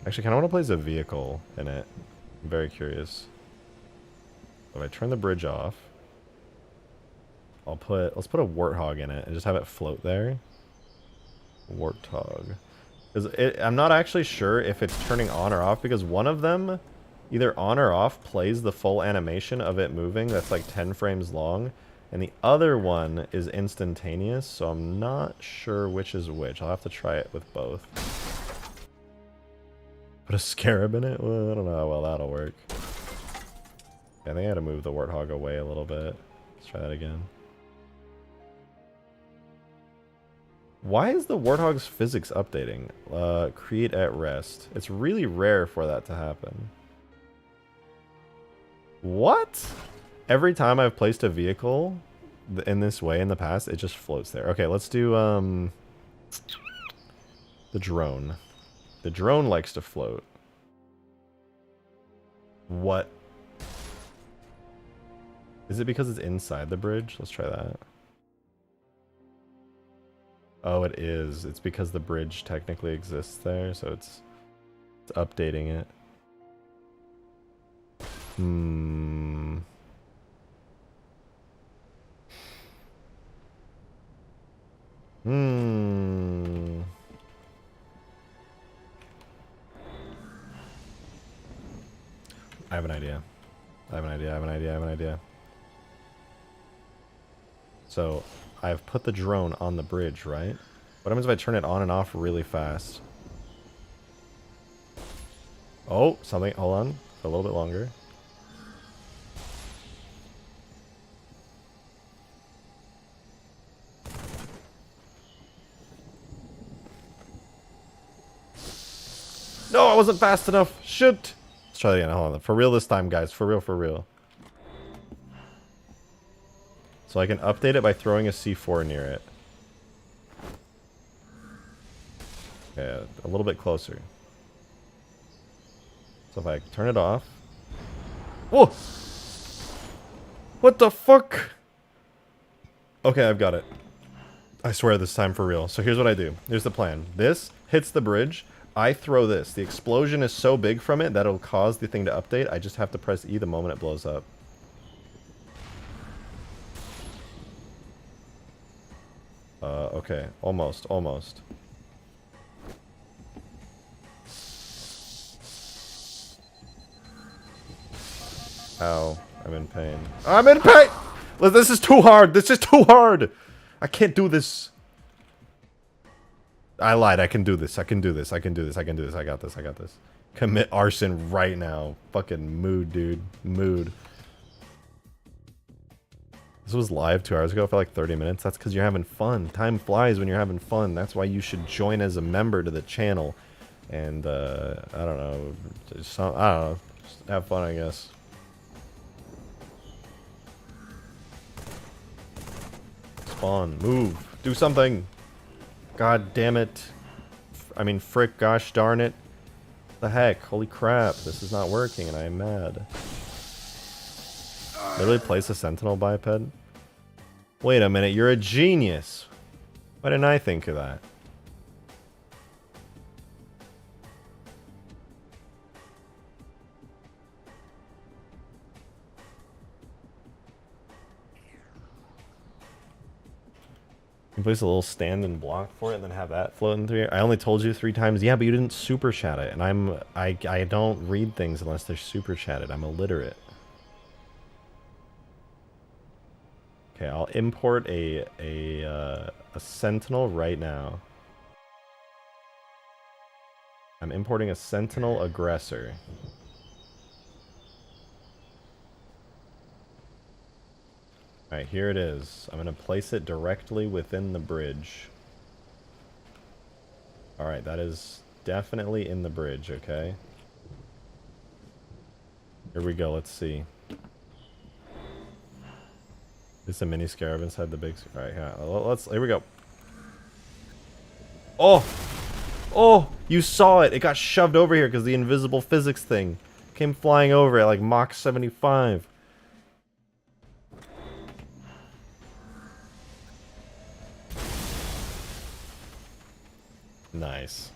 Actually, kind of want to place a vehicle in it. I'm very curious. If I turn the bridge off, let's put a warthog in it and just have it float there. Warthog. I'm not actually sure if it's turning on or off because one of them, either on or off, plays the full animation of it moving that's like 10 frames long. And the other one is instantaneous, so I'm not sure which is which. I'll have to try it with both. Put a Scarab in it? Well, I don't know how well that'll work. I think I gotta move the Warthog away a little bit. Let's try that again. Why is the Warthog's physics updating? Create at rest. It's really rare for that to happen. What? Every time I've placed a vehicle in this way in the past, it just floats there. Okay, let's do the drone. The drone likes to float. What? Is it because it's inside the bridge? Let's try that. Oh, it is. It's because the bridge technically exists there, so it's updating it. Hmm. I have an idea. I have an idea. So, I've put the drone on the bridge, right? What happens if I turn it on and off really fast? Oh, something. Hold on. For a little bit longer. No, I wasn't fast enough. Shit. Let's try that again. Hold on. For real this time, guys. For real, for real. So I can update it by throwing a C4 near it. Yeah, a little bit closer. So if I turn it off. Whoa! What the fuck? Okay, I've got it. I swear this time for real. So here's what I do. Here's the plan. This hits the bridge. I throw this. The explosion is so big from it that it'll cause the thing to update. I just have to press E the moment it blows up. Okay. Almost. Almost. Ow. I'm in pain. I'm in pain! This is too hard. This is too hard. I can't do this. I lied. I can do this. I can do this. I can do this. I can do this. I got this. I got this. Commit arson right now. Fucking mood, dude. Mood. This was live 2 hours ago for like 30 minutes. That's because you're having fun. Time flies when you're having fun. That's why you should join as a member to the channel. And, I don't know. I don't know. Just have fun, I guess. Spawn. Move. Do something. God damn it. I mean, frick, gosh darn it. The heck? Holy crap. This is not working and I am mad. Literally place a sentinel biped? Wait a minute, you're a genius. Why didn't I think of that? You place a little stand and block for it and then have that floating through here. I only told you 3 times. Yeah, but you didn't super chat it. And I don't read things unless they're super chatted. I'm illiterate. Okay, I'll import a sentinel right now. I'm importing a sentinel aggressor. Alright, here it is. I'm going to place it directly within the bridge. Alright, that is definitely in the bridge, okay? Here we go, let's see. Is a mini Scarab inside the big... Alright, yeah, here we go. Oh! Oh! You saw it! It got shoved over here because the invisible physics thing came flying over at like Mach 75. Nice.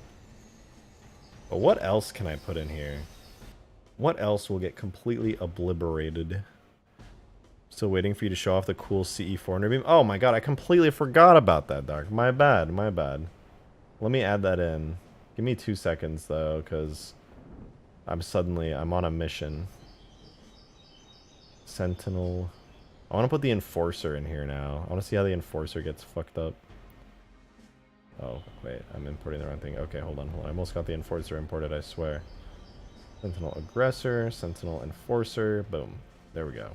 But what else can I put in here? What else will get completely obliterated? Still waiting for you to show off the cool CE 400 beam. Oh my god, I completely forgot about that, Dark. My bad, my bad. Let me add that in. Give me 2 seconds though, because I'm on a mission. Sentinel. I want to put the Enforcer in here now. I want to see how the Enforcer gets fucked up. Oh, wait, I'm importing the wrong thing. Okay, hold on. I almost got the Enforcer imported, I swear. Sentinel Aggressor, Sentinel Enforcer, boom. There we go.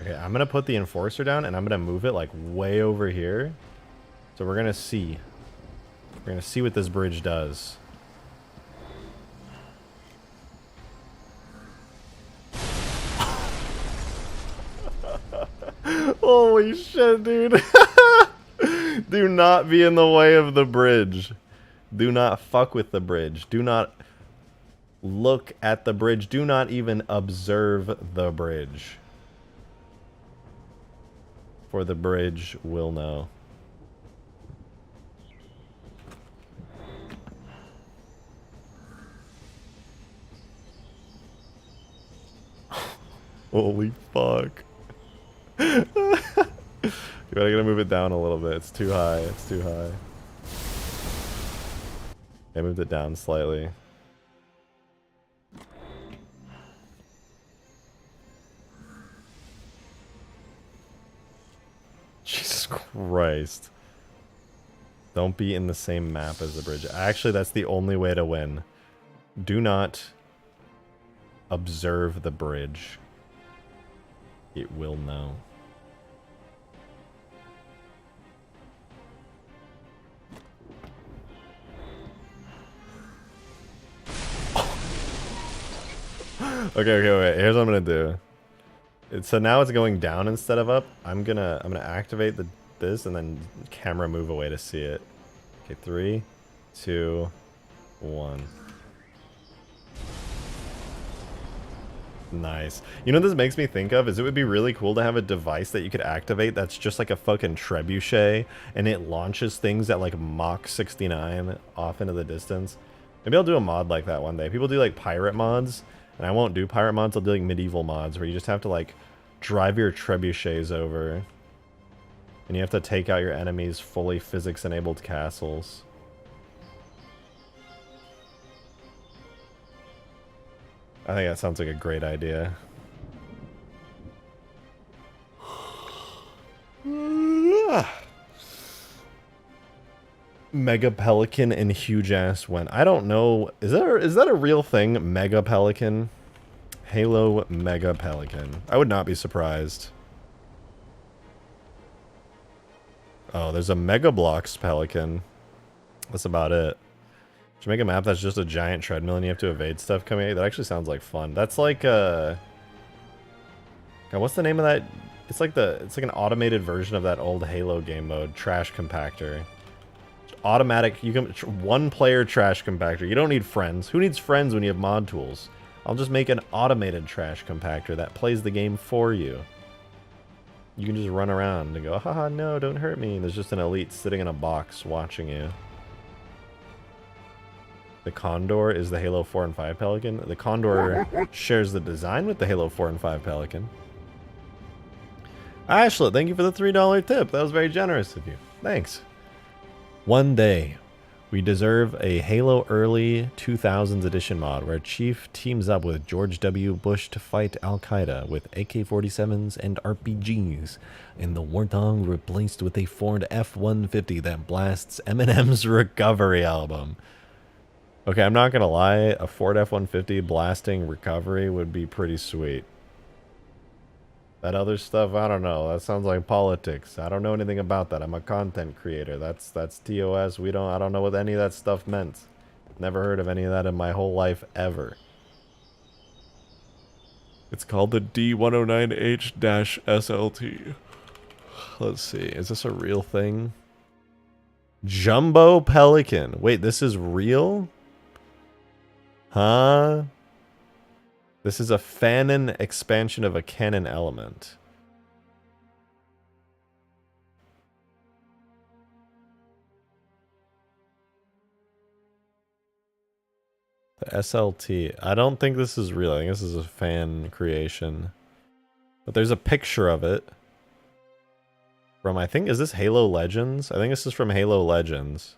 Okay, I'm gonna put the Enforcer down and I'm gonna move it like way over here. So we're gonna see. We're gonna see what this bridge does. Holy shit, dude. Do not be in the way of the bridge. Do not fuck with the bridge. Do not look at the bridge. Do not even observe the bridge. For the bridge will know. Holy fuck. You gotta move it down a little bit. It's too high. It's too high. I moved it down slightly. Jesus Christ. Don't be in the same map as the bridge. Actually, that's the only way to win. Do not observe the bridge. It will know. Okay, wait. Here's what I'm gonna do. So now it's going down instead of up. I'm gonna activate this and then camera move away to see it. Okay, 3, 2, 1. Nice. You know what this makes me think of is it would be really cool to have a device that you could activate that's just like a fucking trebuchet and it launches things at like Mach 69 off into the distance. Maybe I'll do a mod like that one day. People do like pirate mods, and I won't do pirate mods, I'll do like medieval mods where you just have to like drive your trebuchets over and you have to take out your enemies' fully physics enabled castles. I think that sounds like a great idea. Mega Pelican and huge ass went. I don't know. Is that a real thing? Mega Pelican? Halo Mega Pelican. I would not be surprised. Oh, there's a Mega Blocks Pelican. That's about it. Should make a map that's just a giant treadmill and you have to evade stuff coming at you. That actually sounds like fun. That's like God, what's the name of that? It's like an automated version of that old Halo game mode, Trash Compactor. Automatic, you can one player trash compactor. You don't need friends. Who needs friends when you have mod tools? I'll just make an automated trash compactor that plays the game for you. You can just run around and go, haha, no, don't hurt me. There's just an elite sitting in a box watching you. The Condor is the Halo 4 and 5 Pelican. The Condor shares the design with the Halo 4 and 5 Pelican. Ashla, thank you for the $3 tip. That was very generous of you. Thanks. One day, we deserve a Halo early 2000s edition mod where Chief teams up with George W. Bush to fight Al-Qaeda with AK-47s and RPGs, and the Warthog replaced with a Ford F-150 that blasts Eminem's Recovery album. Okay, I'm not gonna lie, a Ford F-150 blasting Recovery would be pretty sweet. That other stuff, I don't know. That sounds like politics. I don't know anything about that. I'm a content creator. That's TOS. I don't know what any of that stuff meant. Never heard of any of that in my whole life ever. It's called the D109H-SLT. Let's see. Is this a real thing? Jumbo Pelican. Wait, this is real? Huh? This is a Fanon expansion of a canon element. The SLT. I don't think this is real. I think this is a fan creation. But there's a picture of it. From, I think, is this Halo Legends? I think this is from Halo Legends.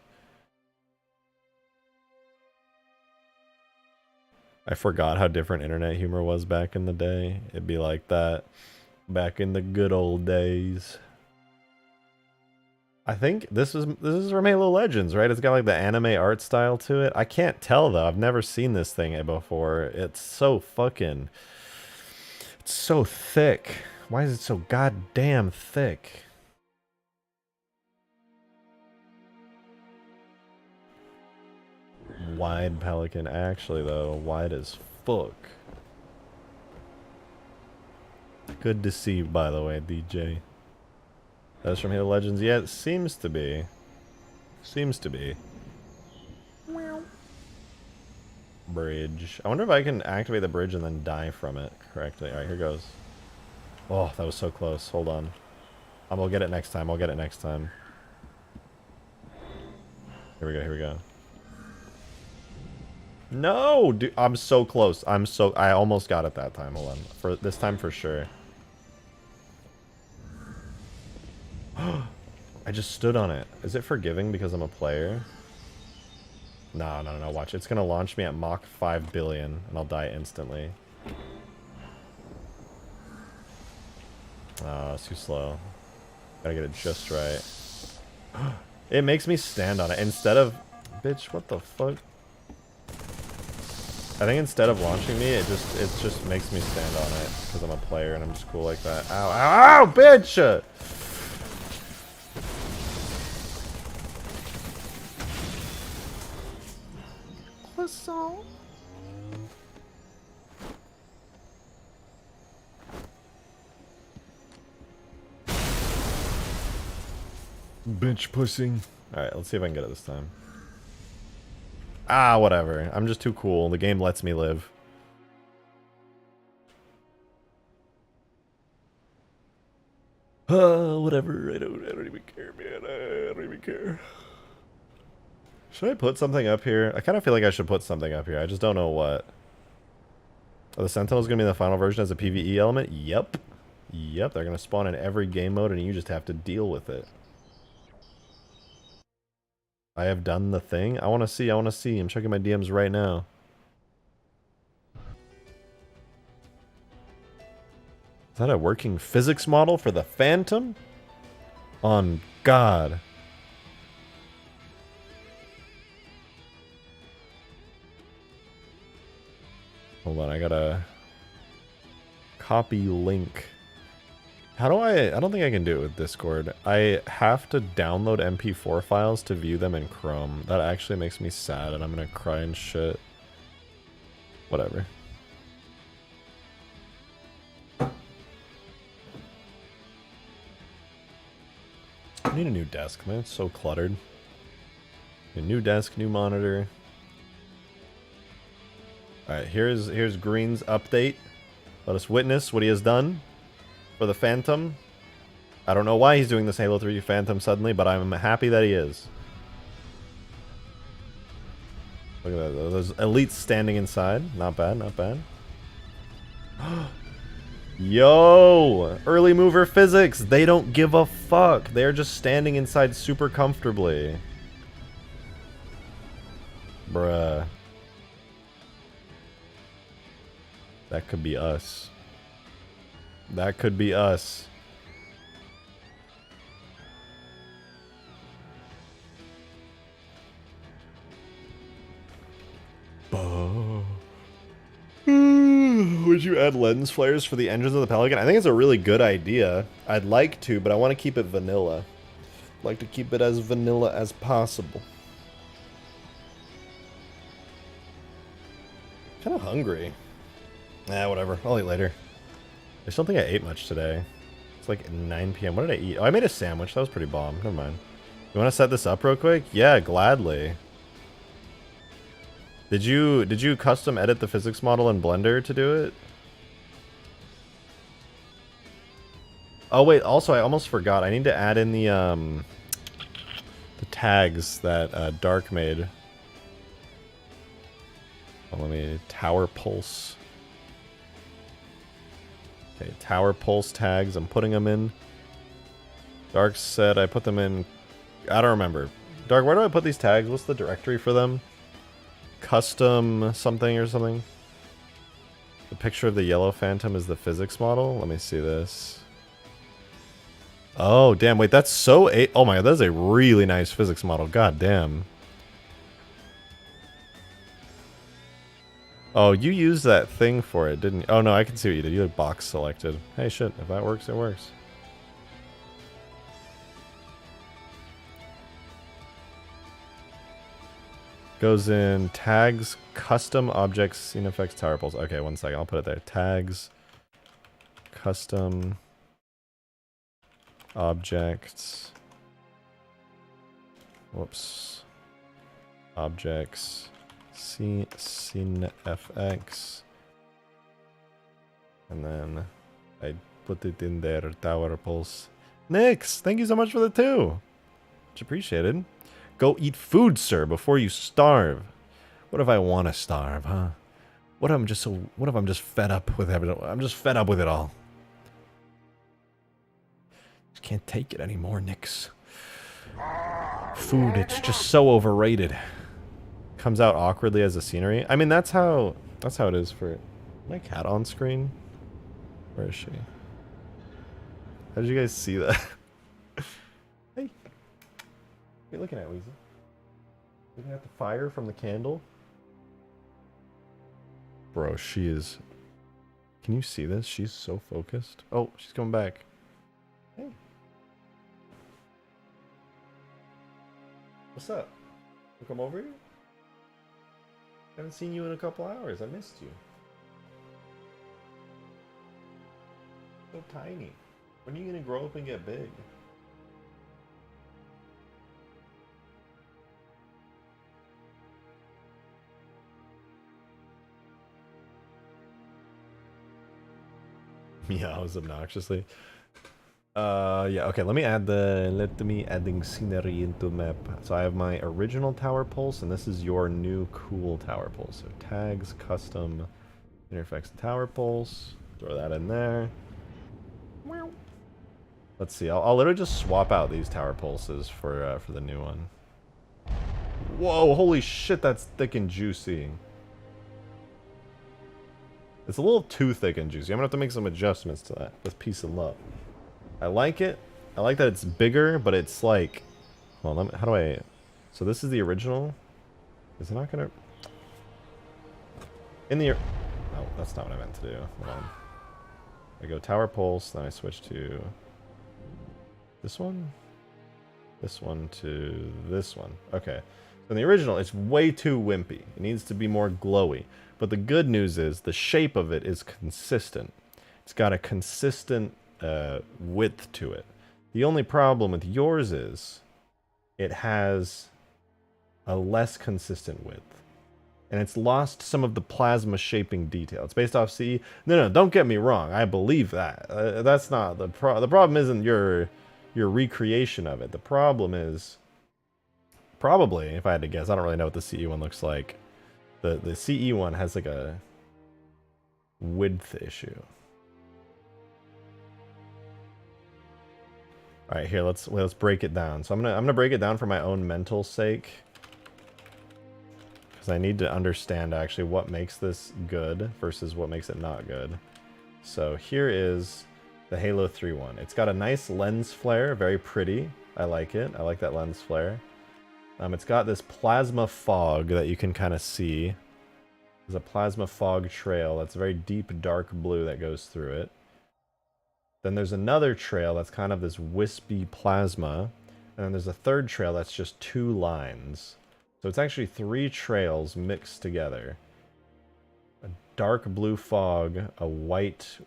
I forgot how different internet humor was back in the day. It'd be like that back in the good old days. I think this is from Halo Legends, right? It's got like the anime art style to it. I can't tell though. I've never seen this thing before. It's so fucking... It's so thick. Why is it so goddamn thick? Wide Pelican, actually though, wide as fuck. Good to see, by the way, DJ. That's from Halo Legends. Yeah, it seems to be. Seems to be. Bridge. I wonder if I can activate the bridge and then die from it correctly. Alright, here goes. Oh, that was so close. Hold on. I'll get it next time. I'll get it next time. Here we go, here we go. No, dude, I'm so close. I almost got it that time. Hold on. For this time for sure. I just stood on it. Is it forgiving because I'm a player? No, no, no, watch. It's gonna launch me at Mach 5 billion and I'll die instantly. Oh, it's too slow. Gotta get it just right. It makes me stand on it instead of... Bitch, what the fuck? I think instead of launching me, it just makes me stand on it because I'm a player and I'm just cool like that. Ow, ow, ow, bitch! Croissant. Bitch pussing. Alright, let's see if I can get it this time. Ah, whatever. I'm just too cool. The game lets me live. Whatever. I don't even care, man. I don't even care. Should I put something up here? I kind of feel like I should put something up here. I just don't know what. Are the Sentinels going to be in the final version as a PvE element? Yep. Yep, they're going to spawn in every game mode and you just have to deal with it. I have done the thing. I want to see. I'm checking my DMs right now. Is that a working physics model for the Phantom? On God. Hold on, I gotta copy link. How do I don't think I can do it with Discord. I have to download MP4 files to view them in Chrome. That actually makes me sad and I'm gonna cry and shit. Whatever. I need a new desk, man. It's so cluttered. A new desk, new monitor. Alright, here's Green's update. Let us witness what he has done for the Phantom. I don't know why he's doing this Halo 3 Phantom suddenly, but I'm happy that he is. Look at that. Those elites standing inside. Not bad, not bad. Yo! Early mover physics! They don't give a fuck! They're just standing inside super comfortably. Bruh. That could be us. That could be us. Would you add lens flares for the engines of the Pelican? I think it's a really good idea. I'd like to, but I want to keep it vanilla. I'd like to keep it as vanilla as possible. Kind of hungry. Nah, whatever. I'll eat later. I just don't think I ate much today. It's like 9 p.m. What did I eat? Oh, I made a sandwich. That was pretty bomb. Never mind. You want to set this up real quick? Yeah, gladly. Did you custom edit the physics model in Blender to do it? Oh wait, also I almost forgot. I need to add in the tags that Dark made. Oh, let me tower pulse. Okay, tower pulse tags. I'm putting them in. Dark said I put them in... I don't remember. Dark, where do I put these tags? What's the directory for them? Custom something or something? The picture of the yellow phantom is the physics model? Let me see this. Oh, damn. Wait, that's so... Oh my god, that's a really nice physics model. God damn. Oh, you used that thing for it, didn't you? Oh no, I can see what you did. You had box selected. Hey, shit. If that works, it works. Goes in tags, custom objects, scene effects, tower pulse. Okay, one second. I'll put it there. Tags, custom objects. Whoops. Objects. Scene FX. And then I put it in there. Tower pulse. Nix, thank you so much for the 2. Much appreciated. Go eat food, sir, before you starve. What if I want to starve, huh? What if I'm just fed up with everything? I'm just fed up with it all. Just can't take it anymore, Nix. Food, it's just so overrated. Comes out awkwardly as a scenery. I mean, that's how it is for my cat on screen. Where is she? How did you guys see that? Hey. What are you looking at, Weezy? Looking at the fire from the candle? Bro, she is... Can you see this? She's so focused. Oh, she's coming back. Hey. What's up? You come over here? Haven't seen you in a couple hours. I missed you. So tiny. When are you gonna grow up and get big? Meows obnoxiously. Yeah, okay, let me adding scenery into map. So I have my original tower pulse, and this is your new cool tower pulse. So tags, custom, interfacts tower pulse. Throw that in there. Let's see, I'll literally just swap out these tower pulses for the new one. Whoa, holy shit, that's thick and juicy. It's a little too thick and juicy. I'm gonna have to make some adjustments to that with peace and love. I like it. I like that it's bigger, but it's like... Hold on, how do I... So this is the original. Is it not gonna... In the... Oh, that's not what I meant to do. Hold on. I go tower pulse, then I switch to... This one? This one to this one. Okay. So in the original, it's way too wimpy. It needs to be more glowy. But the good news is the shape of it is consistent. It's got a consistent width to it. The only problem with yours is it has a less consistent width. And it's lost some of the plasma shaping detail. It's based off CE. No, don't get me wrong. I believe that. That's not the problem. The problem isn't your recreation of it. The problem is, probably, if I had to guess, I don't really know what the CE one looks like. The CE one has like a width issue. All right, here let's break it down. So I'm gonna break it down for my own mental sake, because I need to understand actually what makes this good versus what makes it not good. So here is the Halo 3 one. It's got a nice lens flare, very pretty. I like it. I like that lens flare. It's got this plasma fog that you can kind of see. There's a plasma fog trail that's very deep dark blue that goes through it. Then there's another trail that's kind of this wispy plasma. And then there's a third trail that's just 2 lines. So it's actually 3 trails mixed together. A dark blue fog, a white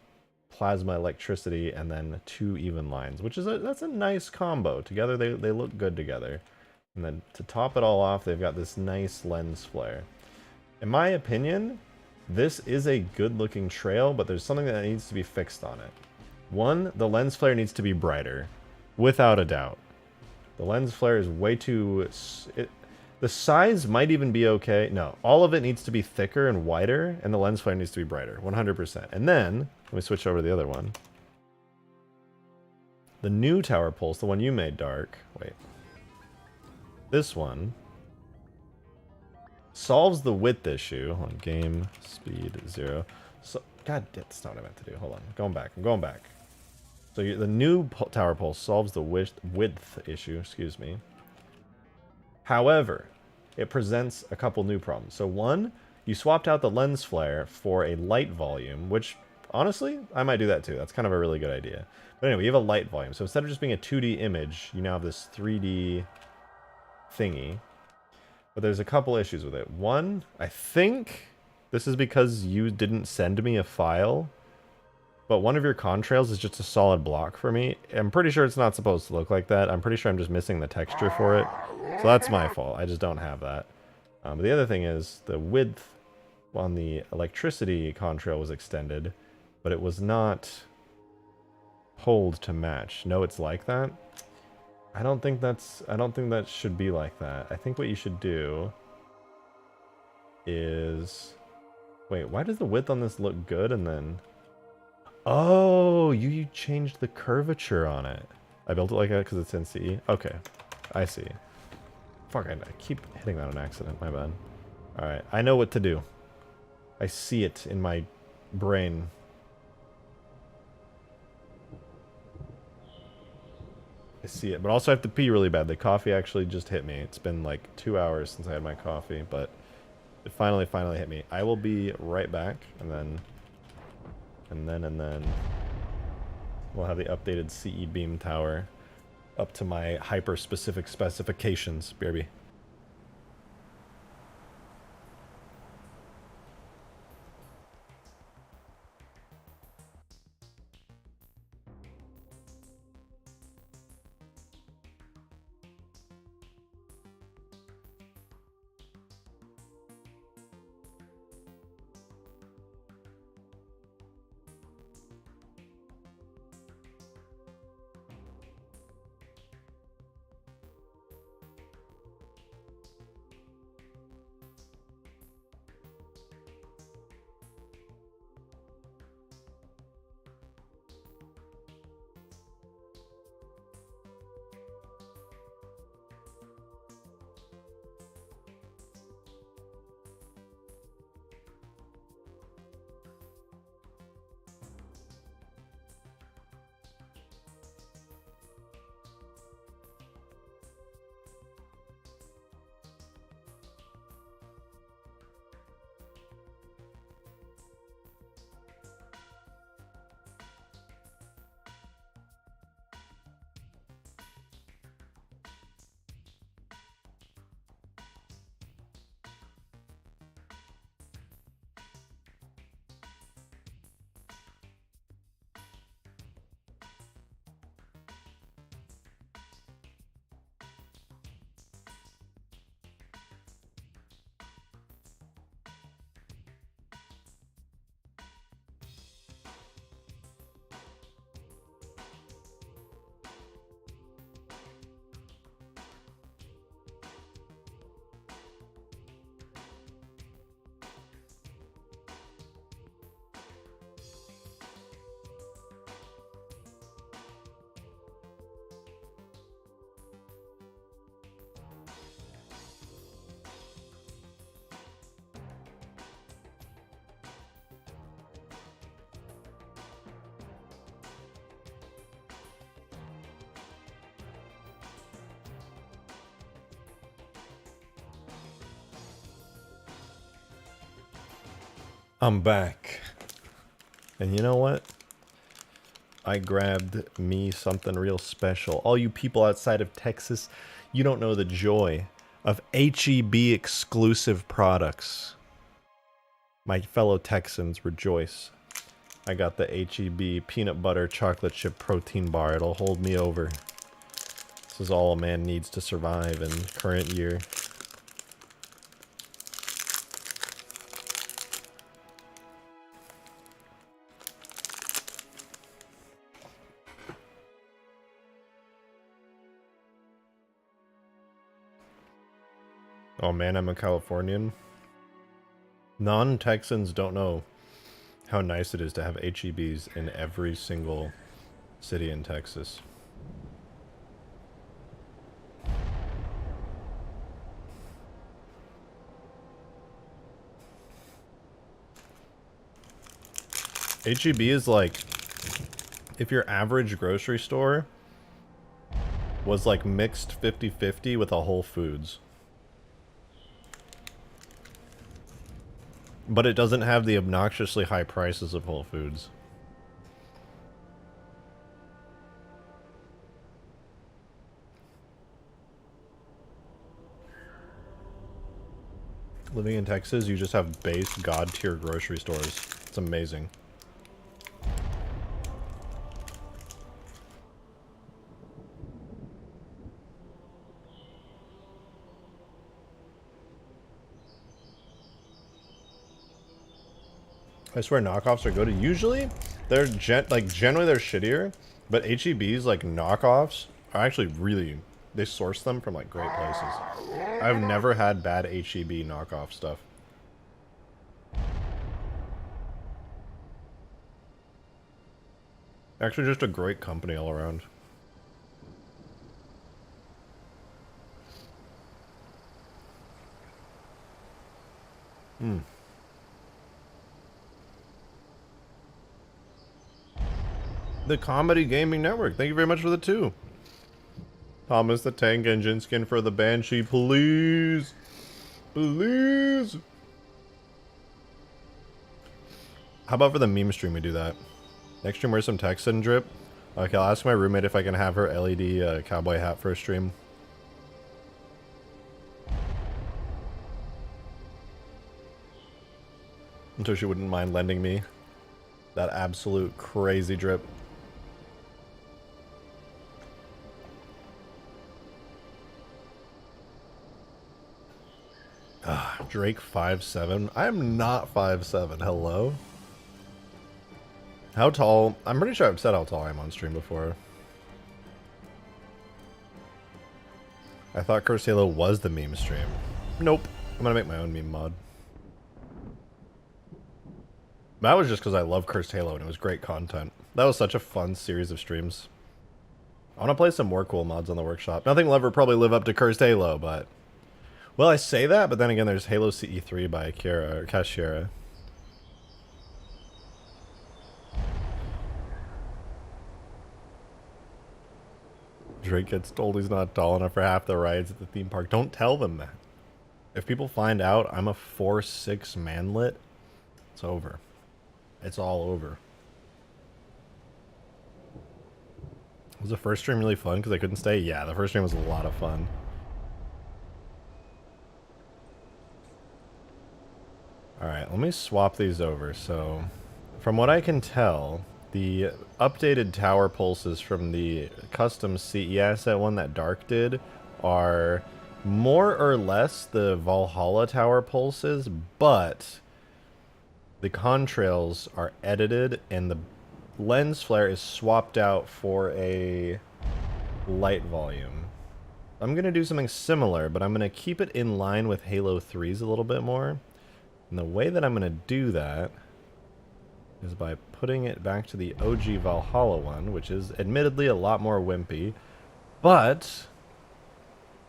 plasma electricity, and then 2 even lines, which is that's a nice combo. Together they look good together. And then to top it all off, they've got this nice lens flare. In my opinion, this is a good-looking trail, but there's something that needs to be fixed on it. One, the lens flare needs to be brighter, without a doubt. The lens flare is way too... the size might even be okay. No, all of it needs to be thicker and wider, and the lens flare needs to be brighter, 100%. And then, let me switch over to the other one. The new tower pulse, the one you made, Dark. Wait. This one solves the width issue. Hold on, game speed 0. So, God, that's not what I meant to do. Hold on, going back. I'm going back. So the new tower pulse solves the width issue. Excuse me. However, it presents a couple new problems. So one, you swapped out the lens flare for a light volume, which honestly, I might do that too. That's kind of a really good idea. But anyway, you have a light volume. So instead of just being a 2D image, you now have this 3D thingy. But there's a couple issues with it. One, I think this is because you didn't send me a file, but one of your contrails is just a solid block for me. I'm pretty sure it's not supposed to look like that. I'm pretty sure I'm just missing the texture for it. So that's my fault. I just don't have that. But the other thing is the width on the electricity contrail was extended, but it was not pulled to match. No, it's like that. I don't think that should be like that. I think what you should do is, wait, why does the width on this look good and then, oh, you changed the curvature on it. I built it like that because it's in CE. Okay, I see. Fuck, I keep hitting that on accident, my bad. Alright, I know what to do. I see it in my brain. I see it, but also I have to pee really bad. The coffee actually just hit me. It's been like 2 hours since I had my coffee, but it finally hit me. I will be right back, and then we'll have the updated CE beam tower up to my hyper-specific specifications, BRB. I'm back. And you know what? I grabbed me something real special. All you people outside of Texas, you don't know the joy of HEB exclusive products. My fellow Texans rejoice. I got the HEB peanut butter chocolate chip protein bar. It'll hold me over. This is all a man needs to survive in current year. Oh man, I'm a Californian. Non-Texans don't know how nice it is to have HEBs in every single city in Texas. HEB is like if your average grocery store was like mixed 50-50 with a Whole Foods. But it doesn't have the obnoxiously high prices of Whole Foods. Living in Texas, you just have base god tier grocery stores. It's amazing. I swear knockoffs are good. Usually, they're generally they're shittier, but HEB's like knockoffs are actually really, they source them from like great places. I've never had bad HEB knockoff stuff. Actually, just a great company all around. Hmm. The Comedy Gaming Network. Thank you very much for the 2. Thomas the Tank Engine skin for the Banshee, please. Please. How about for the meme stream we do that? Next stream wear some Texan drip. Okay, I'll ask my roommate if I can have her LED cowboy hat for a stream. Until she wouldn't mind lending me that absolute crazy drip. Drake 5'7". I am not 5'7". Hello? How tall? I'm pretty sure I've said how tall I am on stream before. I thought Cursed Halo was the meme stream. Nope. I'm gonna make my own meme mod. That was just because I love Cursed Halo and it was great content. That was such a fun series of streams. I want to play some more cool mods on the workshop. Nothing will ever probably live up to Cursed Halo, but... Well, I say that, but then again, there's Halo CE3 by Kashiera. Drake gets told he's not tall enough for half the rides at the theme park. Don't tell them that. If people find out I'm a 4'6" manlet, it's over. It's all over. Was the first stream really fun because I couldn't stay? Yeah, the first stream was a lot of fun. Alright, let me swap these over. So, from what I can tell, the updated tower pulses from the custom CE asset one that Dark did are more or less the Valhalla tower pulses, but the contrails are edited and the lens flare is swapped out for a light volume. I'm going to do something similar, but I'm going to keep it in line with Halo 3's a little bit more. And the way that I'm going to do that is by putting it back to the OG Valhalla one, which is admittedly a lot more wimpy, but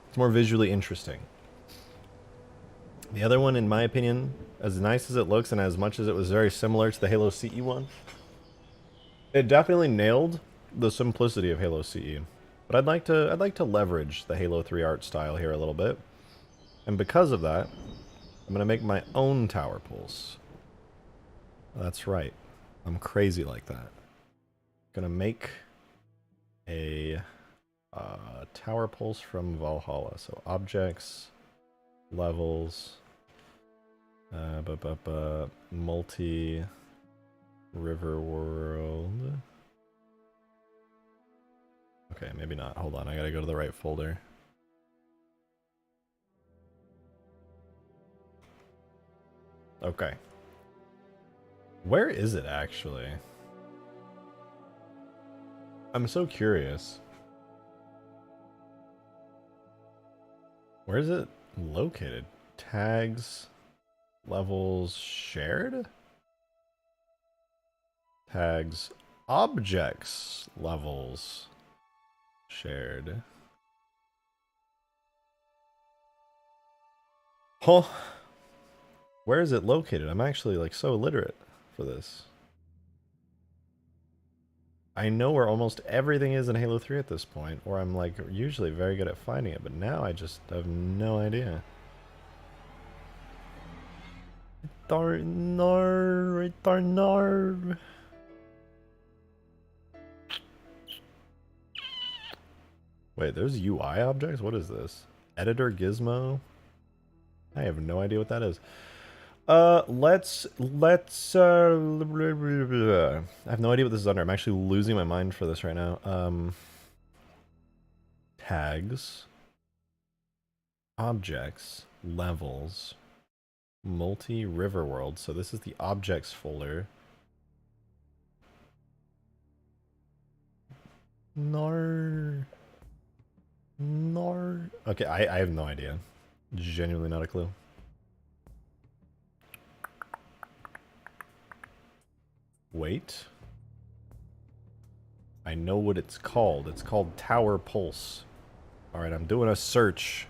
it's more visually interesting. The other one, in my opinion, as nice as it looks and as much as it was very similar to the Halo CE one, it definitely nailed the simplicity of Halo CE. But I'd like to leverage the Halo 3 art style here a little bit. And because of that, I'm going to make my own tower pulse. That's right. I'm crazy like that. Going to make a tower pulse from Valhalla. So objects, levels, multi river world. Okay, maybe not. Hold on, I gotta go to the right folder. Okay. Where is it actually? I'm so curious. Where is it located? Tags, levels, shared? Tags, objects, levels, shared. Huh. Where is it located? I'm actually like so illiterate for this. I know where almost everything is in Halo 3 at this point, or I'm like usually very good at finding it, but now I just have no idea. Darnar. Wait, there's UI objects? What is this? Editor gizmo? I have no idea what that is. Let's, I have no idea what this is under. I'm actually losing my mind for this right now. Tags. Objects. Levels. Multi-river world. So this is the objects folder. Nar. Okay, I have no idea. Genuinely not a clue. Wait. I know what it's called. It's called Tower Pulse. Alright, I'm doing a search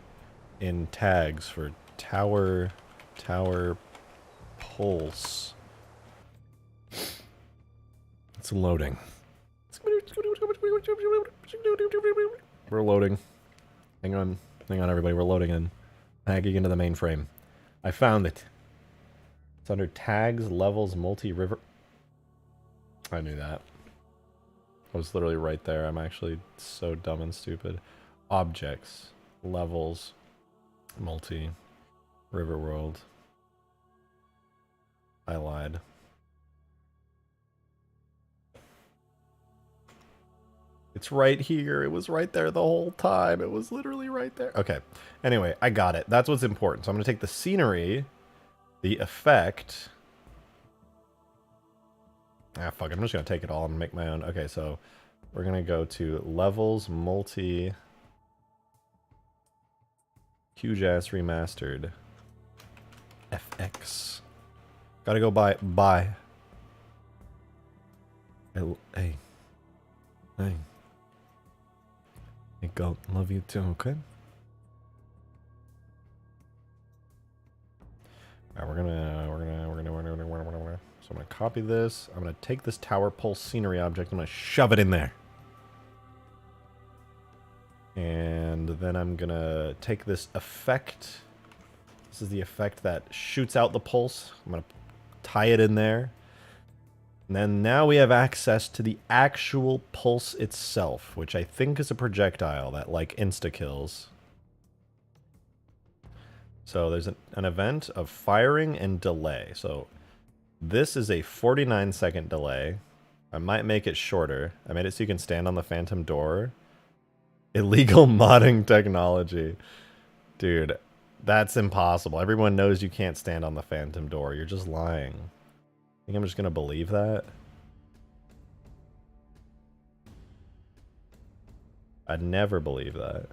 in tags for Tower Pulse. It's loading. We're loading. Hang on, everybody. We're loading in. Hacking into the mainframe. I found it. It's under tags, levels, multi-river. I knew that. I was literally right there. I'm actually so dumb and stupid. Objects, levels, multi-river world. I lied. It's right here. It was right there the whole time. It was literally right there. Okay. Anyway, I got it. That's what's important. So I'm going to take the scenery, the effect. Ah, fuck. I'm just going to take it all and make my own. Okay, so we're going to go to levels, multi, Hugegrass remastered, FX. Gotta go buy. Hey. Hey, go. Love you too, okay? Alright, we're gonna. So I'm gonna copy this. I'm gonna take this Tower Pulse scenery object. I'm gonna shove it in there. And then I'm gonna take this effect. This is the effect that shoots out the pulse. I'm gonna tie it in there. And then now we have access to the actual pulse itself, which I think is a projectile that like insta-kills. So there's an event of firing and delay. So this is a 49-second delay. I might make it shorter. I made it so you can stand on the phantom door. Illegal modding technology. Dude, that's impossible. Everyone knows you can't stand on the phantom door. You're just lying. Think I'm just gonna believe that? I'd never believe that.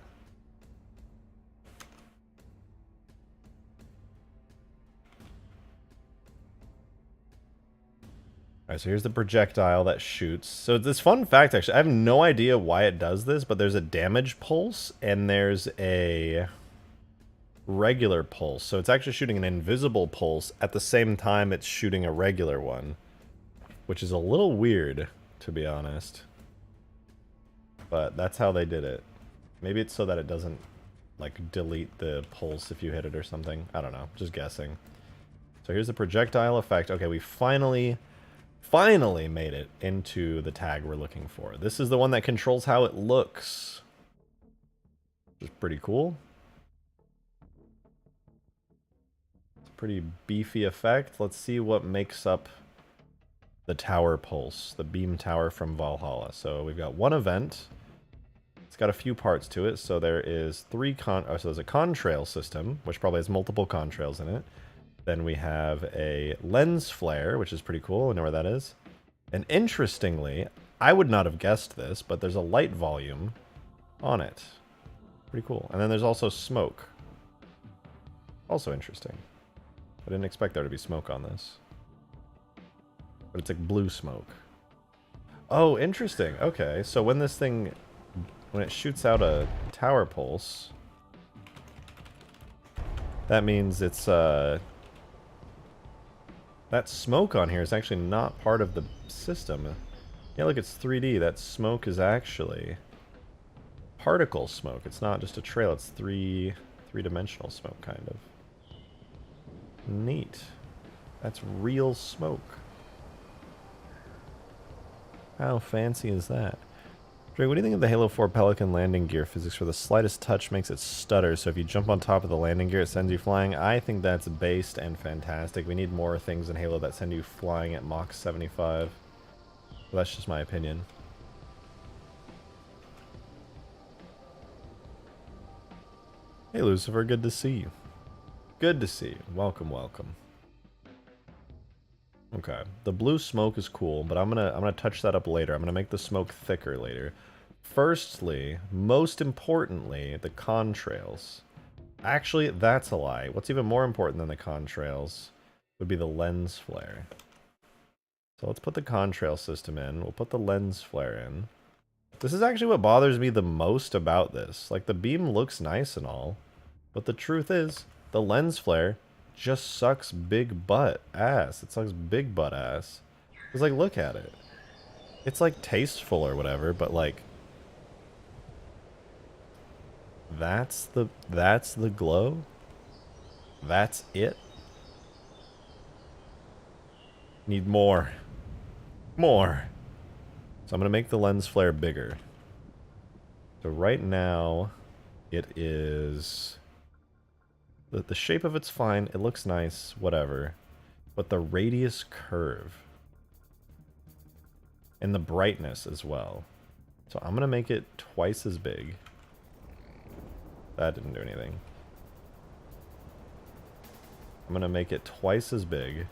Alright, so here's the projectile that shoots. So this fun fact, actually, I have no idea why it does this, but there's a damage pulse and there's a regular pulse. So it's actually shooting an invisible pulse at the same time it's shooting a regular one, which is a little weird, to be honest. But that's how they did it. Maybe it's so that it doesn't like delete the pulse if you hit it or something. I don't know, just guessing. So here's the projectile effect. Okay, we finally made it into the tag we're looking for. This is the one that controls how it looks, which is pretty cool. Pretty beefy effect. Let's see what makes up the tower pulse, the beam tower from Valhalla. So we've got one event. It's got a few parts to it. So there is so there's a contrail system, which probably has multiple contrails in it. Then we have a lens flare, which is pretty cool. I know where that is. And interestingly, I would not have guessed this, but there's a light volume on it. Pretty cool. And then there's also smoke. Also interesting. I didn't expect there to be smoke on this. But it's like blue smoke. Oh, interesting. Okay, so when this thing... when it shoots out a tower pulse... that means it's, that smoke on here is actually not part of the system. Yeah, look, it's 3D. That smoke is actually particle smoke. It's not just a trail. It's three-dimensional smoke, kind of. Neat. That's real smoke. How fancy is that? Drake, what do you think of the Halo 4 Pelican landing gear physics where the slightest touch makes it stutter, so if you jump on top of the landing gear it sends you flying? I think that's based and fantastic. We need more things in Halo that send you flying at Mach 75. Well, that's just my opinion. Hey Lucifer, good to see you. Good to see you. Welcome, welcome. Okay, the blue smoke is cool, but I'm gonna touch that up later. I'm gonna make the smoke thicker later. Firstly, most importantly, the contrails. Actually, that's a lie. What's even more important than the contrails would be the lens flare. So let's put the contrail system in. We'll put the lens flare in. This is actually what bothers me the most about this. Like, the beam looks nice and all, but the truth is, the lens flare just sucks big butt ass. It sucks big butt ass. It's like, look at it. It's like tasteful or whatever, but like, that's the glow? That's it? Need more. More. So I'm gonna make the lens flare bigger. So right now, it is... The shape of it's fine, it looks nice, whatever. But the radius curve. And the brightness as well. So I'm gonna make it twice as big. That didn't do anything. I'm gonna make it twice as big.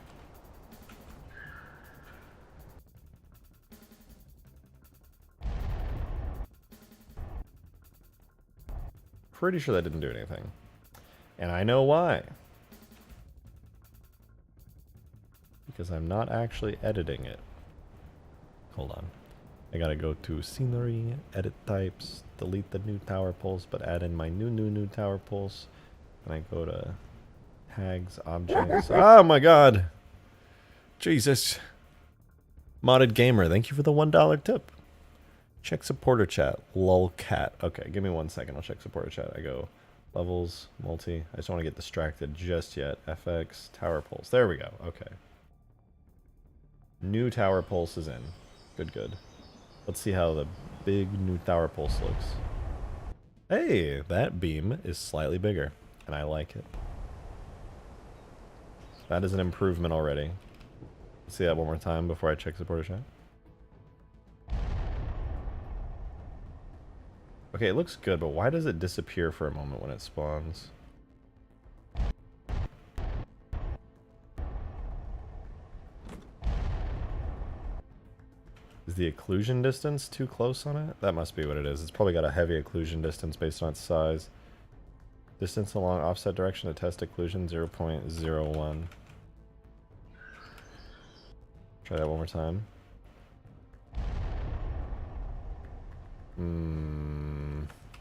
Pretty sure that didn't do anything. And I know why. Because I'm not actually editing it. Hold on. I gotta go to scenery, edit types, delete the new tower pulse, but add in my new tower pulse. And I go to tags, objects. Oh my god! Jesus. Modded Gamer, thank you for the $1 tip. Check supporter chat. Lolcat. Okay, give me 1 second. I'll check supporter chat. I go levels, multi. I just don't want to get distracted just yet. FX, tower pulse. There we go. Okay. New tower pulse is in. Good, good. Let's see how the big new tower pulse looks. Hey, that beam is slightly bigger, and I like it. That is an improvement already. Let's see that one more time before I check supporter chat. Okay, it looks good, but why does it disappear for a moment when it spawns? Is the occlusion distance too close on it? That must be what it is. It's probably got a heavy occlusion distance based on its size. Distance along offset direction to test occlusion 0.01. Try that one more time.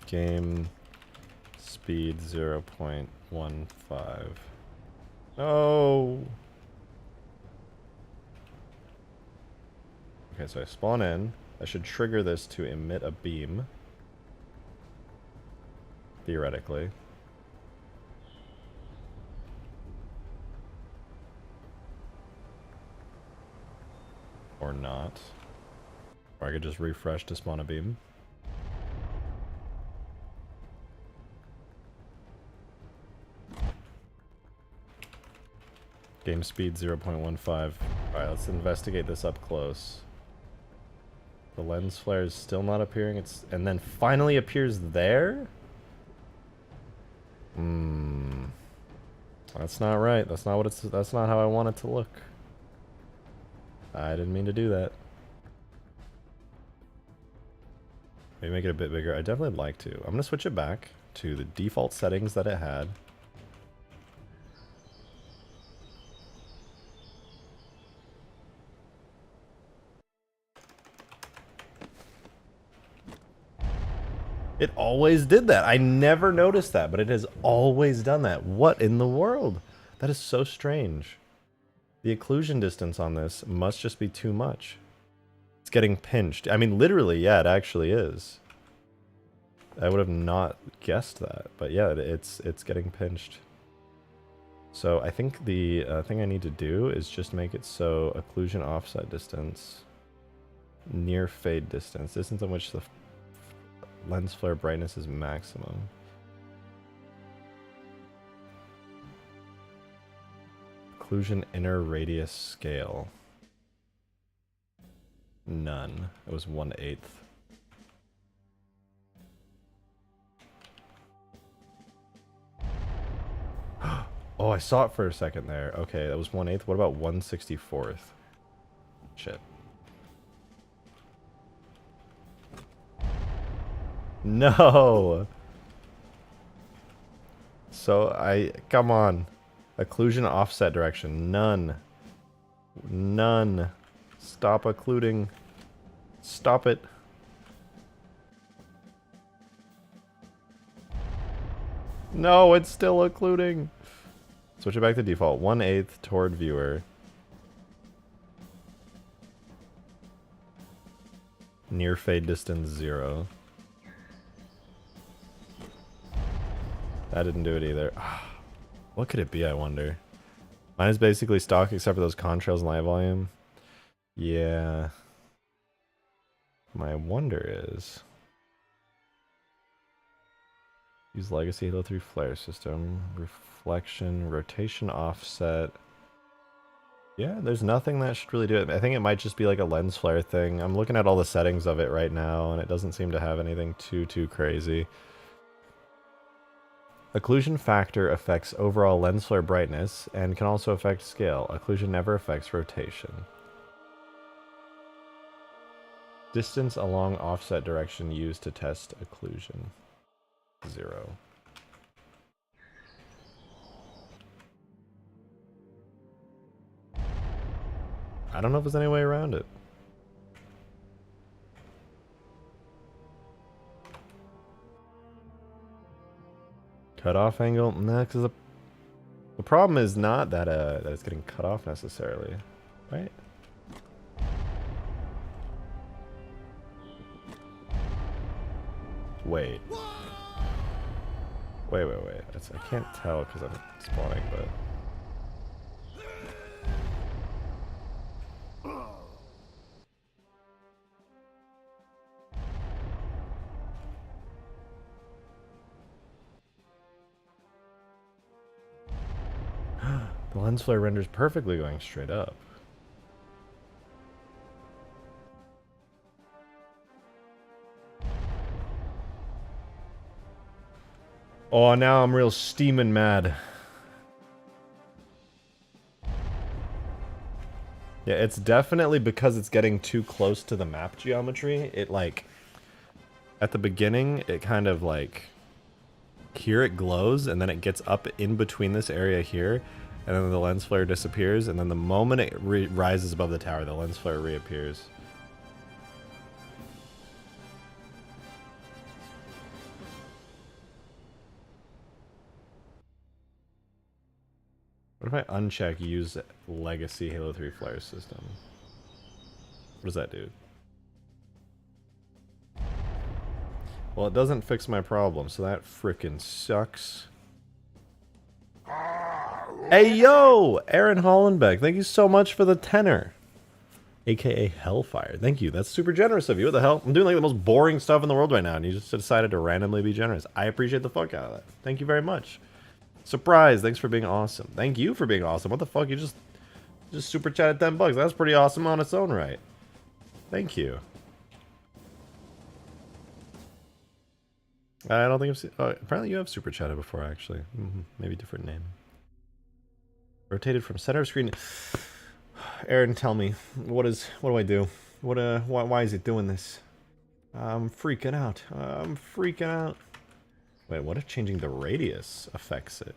Game speed 0.15. No. Okay, so I spawn in. I should trigger this to emit a beam. Theoretically. Or not. Or I could just refresh to spawn a beam. Game speed 0.15. Alright, let's investigate this up close. The lens flare is still not appearing. And then finally appears there? That's not right. That's not how I want it to look. I didn't mean to do that. Maybe make it a bit bigger. I'd definitely like to. I'm gonna switch it back to the default settings that it had. It always did that. I never noticed that, but it has always done that. What in the world? That is so strange. The occlusion distance on this must just be too much. It's getting pinched. I mean, literally, yeah, it actually is. I would have not guessed that, but yeah, it's getting pinched. So I think the thing I need to do is just make it so occlusion offset distance, near fade distance on which the lens flare brightness is maximum. Occlusion inner radius scale. None. It was 1/8. Oh, I saw it for a second there. Okay, that was 1/8. What about 1/64? Shit. No! So come on. Occlusion offset direction. None. None. Stop occluding. Stop it. No, it's still occluding. Switch it back to default. 1/8 toward viewer. Near fade distance 0. That didn't do it either. What could it be, I wonder? Mine is basically stock except for those contrails and light volume. Yeah. My wonder is... use legacy Halo 3 flare system. Reflection, rotation offset. Yeah, there's nothing that should really do it. I think it might just be like a lens flare thing. I'm looking at all the settings of it right now, and it doesn't seem to have anything too crazy. Occlusion factor affects overall lens flare brightness and can also affect scale. Occlusion never affects rotation. Distance along offset direction used to test occlusion. 0. I don't know if there's any way around it. Cutoff angle? Nah, because the problem is not that that it's getting cut off necessarily, right? Wait. Wait. I can't tell because I'm spawning, but... the lens flare renders perfectly going straight up. Oh, now I'm real steaming mad. Yeah, it's definitely because it's getting too close to the map geometry. It like, at the beginning, it kind of like, here it glows, and then it gets up in between this area here, and then the lens flare disappears, and then the moment it rises above the tower, the lens flare reappears. What if I uncheck use legacy Halo 3 flare system? What does that do? Well, it doesn't fix my problem, so that frickin' sucks. Hey, yo! Aaron Hollenbeck, thank you so much for the tenor. AKA Hellfire. Thank you. That's super generous of you. What the hell? I'm doing like the most boring stuff in the world right now, and you just decided to randomly be generous. I appreciate the fuck out of that. Thank you very much. Surprise! Thanks for being awesome. Thank you for being awesome. What the fuck? You just super chatted 10 bucks. That's pretty awesome on its own right. Thank you. I don't think I've seen... Oh, apparently you have super chatted before, actually. Maybe different name. Rotated from center of screen. Aaron, tell me. What do I do? Why is it doing this? I'm freaking out. I'm freaking out. Wait, what if changing the radius affects it?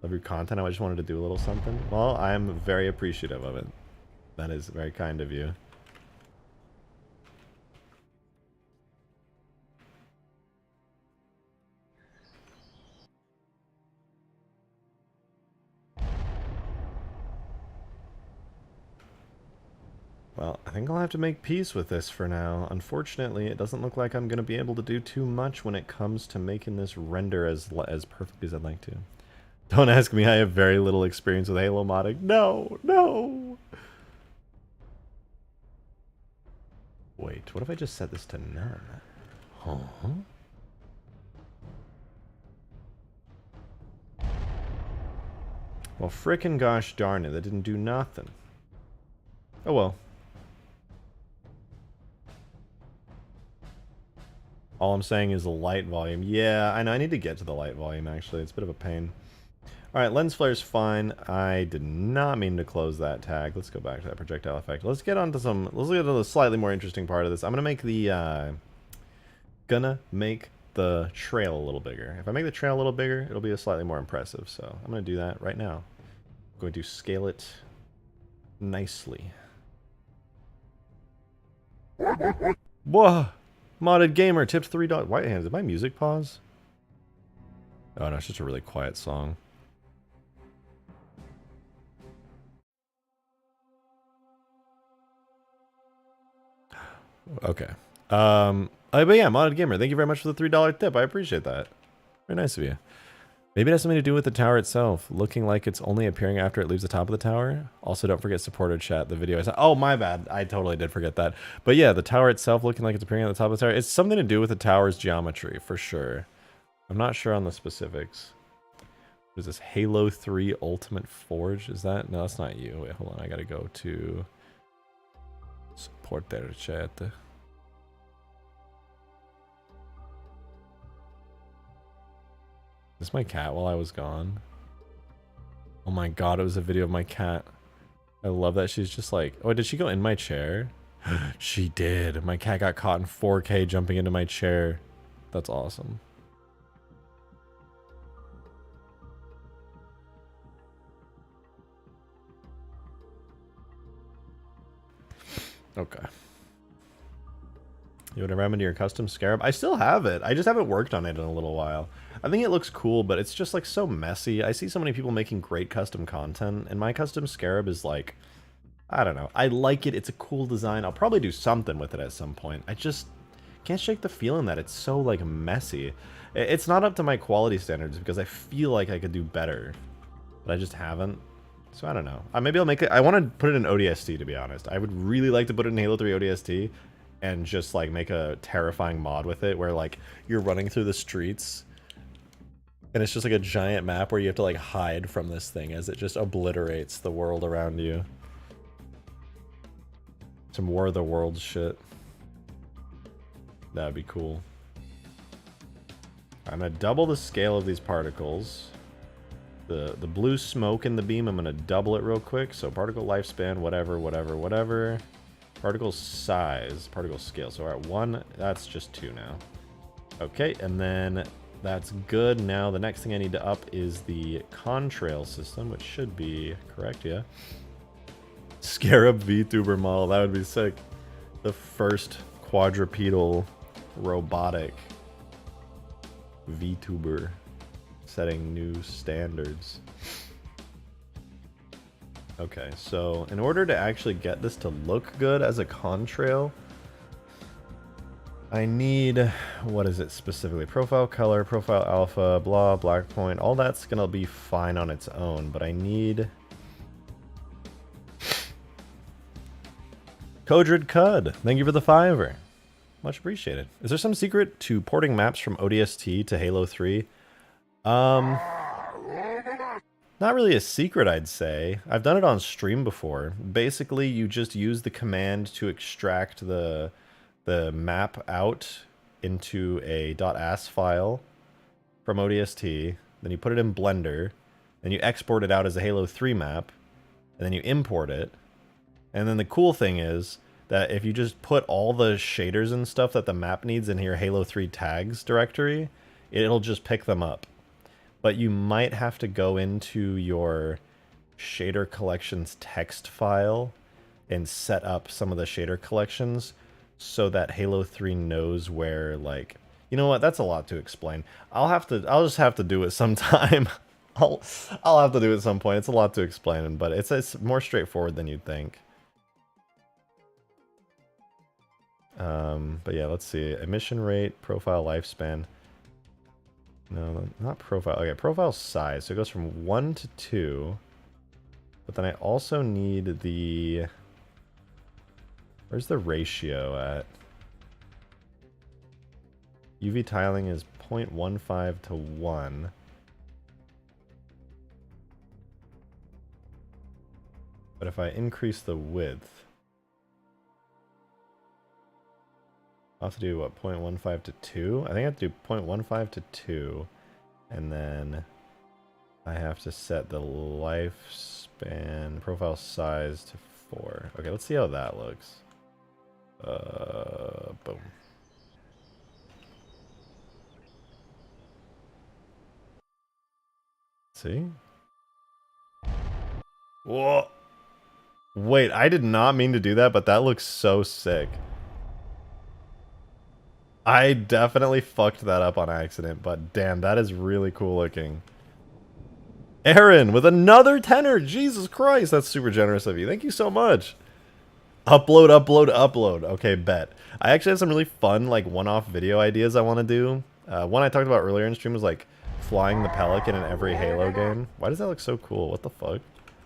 Love your content. I just wanted to do a little something. Well, I'm very appreciative of it. That is very kind of you. Well, I think I'll have to make peace with this for now. Unfortunately, it doesn't look like I'm going to be able to do too much when it comes to making this render as perfectly as I'd like to. Don't ask me, I have very little experience with Halo modding. No, no! Wait, what if I just set this to none? Huh? Well, frickin' gosh darn it, that didn't do nothing. Oh well. All I'm saying is the light volume. Yeah, I know, I need to get to the light volume, actually. It's a bit of a pain. Alright, lens flare's fine. I did not mean to close that tag. Let's go back to that projectile effect. Let's get on to let's get to the slightly more interesting part of this. I'm gonna make the, trail a little bigger. If I make the trail a little bigger, it'll be slightly more impressive. So I'm gonna do that right now. I'm going to scale it nicely. Whoa! Modded gamer tipped $3. White hands. Did my music pause? Oh no, it's just a really quiet song. Okay. But yeah, Modded Gamer, thank you very much for the $3 tip. I appreciate that. Very nice of you. Maybe it has something to do with the tower itself, looking like it's only appearing after it leaves the top of the tower. Also, don't forget supporter chat, the video I saw. Oh, my bad. I totally did forget that. But yeah, the tower itself looking like it's appearing at the top of the tower. It's something to do with the tower's geometry, for sure. I'm not sure on the specifics. What is this? Halo 3 Ultimate Forge? Is that? No, that's not you. Wait, hold on. I gotta go to supporter chat. Is this my cat while I was gone? Oh my god, it was a video of my cat. I love that she's just like... Oh, did she go in my chair? She did. My cat got caught in 4K jumping into my chair. That's awesome. Okay. You would have remembered your custom Scarab? I still have it. I just haven't worked on it in a little while. I think it looks cool, but it's just like so messy. I see so many people making great custom content, and my custom Scarab is like, I don't know. I like it. It's a cool design. I'll probably do something with it at some point. I just can't shake the feeling that it's so like messy. It's not up to my quality standards because I feel like I could do better, but I just haven't. So I don't know. Maybe I'll make it. I want to put it in ODST, to be honest. I would really like to put it in Halo 3 ODST. And just like make a terrifying mod with it where like you're running through the streets and it's just like a giant map where you have to like hide from this thing as it just obliterates the world around you. Some War of the Worlds shit. That'd be cool. I'm gonna double the scale of these particles. The blue smoke in the beam, I'm gonna double it real quick. So particle lifespan, whatever. Particle size, particle scale. So we're at 1, that's just 2 now. Okay, and then that's good. Now the next thing I need to up is the contrail system, which should be correct, yeah. Scarab VTuber model, that would be sick. The first quadrupedal robotic VTuber setting new standards. Okay, so in order to actually get this to look good as a contrail, I need, what is it specifically? Profile color, profile alpha, blah, black point, all that's gonna be fine on its own, but I need... Codred Cud, thank you for the $5. Much appreciated. Is there some secret to porting maps from ODST to Halo 3? Not really a secret, I'd say. I've done it on stream before. Basically, you just use the command to extract the map out into a .as file from ODST. Then you put it in Blender. Then you export it out as a Halo 3 map. And then you import it. And then the cool thing is that if you just put all the shaders and stuff that the map needs in your Halo 3 tags directory, it'll just pick them up. But you might have to go into your shader collections text file and set up some of the shader collections so that Halo 3 knows where, like, you know what, that's a lot to explain. I'll just have to do it sometime. I'll have to do it at some point. It's a lot to explain, but it's more straightforward than you'd think. But yeah, let's see. Emission rate, profile lifespan. No, not profile. Okay, profile size. So it goes from 1 to 2. But then I also need the... Where's the ratio at? UV tiling is 0.15 to 1. But if I increase the width... I'll have to do, what, 0.15 to 2? I think I have to do 0.15 to 2. And then I have to set the lifespan profile size to 4. Okay, let's see how that looks. Boom. See? Whoa! Wait, I did not mean to do that, but that looks so sick. I definitely fucked that up on accident, but damn, that is really cool looking. Aaron, with another tenner! Jesus Christ, that's super generous of you. Thank you so much. Upload, upload, upload. Okay, bet. I actually have some really fun, like, one-off video ideas I want to do. One I talked about earlier in stream was, like, flying the Pelican in every Halo game. Why does that look so cool? What the fuck?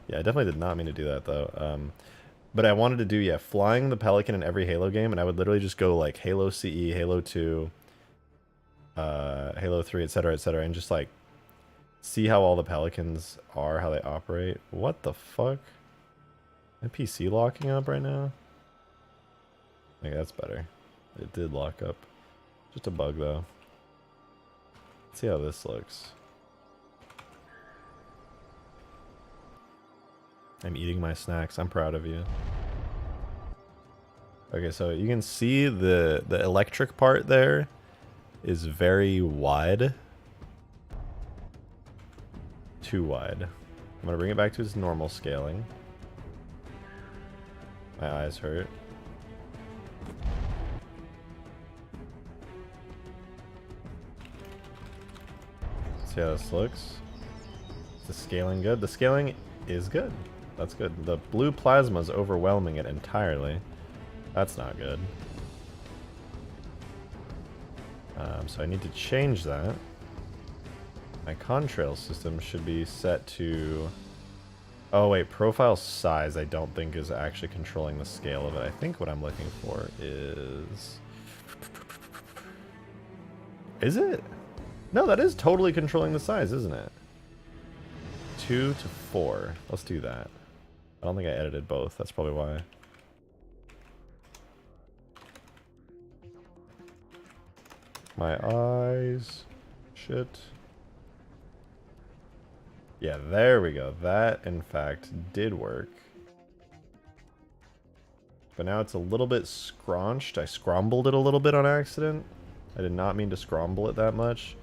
Yeah, I definitely did not mean to do that, though. But I wanted to do, yeah, flying the Pelican in every Halo game, and I would literally just go, like, Halo CE, Halo 2, Halo 3, etc., and just, like, see how all the Pelicans are, how they operate. What the fuck? My PC locking up right now? Okay, that's better. It did lock up. Just a bug, though. Let's see how this looks. I'm eating my snacks. I'm proud of you. Okay, so you can see the electric part there is very wide. Too wide. I'm gonna bring it back to its normal scaling. My eyes hurt. See how this looks? Is the scaling good? The scaling is good. That's good. The blue plasma is overwhelming it entirely. That's not good. So I need to change that. My contrail system should be set to... Oh wait, profile size I don't think is actually controlling the scale of it. I think what I'm looking for is... Is it? No, that is totally controlling the size, isn't it? 2 to 4. Let's do that. I don't think I edited both. That's probably why. My eyes. Shit. Yeah, there we go. That, in fact, did work. But now it's a little bit scrunched. I scrumbled it a little bit on accident. I did not mean to scrumble it that much.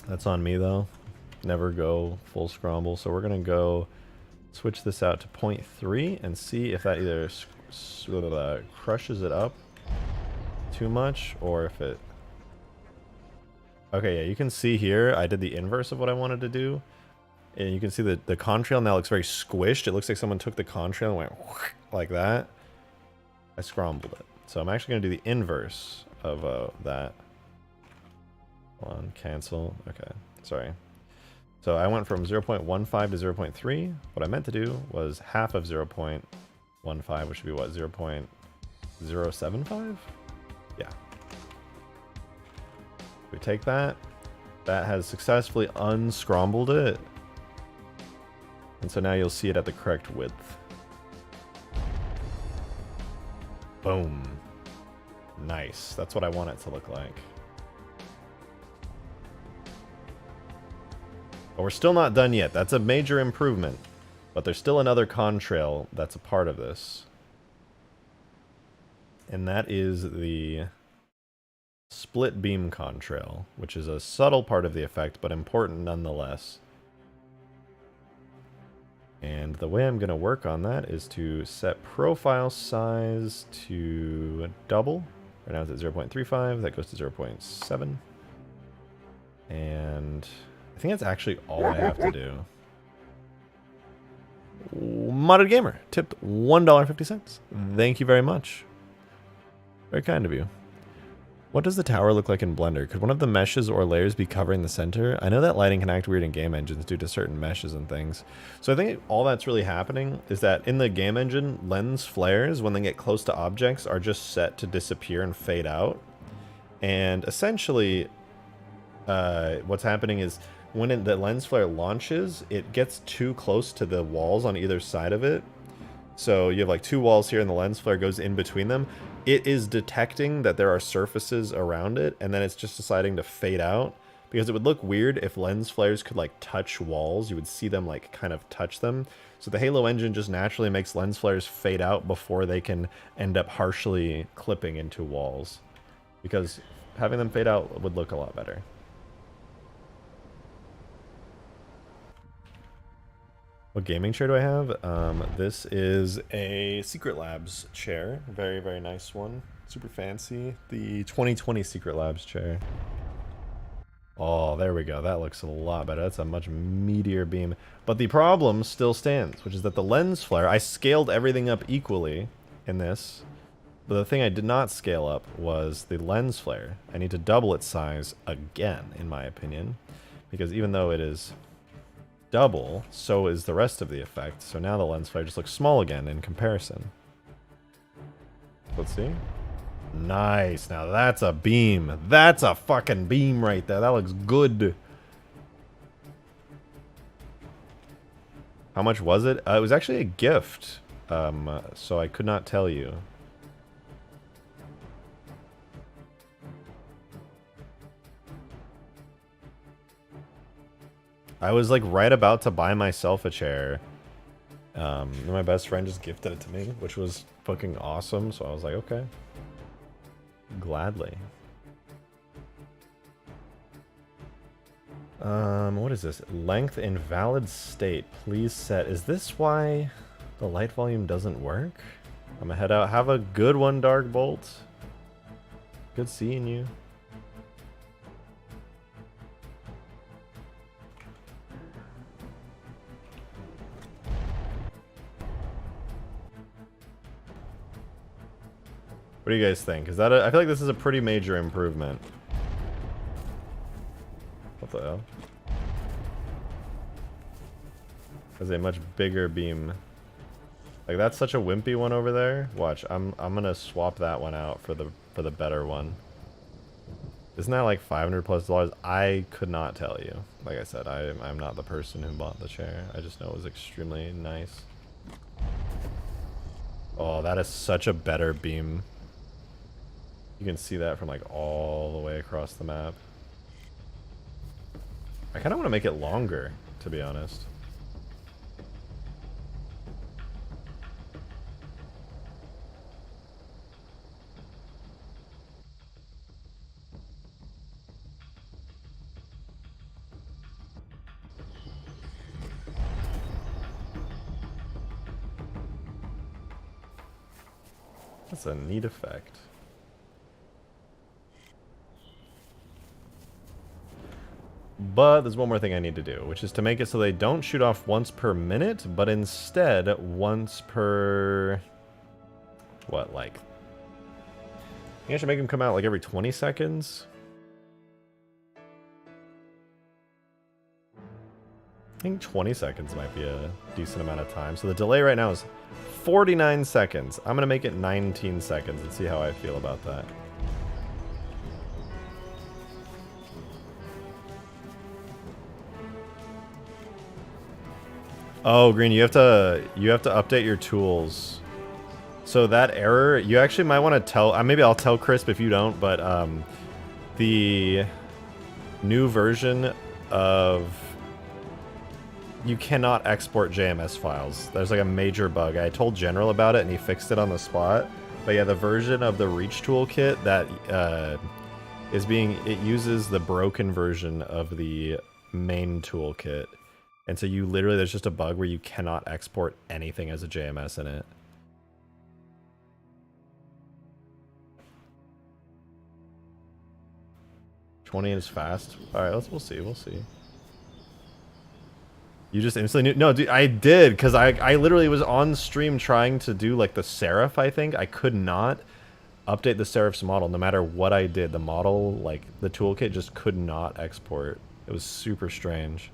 That's on me, though. Never go full scrumble. So we're going to go switch this out to 0.3 and see if that either crushes it up too much or if it... Okay, yeah, you can see here, I did the inverse of what I wanted to do. And you can see that the contrail now looks very squished. It looks like someone took the contrail and went like that. I scrumbled it. So I'm actually going to do the inverse of that. Hold on, cancel. Okay, sorry. So I went from 0.15 to 0.3. What I meant to do was half of 0.15, which would be what, 0.075? Yeah. We take that. That has successfully unscrumbled it. And so now you'll see it at the correct width. Boom. Nice. That's what I want it to look like. But we're still not done yet. That's a major improvement. But there's still another contrail that's a part of this. And that is the split beam contrail, which is a subtle part of the effect, but important nonetheless. And the way I'm going to work on that is to set profile size to double. Right now it's at 0.35. That goes to 0.7. And I think that's actually all I have to do. Modded Gamer tipped $1.50. Thank you very much. Very kind of you. What does the tower look like in Blender? Could one of the meshes or layers be covering the center? I know that lighting can act weird in game engines due to certain meshes and things. So I think all that's really happening is that in the game engine, lens flares, when they get close to objects, are just set to disappear and fade out. And essentially, what's happening is when the lens flare launches, it gets too close to the walls on either side of it. So you have like two walls here and the lens flare goes in between them. It is detecting that there are surfaces around it, and then it's just deciding to fade out, because it would look weird if lens flares could like touch walls. You would see them like kind of touch them. So the Halo engine just naturally makes lens flares fade out before they can end up harshly clipping into walls, because having them fade out would look a lot better. What gaming chair do I have? This is a Secret Labs chair. Very, very nice one. Super fancy. The 2020 Secret Labs chair. Oh, there we go. That looks a lot better. That's a much meatier beam. But the problem still stands, which is that the lens flare, I scaled everything up equally in this. But the thing I did not scale up was the lens flare. I need to double its size again, in my opinion. Because even though it is double, so is the rest of the effect. So now the lens flare just looks small again in comparison. Let's see. Nice. Now that's a beam. That's a fucking beam right there. That looks good. How much was it? It was actually a gift. So I could not tell you. I was like right about to buy myself a chair. My best friend just gifted it to me, which was fucking awesome. So I was like, okay. Gladly. What is this? Length invalid state. Please set. Is this why the light volume doesn't work? I'm gonna head out. Have a good one, Dark Bolt. Good seeing you. What do you guys think? Is that I feel like this is a pretty major improvement. What the hell? Has a much bigger beam. Like that's such a wimpy one over there. Watch, I'm gonna swap that one out for the better one. Isn't that like $500+? I could not tell you. Like I said, I'm not the person who bought the chair. I just know it was extremely nice. Oh, that is such a better beam. You can see that from like all the way across the map. I kind of want to make it longer, to be honest. That's a neat effect. But there's one more thing I need to do, which is to make it so they don't shoot off once per minute, but instead once per... What, like... I think I should make them come out like every 20 seconds? I think 20 seconds might be a decent amount of time. So the delay right now is 49 seconds. I'm going to make it 19 seconds and see how I feel about that. Oh, Green, you have to update your tools. So that error, you actually might want to tell, maybe I'll tell Crisp if you don't, but the new version of, you cannot export JMS files. There's like a major bug. I told General about it and he fixed it on the spot. But yeah, the version of the Reach toolkit that it uses the broken version of the main toolkit. And so you literally, there's just a bug where you cannot export anything as a JMS in it. $20 is fast. All right, we'll see. You just instantly knew? No, dude, I did, because I literally was on stream trying to do like the Seraph, I think. I could not. update the Seraph's model, no matter what I did, the model, like, the toolkit just could not export. It was super strange.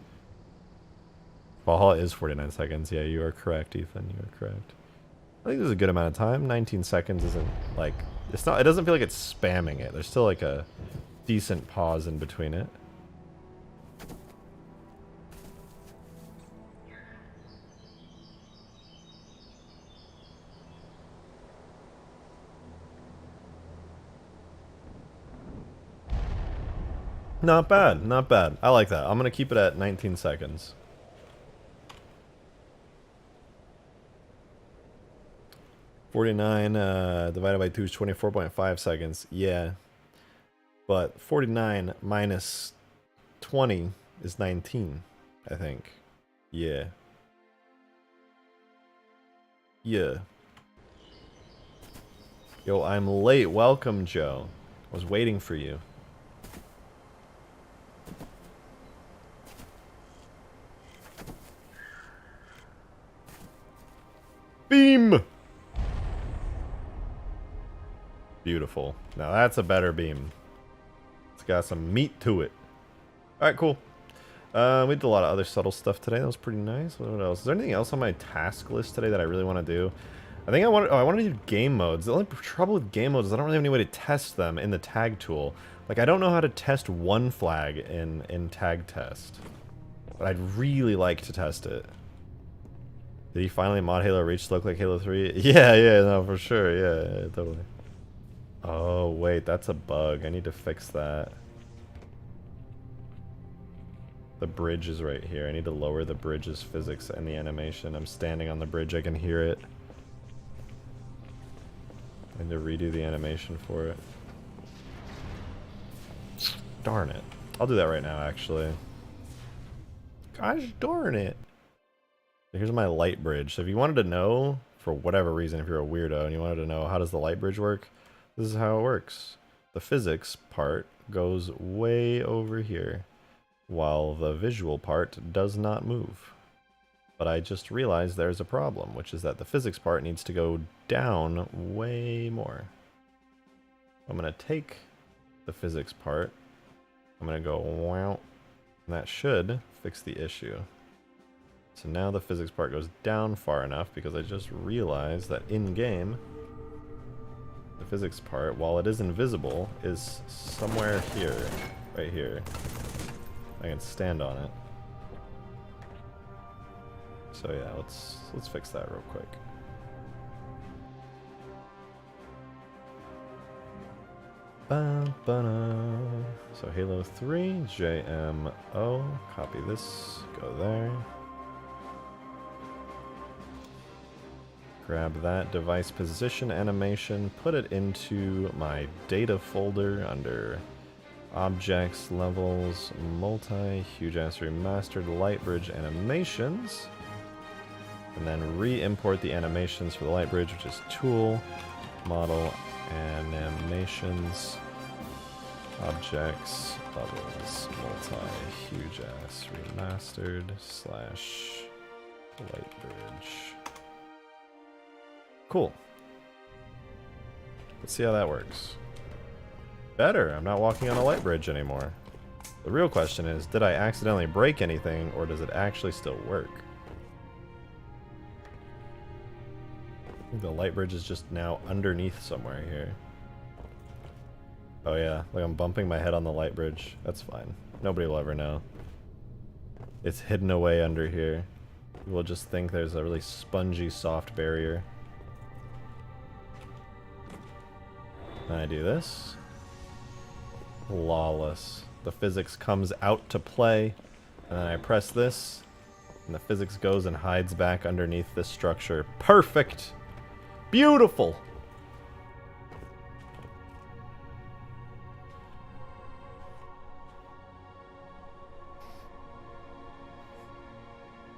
Valhalla is 49 seconds. Yeah, you are correct, Ethan. You are correct. I think this is a good amount of time. 19 seconds isn't, like, it's not, it doesn't feel like it's spamming it. There's still, like, a decent pause in between it. Not bad, not bad. I like that. I'm gonna keep it at 19 seconds. 49 divided by 2 is 24.5 seconds. Yeah. But 49 minus 20 is 19, I think. Yeah. Yeah. Yo, I'm late. Welcome, Joe. I was waiting for you. Beam! Beautiful. Now that's a better beam. It's got some meat to it. Alright, cool. We did a lot of other subtle stuff today. That was pretty nice. What else? Is there anything else on my task list today that I really want to do? I think I want to do game modes. The only trouble with game modes is I don't really have any way to test them in the tag tool. Like, I don't know how to test one flag in tag test. But I'd really like to test it. Did he finally mod Halo Reach to look like Halo 3? Yeah, no, for sure. Yeah, totally. Oh, wait, that's a bug. I need to fix that. The bridge is right here. I need to lower the bridge's physics and the animation. I'm standing on the bridge. I can hear it. I need to redo the animation for it. Darn it. I'll do that right now, actually. Gosh darn it. Here's my light bridge. So if you wanted to know, for whatever reason, if you're a weirdo and you wanted to know how does the light bridge work, this is how it works. The physics part goes way over here, while the visual part does not move. But I just realized there's a problem, which is that the physics part needs to go down way more. I'm going to take the physics part, I'm going to go wow, and that should fix the issue. So now the physics part goes down far enough because I just realized that in-game, the physics part, while it is invisible, is somewhere here, right here. I can stand on it. So yeah, let's fix that real quick. So Halo 3, JMO, copy this, go there. Grab that device position animation, put it into my data folder under objects, levels, multi, Hugegrass remastered Lightbridge animations. And then re-import the animations for the Lightbridge, which is tool, model, animations, objects, levels, multi, Hugegrass remastered / Lightbridge. Cool. Let's see how that works. Better. I'm not walking on a light bridge anymore. The real question is, did I accidentally break anything, or does it actually still work? I think the light bridge is just now underneath somewhere here. Oh yeah, like I'm bumping my head on the light bridge. That's fine. Nobody will ever know. It's hidden away under here. We'll just think there's a really spongy, soft barrier. And I do this. Flawless. The physics comes out to play, and then I press this, and the physics goes and hides back underneath this structure. Perfect! Beautiful!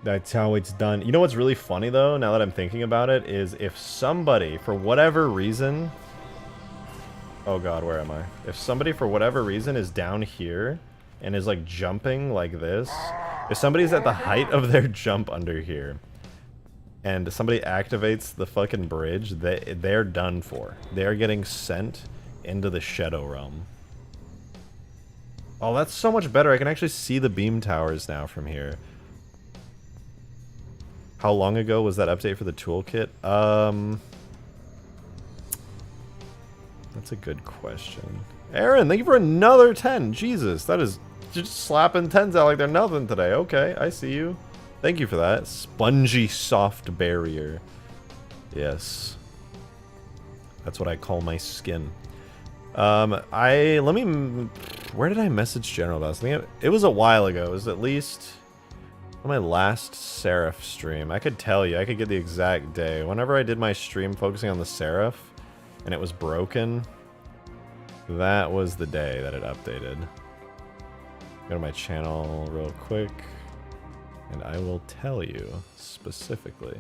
That's how it's done. You know what's really funny, though, now that I'm thinking about it, is if somebody, for whatever reason... Oh god, where am I? If somebody, for whatever reason, is down here and is, like, jumping like this, if somebody's at the height of their jump under here, and somebody activates the fucking bridge, they're done for. They're getting sent into the Shadow Realm. Oh, that's so much better. I can actually see the beam towers now from here. How long ago was that update for the toolkit? That's a good question. Aaron, thank you for another 10. Jesus, that is just slapping 10s out like they're nothing today. Okay, I see you. Thank you for that. Spongy soft barrier. Yes. That's what I call my skin. Where did I message General about this? It was a while ago. It was at least on my last Seraph stream. I could tell you. I could get the exact day. Whenever I did my stream focusing on the Seraph, and it was broken, that was the day that it updated. Go to my channel real quick, and I will tell you specifically.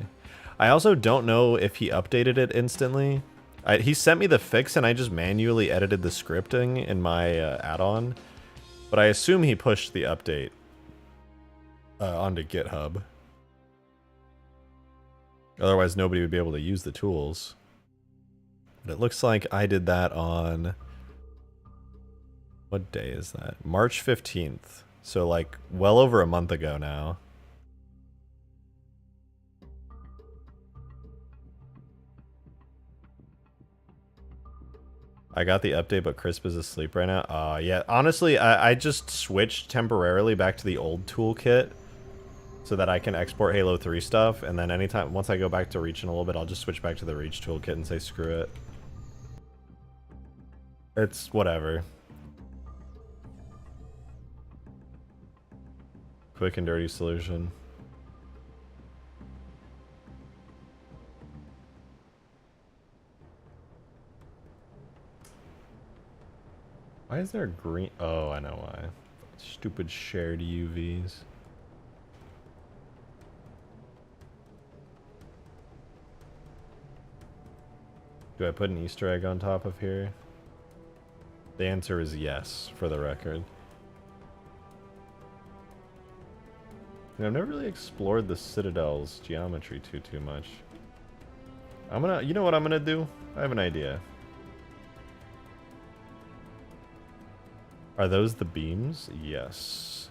I also don't know if he updated it instantly. He sent me the fix, and I just manually edited the scripting in my add-on. But I assume he pushed the update onto GitHub. Otherwise, nobody would be able to use the tools. But it looks like I did that on... What day is that? March 15th. So, like, well over a month ago now. I got the update, but Crisp is asleep right now. Yeah, honestly, I just switched temporarily back to the old toolkit so that I can export Halo 3 stuff, and then anytime, once I go back to Reach in a little bit, I'll just switch back to the Reach toolkit and say screw it. It's whatever. Quick and dirty solution. Why is there a green? Oh, I know why. Stupid shared UVs. Do I put an Easter egg on top of here? The answer is yes, for the record. I've never really explored the Citadel's geometry too much. You know what I'm gonna do? I have an idea. Are those the beams? Yes.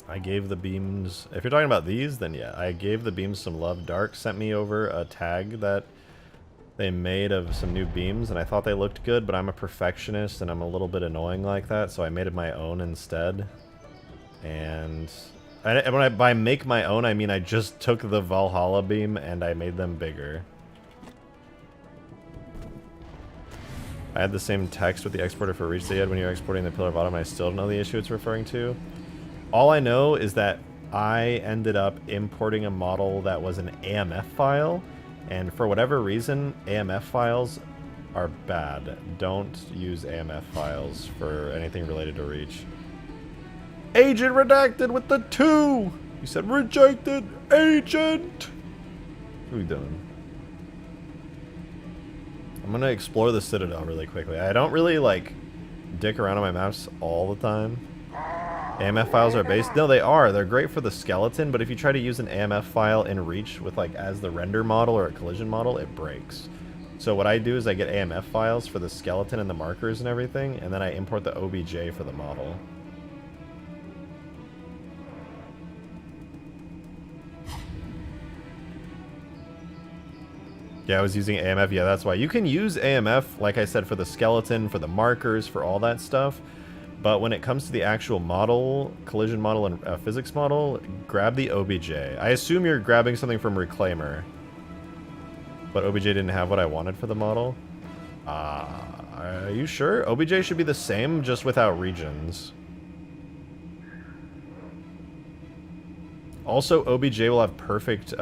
I gave the beams... If you're talking about these, then yeah. I gave the beams some love. Dark sent me over a tag that they made of some new beams, and I thought they looked good, but I'm a perfectionist, and I'm a little bit annoying like that, so I made it my own instead. And by make my own, I mean I just took the Valhalla beam, and I made them bigger. I had the same text with the exporter for Reach that you had when you were exporting the Pillar of Autumn. I still don't know the issue it's referring to. All I know is that I ended up importing a model that was an AMF file, and for whatever reason, AMF files are bad. Don't use AMF files for anything related to Reach. Agent redacted with the 2! You said rejected agent! What are we doing? I'm gonna explore the Citadel really quickly. I don't really, like, dick around on my maps all the time. AMF files are based... No, they are. They're great for the skeleton, but if you try to use an AMF file in Reach with, like, as the render model or a collision model, it breaks. So what I do is I get AMF files for the skeleton and the markers and everything, and then I import the OBJ for the model. Yeah, I was using AMF. Yeah, that's why. You can use AMF, like I said, for the skeleton, for the markers, for all that stuff. But when it comes to the actual model, collision model, and physics model, grab the OBJ. I assume you're grabbing something from Reclaimer. But OBJ didn't have what I wanted for the model. Are you sure? OBJ should be the same, just without regions. Also, OBJ will have perfect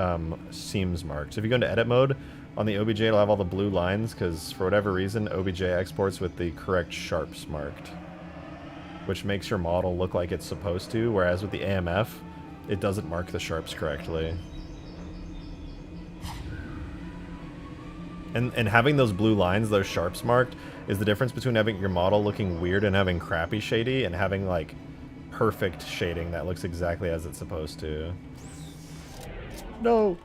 seams marked. So if you go into edit mode, on the OBJ it'll have all the blue lines, because for whatever reason, OBJ exports with the correct sharps marked. Which makes your model look like it's supposed to, whereas with the AMF, it doesn't mark the sharps correctly. And having those blue lines, those sharps marked, is the difference between having your model looking weird and having crappy shady, and having, like, perfect shading that looks exactly as it's supposed to. No.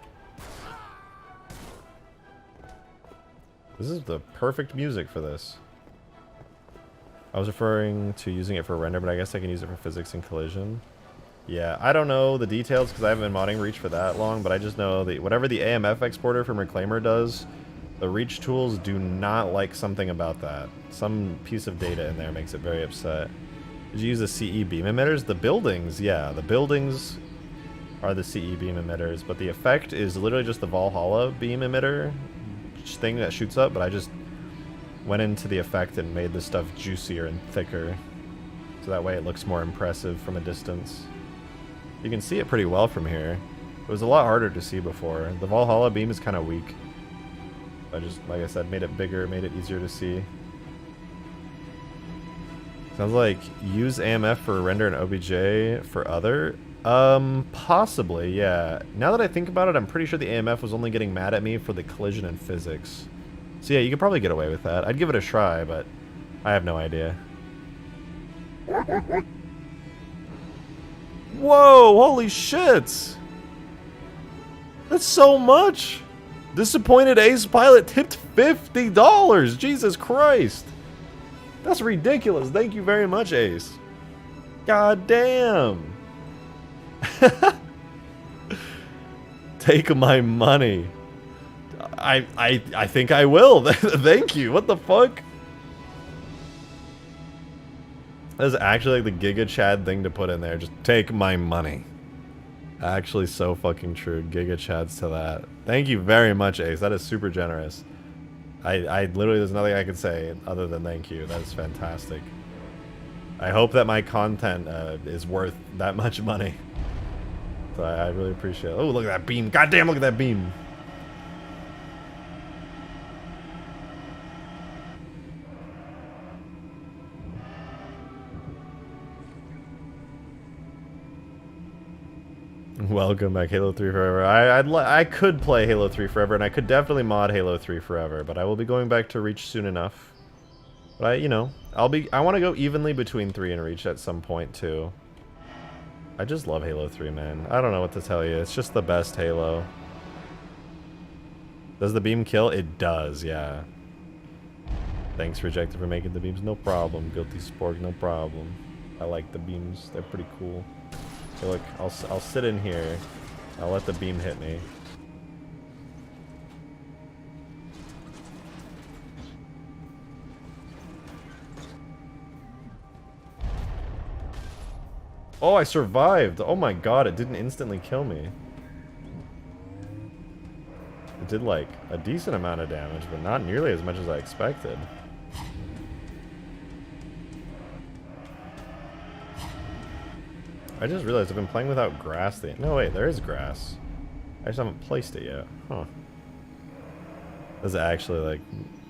This is the perfect music for this. I was referring to using it for render, but I guess I can use it for physics and collision. Yeah, I don't know the details because I haven't been modding Reach for that long, but I just know that whatever the AMF exporter from Reclaimer does, the Reach tools do not like something about that. Some piece of data in there makes it very upset. Did you use the CE beam emitters? The buildings, yeah, the buildings are the CE beam emitters, but the effect is literally just the Valhalla beam emitter thing that shoots up, but I just went into the effect and made the stuff juicier and thicker, so that way it looks more impressive from a distance. You can see it pretty well from here. It was a lot harder to see before. The Valhalla beam is kind of weak. I just, like I said, made it bigger, made it easier to see. Sounds like use AMF for render and OBJ for other? Possibly, yeah. Now that I think about it, I'm pretty sure the AMF was only getting mad at me for the collision and physics. So yeah, you could probably get away with that. I'd give it a try, but I have no idea. Whoa, holy shit! That's so much! Disappointed Ace Pilot tipped $50! Jesus Christ! That's ridiculous. Thank you very much, Ace. God damn! Take my money. I think I will. Thank you. What the fuck? That's actually like the Giga Chad thing to put in there. Just take my money. Actually so fucking true. Giga Chads to that. Thank you very much, Ace. That is super generous. I literally, there's nothing I can say other than thank you. That is fantastic. I hope that my content is worth that much money. So I really appreciate it. Oh, look at that beam. God damn, look at that beam. Welcome back, Halo 3 Forever. I could play Halo 3 Forever, and I could definitely mod Halo 3 Forever, but I will be going back to Reach soon enough. But you know, I want to go evenly between 3 and Reach at some point too. I just love Halo 3, man. I don't know what to tell you. It's just the best Halo. Does the beam kill? It does, yeah. Thanks, Rejected, for making the beams. No problem. Guilty Spork, no problem. I like the beams. They're pretty cool. Okay, look, I'll sit in here. I'll let the beam hit me. Oh, I survived. Oh my god, it didn't instantly kill me. It did like a decent amount of damage, but not nearly as much as I expected. I just realized I've been playing without grass. No, wait, there is grass. I just haven't placed it yet. Huh. This is actually like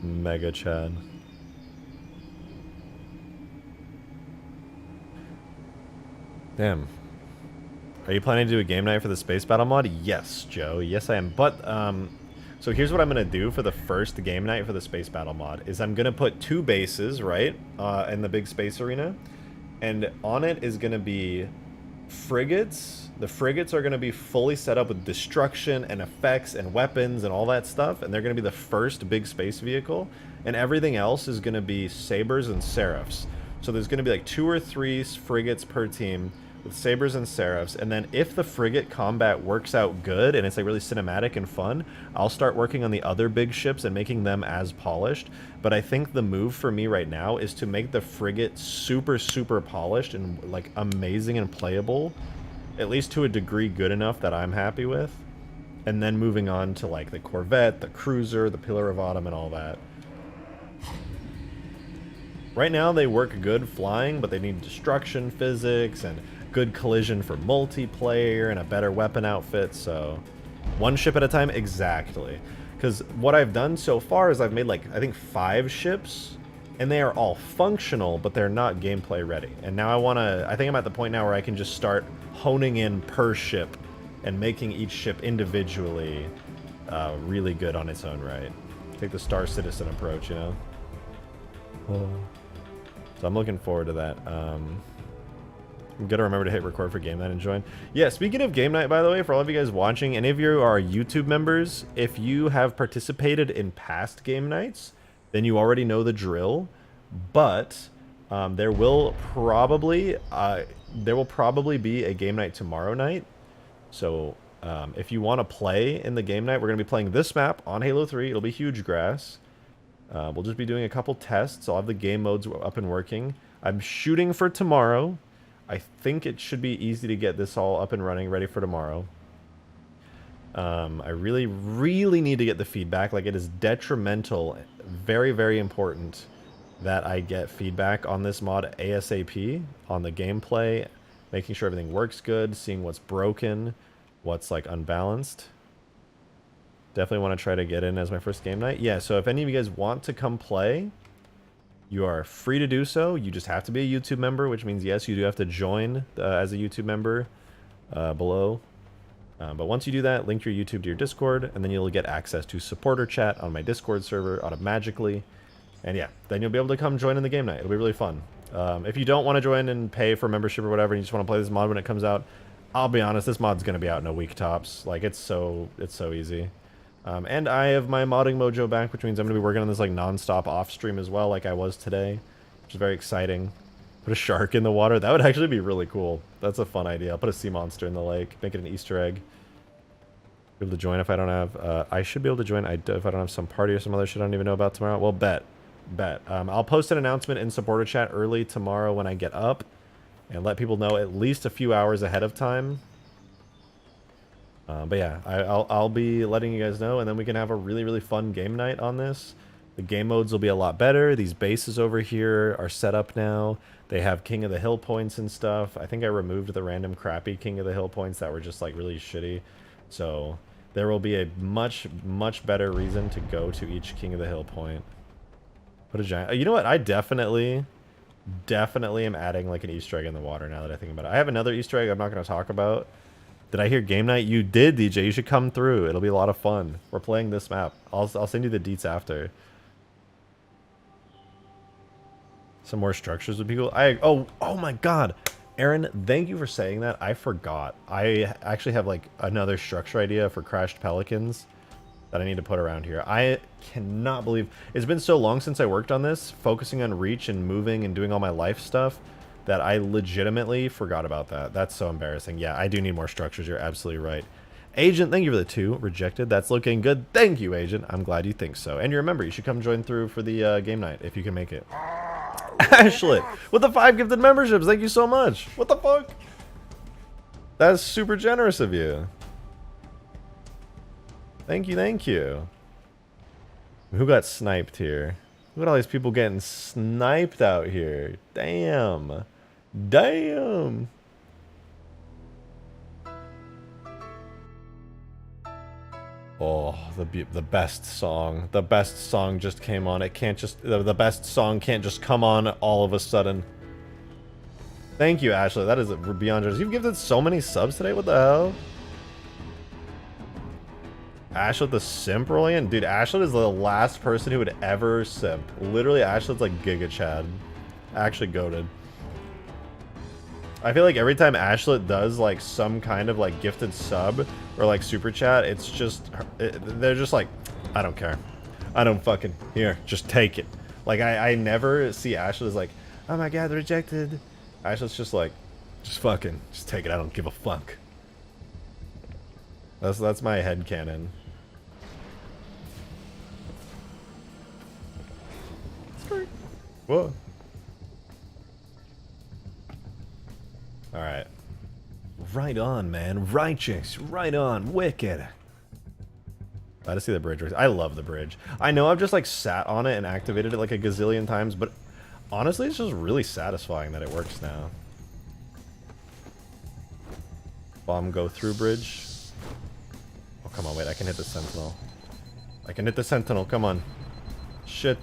mega Chad. Damn. Are you planning to do a game night for the space battle mod? Yes, Joe. Yes, I am. But, so here's what I'm going to do for the first game night for the space battle mod. Is I'm going to put 2 bases, right, in the big space arena. And on it is going to be frigates. The frigates are going to be fully set up with destruction and effects and weapons and all that stuff. And they're going to be the first big space vehicle. And everything else is going to be sabers and seraphs. So there's going to be like 2 or 3 frigates per team with sabers and seraphs, and then if the frigate combat works out good and it's like really cinematic and fun, I'll start working on the other big ships and making them as polished. But I think the move for me right now is to make the frigate super polished and like amazing and playable, at least to a degree good enough that I'm happy with, and then moving on to like the corvette, the cruiser, the Pillar of Autumn, and all that. Right now they work good flying, but they need destruction physics and good collision for multiplayer and a better weapon outfit, so 1 ship at a time. Exactly. Because what I've done so far is I've made like, I think 5 ships, and they are all functional, but they're not gameplay ready. And now I think I'm at the point now where I can just start honing in per ship and making each ship individually really good on its own right. Take the Star Citizen approach, you know? So I'm looking forward to that. I'm gonna remember to hit record for game night and join. Yeah, speaking of game night, by the way, for all of you guys watching, any of you are YouTube members, if you have participated in past game nights, then you already know the drill. But there will probably be a game night tomorrow night. So if you want to play in the game night, we're gonna be playing this map on Halo 3. It'll be Hugegrass. We'll just be doing a couple tests. I'll have the game modes up and working. I'm shooting for tomorrow. I think it should be easy to get this all up and running, ready for tomorrow. I really, really need to get the feedback. Like, it is detrimental, very, very important that I get feedback on this mod ASAP, on the gameplay, making sure everything works good, seeing what's broken, what's, like, unbalanced. Definitely want to try to get in as my first game night. Yeah, so if any of you guys want to come play, you are free to do so. You just have to be a YouTube member, which means, yes, you do have to join as a YouTube member below. But once you do that, link your YouTube to your Discord, and then you'll get access to supporter chat on my Discord server automatically. And yeah, then you'll be able to come join in the game night. It'll be really fun. If you don't want to join and pay for membership or whatever, and you just want to play this mod when it comes out, I'll be honest, this mod's going to be out in a week tops. Like, it's so easy. And I have my modding mojo back, which means I'm going to be working on this like non-stop off stream as well, like I was today, which is very exciting. Put a shark in the water. That would actually be really cool. That's a fun idea. I'll put a sea monster in the lake, make it an Easter egg. Be able to join if I don't have, I should be able to join if I don't have some party or some other shit I don't even know about tomorrow. Well, bet. I'll post an announcement in supporter chat early tomorrow when I get up and let people know at least a few hours ahead of time. But yeah, I'll be letting you guys know, and then we can have a really, really fun game night on this. The game modes will be a lot better. These bases over here are set up now. They have King of the Hill points and stuff. I think I removed the random crappy King of the Hill points that were just like really shitty. So there will be a much, much better reason to go to each King of the Hill point. Put a giant... You know what? I definitely am adding like an Easter egg in the water now that I think about it. I have another Easter egg I'm not going to talk about. Did I hear game night? You did, DJ. You should come through. It'll be a lot of fun. We're playing this map. I'll send you the deets after. Some more structures would be cool. Oh my god. Aaron, thank you for saying that. I forgot. I actually have like another structure idea for crashed pelicans that I need to put around here. I cannot believe it's been so long since I worked on this, focusing on reach and moving and doing all my life stuff, that I legitimately forgot about that. That's so embarrassing. Yeah, I do need more structures. You're absolutely right. Agent, thank you for the 2. Rejected. That's looking good. Thank you, Agent. I'm glad you think so. And you remember, you should come join through for the game night if you can make it. Ashlet, with the 5 gifted memberships. Thank you so much. What the fuck? That's super generous of you. Thank you, thank you. Who got sniped here? Look at all these people getting sniped out here. Damn. Damn. Oh, the best song. The best song just came on. It can't just... The best song can't just come on all of a sudden. Thank you, Ashley. That is beyond generous. You've gifted so many subs today. What the hell? Ashlet the Simp-Rollian? Dude, Ashlet is the last person who would ever simp. Literally, Ashlet's like Giga Chad. Actually goated. I feel like every time Ashlet does like some kind of like gifted sub or like super chat, it's just... they're just like, I don't care. I don't fucking... Here, just take it. Like, I never see Ashlet as like, oh my god, rejected. Ashlet's just like, just fucking, just take it. I don't give a fuck. That's my headcanon. Whoa. Alright. Right on, man. Righteous. Right on. Wicked. Glad to see the bridge. I love the bridge. I know I've just like sat on it and activated it like a gazillion times, but honestly it's just really satisfying that it works now. Bomb go through bridge. Oh, come on, wait. I can hit the sentinel. I can hit the sentinel. Come on. Shit.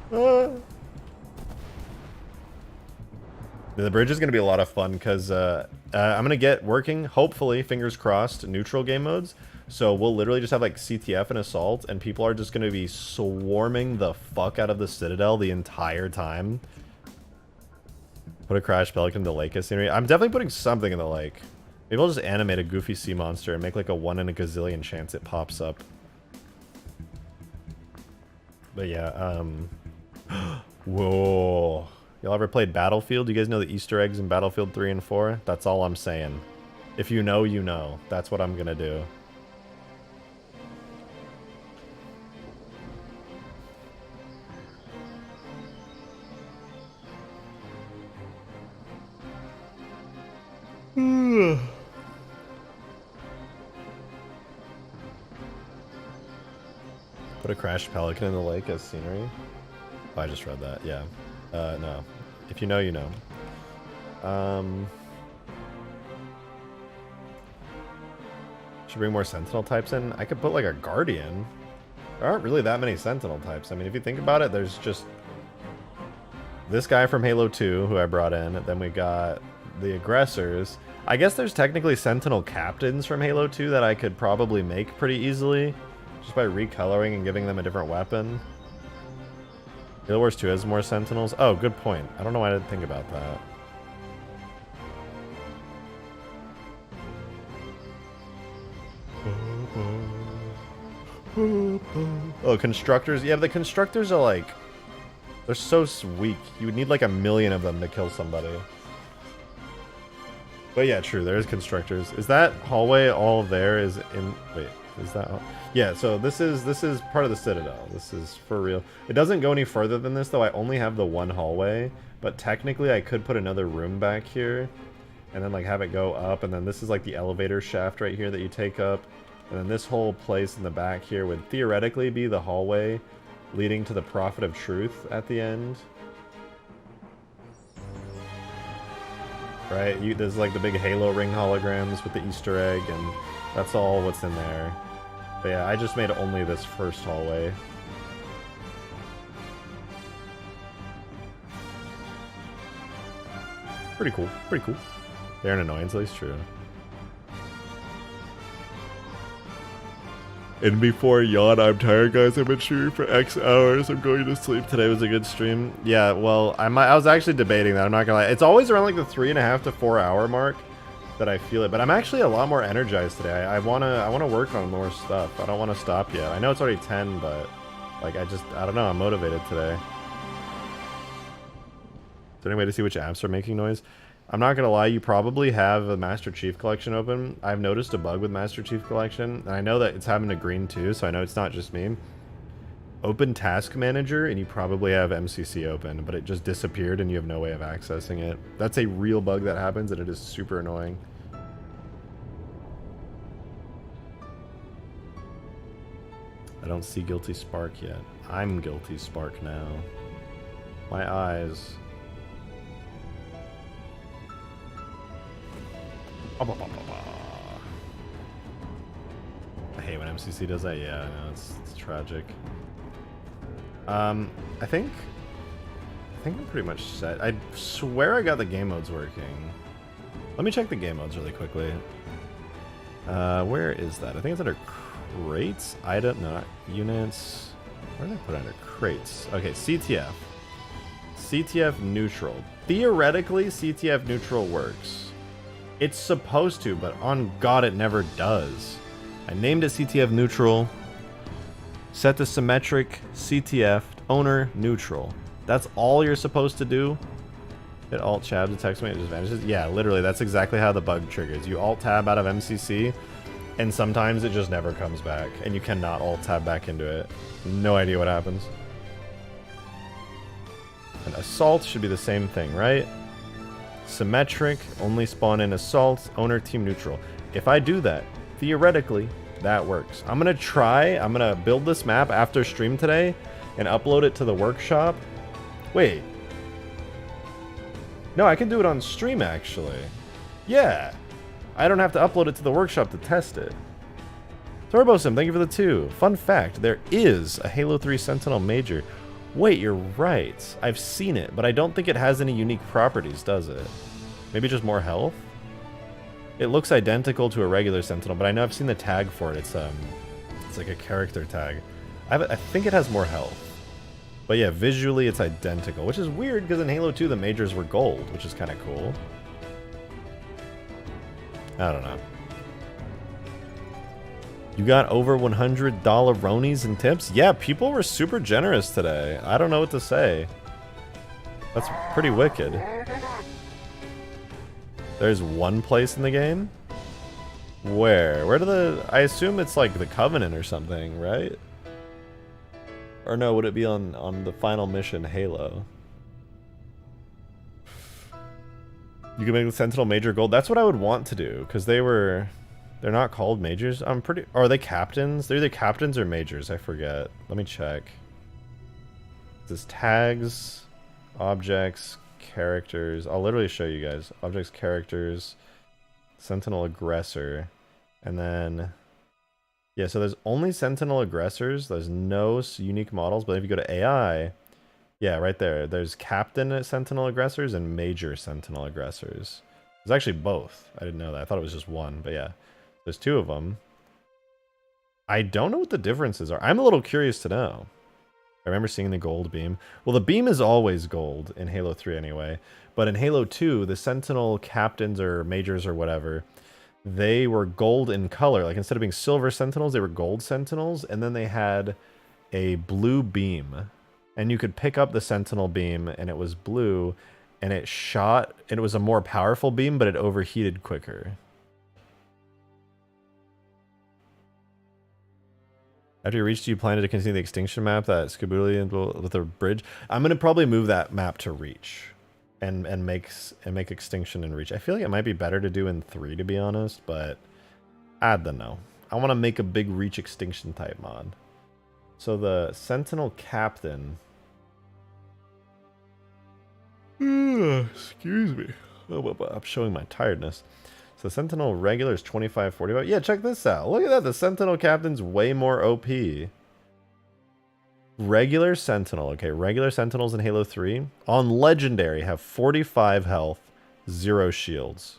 The bridge is going to be a lot of fun because I'm going to get working, hopefully, fingers crossed, neutral game modes. So we'll literally just have like CTF and assault, and people are just going to be swarming the fuck out of the Citadel the entire time. Put a Crash Pelican in the lake as scenery. I'm definitely putting something in the lake. Maybe I'll just animate a goofy sea monster and make like a 1 in a gazillion chance it pops up. But yeah, whoa. Y'all ever played Battlefield? You guys know the Easter eggs in Battlefield 3 and 4? That's all I'm saying. If you know, you know. That's what I'm gonna do. Put a Crashed Pelican in the lake as scenery. Oh, I just read that. Yeah. No. If you know, you know. Should bring more Sentinel types in. I could put like a Guardian. There aren't really that many Sentinel types. I mean, if you think about it, there's just this guy from Halo 2 who I brought in. Then we got the Aggressors. I guess there's technically Sentinel Captains from Halo 2 that I could probably make pretty easily. Just by recoloring and giving them a different weapon. Halo Wars 2 has more Sentinels. Oh, good point. I don't know why I didn't think about that. Oh, Constructors. Yeah, the Constructors are like... They're so weak. You would need like 1 million of them to kill somebody. But yeah, true. There is Constructors. Is that hallway all there is in... Wait, is that... Yeah, so this is part of the Citadel. This is for real. It doesn't go any further than this, though. I only have the one hallway. But technically, I could put another room back here. And then, like, have it go up. And then this is, like, the elevator shaft right here that you take up. And then this whole place in the back here would theoretically be the hallway leading to the Prophet of Truth at the end. Right? There's, like, the big Halo ring holograms with the Easter egg. And that's all what's in there. But yeah, I just made only this first hallway. Pretty cool. Pretty cool. They're an annoyance, at least true. And before yawn, I'm tired, guys. I've been streaming for X hours. I'm going to sleep. Today was a good stream. Yeah, well, I was actually debating that. I'm not gonna lie. It's always around like the 3.5 to 4 hour mark that I feel it, but I'm actually a lot more energized today. I wanna work on more stuff. I don't want to stop yet. I know it's already 10, but like I don't know. I'm motivated today. Is there any way to see which apps are making noise? I'm not gonna lie. You probably have a Master Chief Collection open. I've noticed a bug with Master Chief Collection, and I know that it's happened to green too, so I know it's not just me. Open Task Manager, and you probably have MCC open, but it just disappeared and you have no way of accessing it. That's a real bug that happens, and it is super annoying. I don't see Guilty Spark yet. I'm Guilty Spark now. My eyes. I hate when MCC does that. Yeah, I know, it's tragic. I think I'm pretty much set. I swear I got the game modes working. Let me check the game modes really quickly. Where is that? I think it's under crates. Item, no, not units. Where did I put it under crates? Okay, CTF. CTF neutral. Theoretically, CTF neutral works. It's supposed to, but on God, it never does. I named it CTF neutral. Set to symmetric, CTF, owner, neutral. That's all you're supposed to do. Hit Alt-Tab to text me, it just vanishes. Yeah, literally, that's exactly how the bug triggers. You Alt-Tab out of MCC, and sometimes it just never comes back, and you cannot Alt-Tab back into it. No idea what happens. And Assault should be the same thing, right? Symmetric, only spawn in Assault, owner, team neutral. If I do that, theoretically, that works. I'm gonna build this map after stream today and upload it to the workshop. Wait. No, I can do it on stream actually. Yeah. I don't have to upload it to the workshop to test it. TurboSim, thank you for the 2. Fun fact, there is a Halo 3 Sentinel Major. Wait, you're right. I've seen it, but I don't think it has any unique properties, does it? Maybe just more health? It looks identical to a regular Sentinel, but I know I've seen the tag for it. It's like a character tag. I think it has more health. But yeah, visually it's identical, which is weird because in Halo 2 the majors were gold, which is kind of cool. I don't know. You got over $100 Ronies and tips? Yeah, people were super generous today. I don't know what to say. That's pretty wicked. There's one place in the game? Where? Where do the... I assume it's like the Covenant or something, right? Or no, would it be on the final mission, Halo? You can make the Sentinel Major Gold. That's what I would want to do, because they're not called Majors. I'm pretty... Or are they Captains? They're either Captains or Majors, I forget. Let me check. This tags, objects, characters. I'll literally show you guys. Objects, characters, Sentinel Aggressor, and then... Yeah, so there's only Sentinel Aggressors. There's no unique models, but if you go to AI... Yeah, right there. There's Captain Sentinel Aggressors and Major Sentinel Aggressors. There's actually both. I didn't know that. I thought it was just one, but yeah. There's two of them. I don't know what the differences are. I'm a little curious to know. I remember seeing the gold beam. Well, the beam is always gold in Halo 3 anyway. But in Halo 2, the Sentinel Captains or Majors or whatever, they were gold in color. Like, instead of being silver Sentinels, they were gold Sentinels. And then they had a blue beam. And you could pick up the Sentinel beam, and it was blue, and it shot, and it was a more powerful beam, but it overheated quicker. After you reach, do you plan to continue the extinction map that Skaboodie with a bridge? I'm going to probably move that map to reach, and make extinction and reach. I feel like it might be better to do in 3, to be honest, but I don't know. I want to make a big reach extinction type mod. So the Sentinel Captain... Excuse me. Oh, I'm showing my tiredness. So Sentinel regular is 2545. Yeah, check this out. Look at that. The Sentinel Captain's way more OP. Regular Sentinel. Okay, regular Sentinels in Halo 3 on Legendary have 45 health, 0 shields.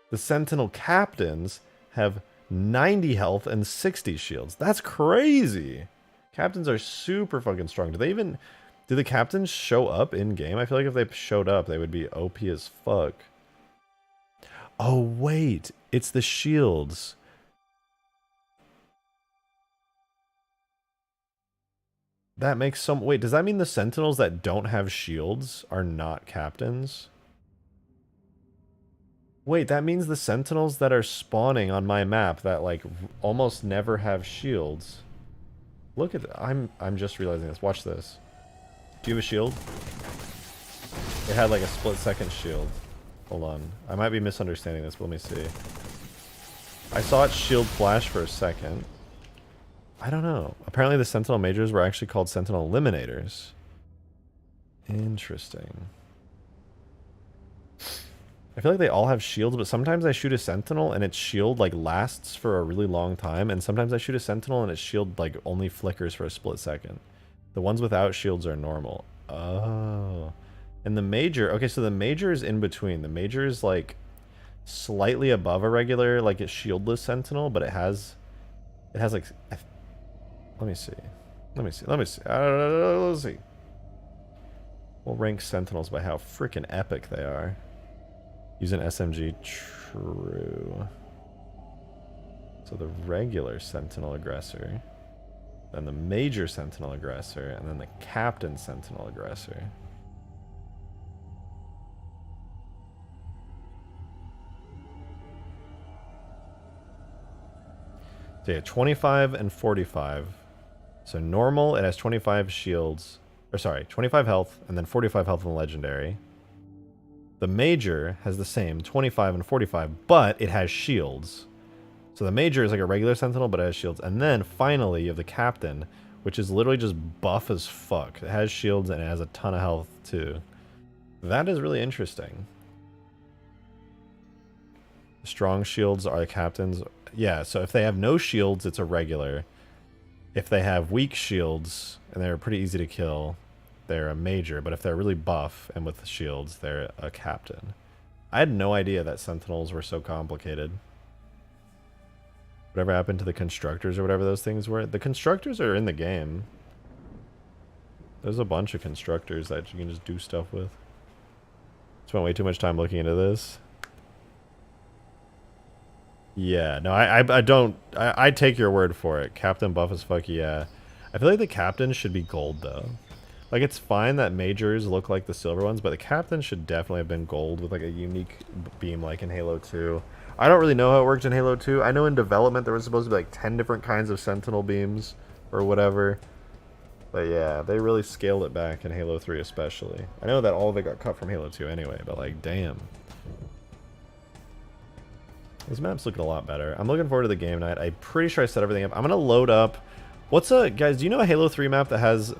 The Sentinel Captains have 90 health and 60 shields. That's crazy. Captains are super fucking strong. Do the Captains show up in game? I feel like if they showed up, they would be OP as fuck. Oh, wait. It's the shields. That makes some... Wait, does that mean the Sentinels that don't have shields are not Captains? Wait, that means the Sentinels that are spawning on my map that, like, almost never have shields. Look at... I'm just realizing this. Watch this. Do you have a shield? It had like a split-second shield. Hold on. I might be misunderstanding this, but let me see. I saw its shield flash for a second. I don't know. Apparently the Sentinel Majors were actually called Sentinel Eliminators. Interesting. I feel like they all have shields, but sometimes I shoot a Sentinel and its shield like lasts for a really long time, and sometimes I shoot a Sentinel and its shield like only flickers for a split second. The ones without shields are normal. Oh. And the Major... Okay, so the Major is in between. The Major is, like, slightly above a regular, like, a shieldless Sentinel, but it has, like... Let me see. Let's see. We'll rank Sentinels by how freaking epic they are. Use an SMG. True. So the regular Sentinel Aggressor... Then the Major Sentinel Aggressor, and then the Captain Sentinel Aggressor. So yeah, 25 and 45. So normal, it has 25 shields, or sorry, 25 health, and then 45 health in the Legendary. The Major has the same, 25 and 45, but it has shields. So the Major is like a regular Sentinel, but it has shields. And then, finally, you have the Captain, which is literally just buff as fuck. It has shields, and it has a ton of health, too. That is really interesting. Strong shields are the Captains. Yeah, so if they have no shields, it's a regular. If they have weak shields, and they're pretty easy to kill, they're a Major. But if they're really buff and with shields, they're a Captain. I had no idea that Sentinels were so complicated. Whatever happened to the Constructors or whatever those things were? The Constructors are in the game. There's a bunch of Constructors that you can just do stuff with. Spent way too much time looking into this. Yeah, no, I don't... I take your word for it. Captain buff as fuck, yeah. I feel like the Captains should be gold, though. Like, it's fine that Majors look like the silver ones, but the Captains should definitely have been gold with, like, a unique beam like in Halo 2. I don't really know how it worked in Halo 2. I know in development there was supposed to be, like, 10 different kinds of Sentinel beams or whatever. But, yeah, they really scaled it back in Halo 3 especially. I know that all of it got cut from Halo 2 anyway, but, like, damn. This map's looking a lot better. I'm looking forward to the game night. I'm pretty sure I set everything up. I'm going to load up... What's a... Guys, do you know a Halo 3 map that has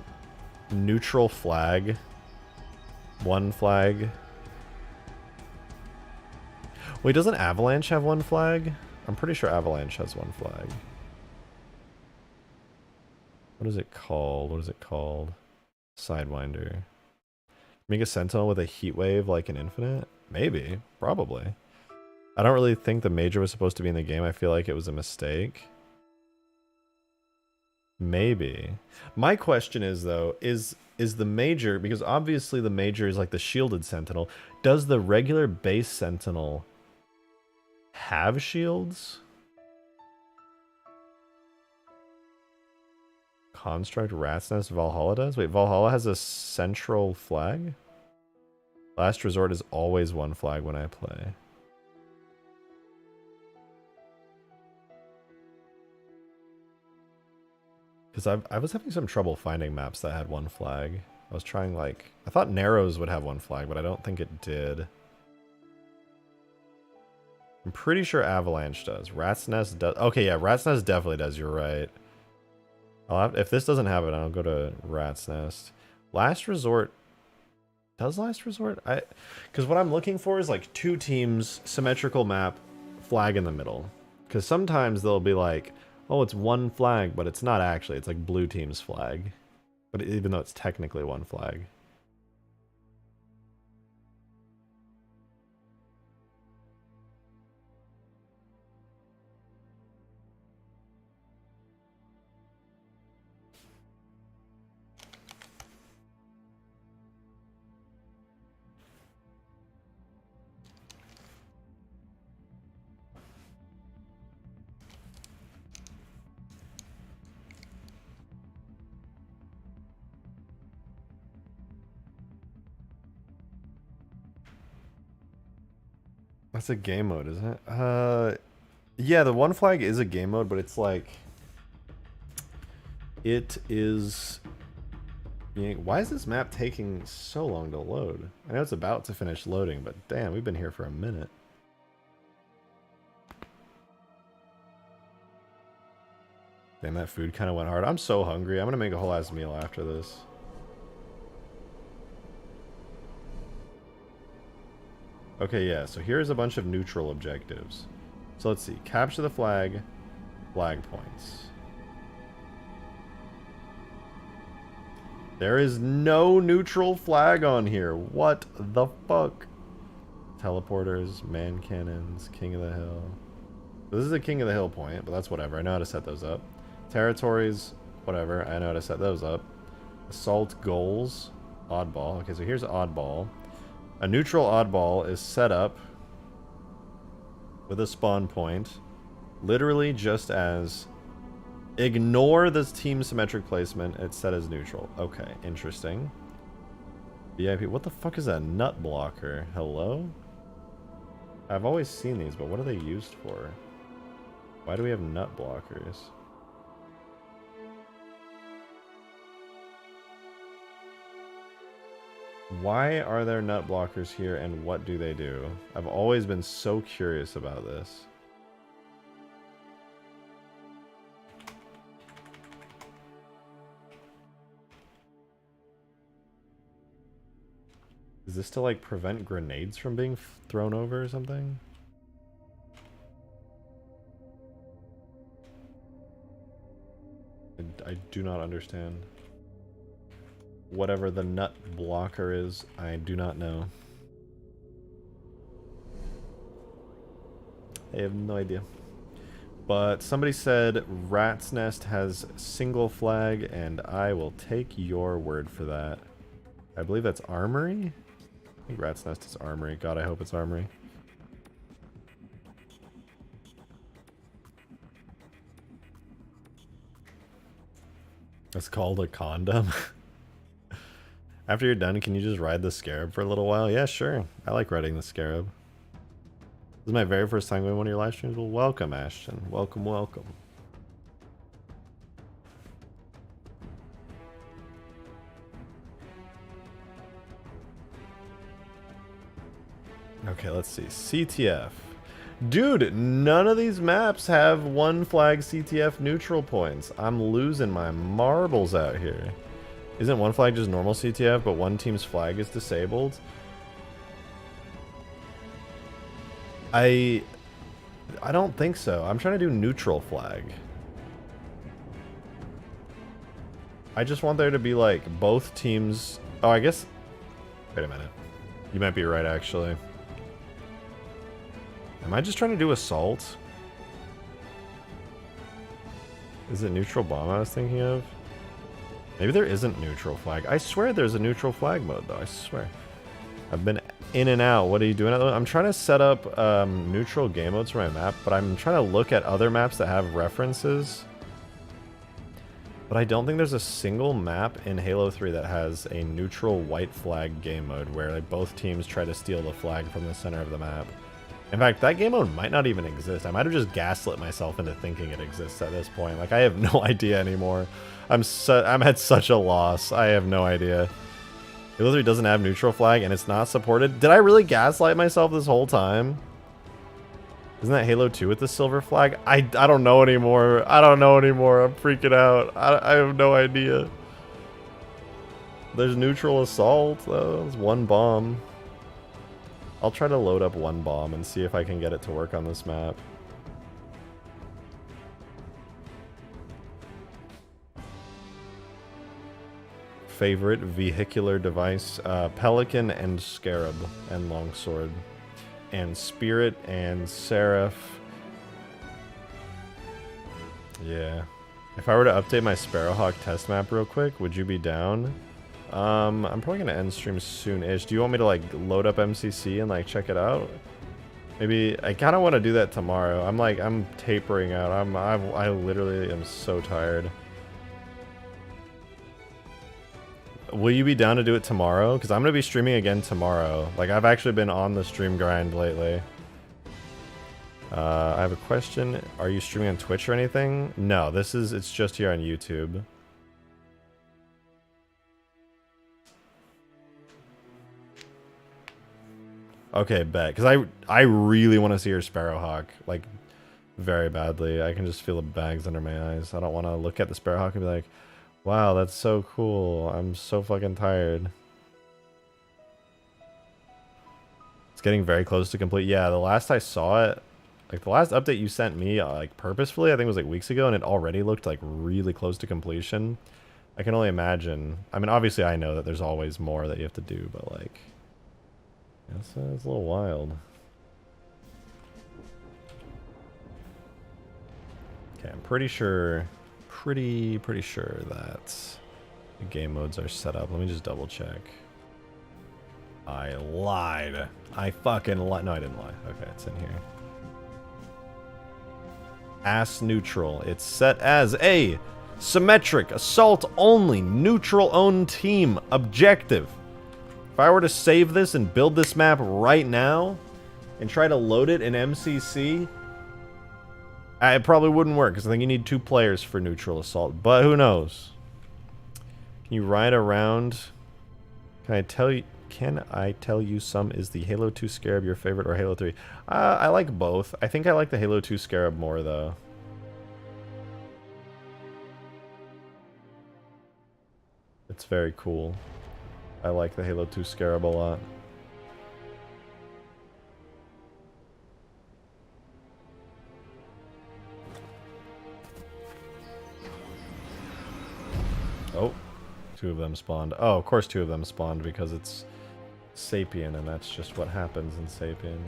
neutral flag? One flag? Wait, doesn't Avalanche have one flag? I'm pretty sure Avalanche has one flag. What is it called? What is it called? Sidewinder. Make a Sentinel with a heat wave like an Infinite? Maybe. Probably. I don't really think the Major was supposed to be in the game. I feel like it was a mistake. Maybe. My question is, though, is the Major... Because obviously the Major is like the shielded Sentinel. Does the regular base Sentinel have shields? Construct, Rat's Nest, Valhalla does? Wait, Valhalla has a central flag? Last Resort is always one flag when I play. Because I was having some trouble finding maps that had one flag. I was trying, like... I thought Narrows would have one flag, but I don't think it did. I'm pretty sure Avalanche does. Rat's Nest does... Okay, yeah, Rat's Nest definitely does. You're right. If this doesn't have it, I'll go to Rat's Nest. Last Resort... Does Last Resort? Because what I'm looking for is, like, 2 teams, symmetrical map, flag in the middle. Because sometimes they'll be like... Oh, it's one flag, but it's not actually. It's like blue team's flag. But even though it's technically one flag. That's a game mode, isn't it? Yeah, the one flag is a game mode, but it's like... It is... You know, why is this map taking so long to load? I know it's about to finish loading, but damn, we've been here for a minute. Damn, that food kind of went hard. I'm so hungry. I'm gonna make a whole ass meal after this. Okay, yeah, so here's a bunch of neutral objectives. So let's see. Capture the flag, flag points. There is no neutral flag on here. What the fuck? Teleporters, man cannons, King of the Hill. This is a King of the Hill point, but that's whatever. I know how to set those up. Territories, whatever. I know how to set those up. Assault goals, oddball. Okay, so here's oddball. A neutral oddball is set up with a spawn point, literally just as ignore this team symmetric placement. It's set as neutral. Okay, interesting. VIP. What the fuck is that nut blocker? Hello? I've always seen these, but what are they used for? Why do we have nut blockers? Why are there nut blockers here, and what do they do? I've always been so curious about this. Is this to, like, prevent grenades from being thrown over or something? I do not understand. Whatever the nut blocker is, I do not know. I have no idea. But somebody said Rat's Nest has single flag, and I will take your word for that. I believe that's Armory? I think Rat's Nest is Armory. God, I hope it's Armory. It's called a condom. After you're done, can you just ride the Scarab for a little while? Yeah, sure. I like riding the Scarab. This is my very first time going one of your live streams. Well, welcome, Ashton. Welcome, welcome. Okay, let's see. CTF. Dude, none of these maps have one flag CTF neutral points. I'm losing my marbles out here. Isn't one flag just normal CTF, but one team's flag is disabled? I don't think so. I'm trying to do neutral flag. I just want there to be like both teams. Oh, I guess. Wait a minute. You might be right, actually. Am I just trying to do assault? Is it neutral bomb I was thinking of? Maybe there isn't neutral flag. I swear there's a neutral flag mode, though. I swear. I've been in and out. What are you doing? I'm trying to set up neutral game modes for my map, but I'm trying to look at other maps that have references. But I don't think there's a single map in Halo 3 that has a neutral white flag game mode where like, both teams try to steal the flag from the center of the map. In fact, that game mode might not even exist. I might have just gaslit myself into thinking it exists at this point. Like, I have no idea anymore. I'm at such a loss. I have no idea. Halo 3 doesn't have neutral flag and it's not supported. Did I really gaslight myself this whole time? Isn't that Halo 2 with the silver flag? I don't know anymore. I don't know anymore. I'm freaking out. I have no idea. There's neutral assault, though. There's one bomb. I'll try to load up one bomb and see if I can get it to work on this map. Favorite vehicular device? Pelican and Scarab and Longsword. And Spirit and Seraph. Yeah. If I were to update my Sparrowhawk test map real quick, would you be down? I'm probably gonna end stream soon-ish. Do you want me to like load up MCC and like check it out? Maybe I kind of want to do that tomorrow. I'm tapering out. I literally am so tired. Will you be down to do it tomorrow? Because I'm gonna be streaming again tomorrow. Like I've actually been on the stream grind lately. I have a question. Are you streaming on Twitch or anything? No, it's just here on YouTube. Okay, bet. Because I really want to see your Sparrowhawk, like, very badly. I can just feel the bags under my eyes. I don't want to look at the Sparrowhawk and be like, wow, that's so cool. I'm so fucking tired. It's getting very close to complete. Yeah, the last I saw it, like, the last update you sent me, like, purposefully, I think it was, like, weeks ago, and it already looked, like, really close to completion. I can only imagine. I mean, obviously, I know that there's always more that you have to do, but, like... It's a little wild. Okay, I'm pretty sure, pretty sure that the game modes are set up. Let me just double check. I lied. I fucking lied. No, I didn't lie. Okay, it's in here. Ass neutral. It's set as a symmetric, assault only, neutral owned team objective. If I were to save this and build this map right now and try to load it in MCC, it probably wouldn't work because I think you need 2 players for neutral assault, but who knows? Can you ride around? Can I tell you some? Is the Halo 2 Scarab your favorite or Halo 3? I like both. I think I like the Halo 2 Scarab more though. It's very cool. I like the Halo 2 Scarab a lot. Oh, 2 of them spawned. Oh, of course 2 of them spawned because it's Sapien and that's just what happens in Sapien.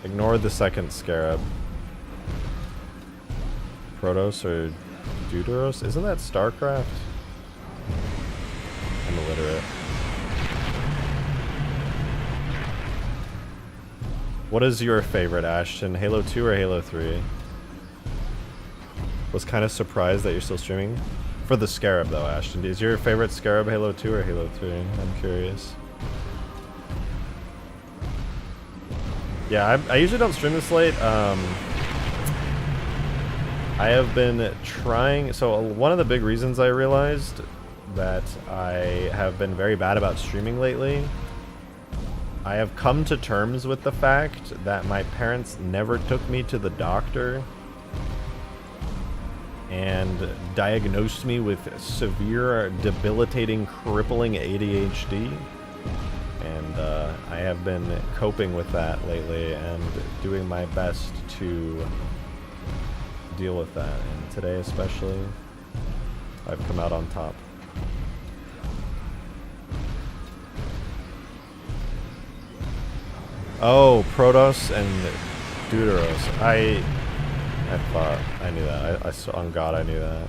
Ignore the second Scarab. Protoss or Deuteros? Isn't that StarCraft? I'm illiterate. What is your favorite, Ashton? Halo 2 or Halo 3? Was kind of surprised that you're still streaming. For the Scarab though, Ashton. Is your favorite Scarab Halo 2 or Halo 3? I'm curious. Yeah, I usually don't stream this late. I have been trying... So one of the big reasons I realized that I have been very bad about streaming lately, I have come to terms with the fact that my parents never took me to the doctor and diagnosed me with severe, debilitating, crippling ADHD. And I have been coping with that lately and doing my best to deal with that. And today especially, I've come out on top. Oh, Protoss and Deuteros. I thought I knew that. I on God, I knew that.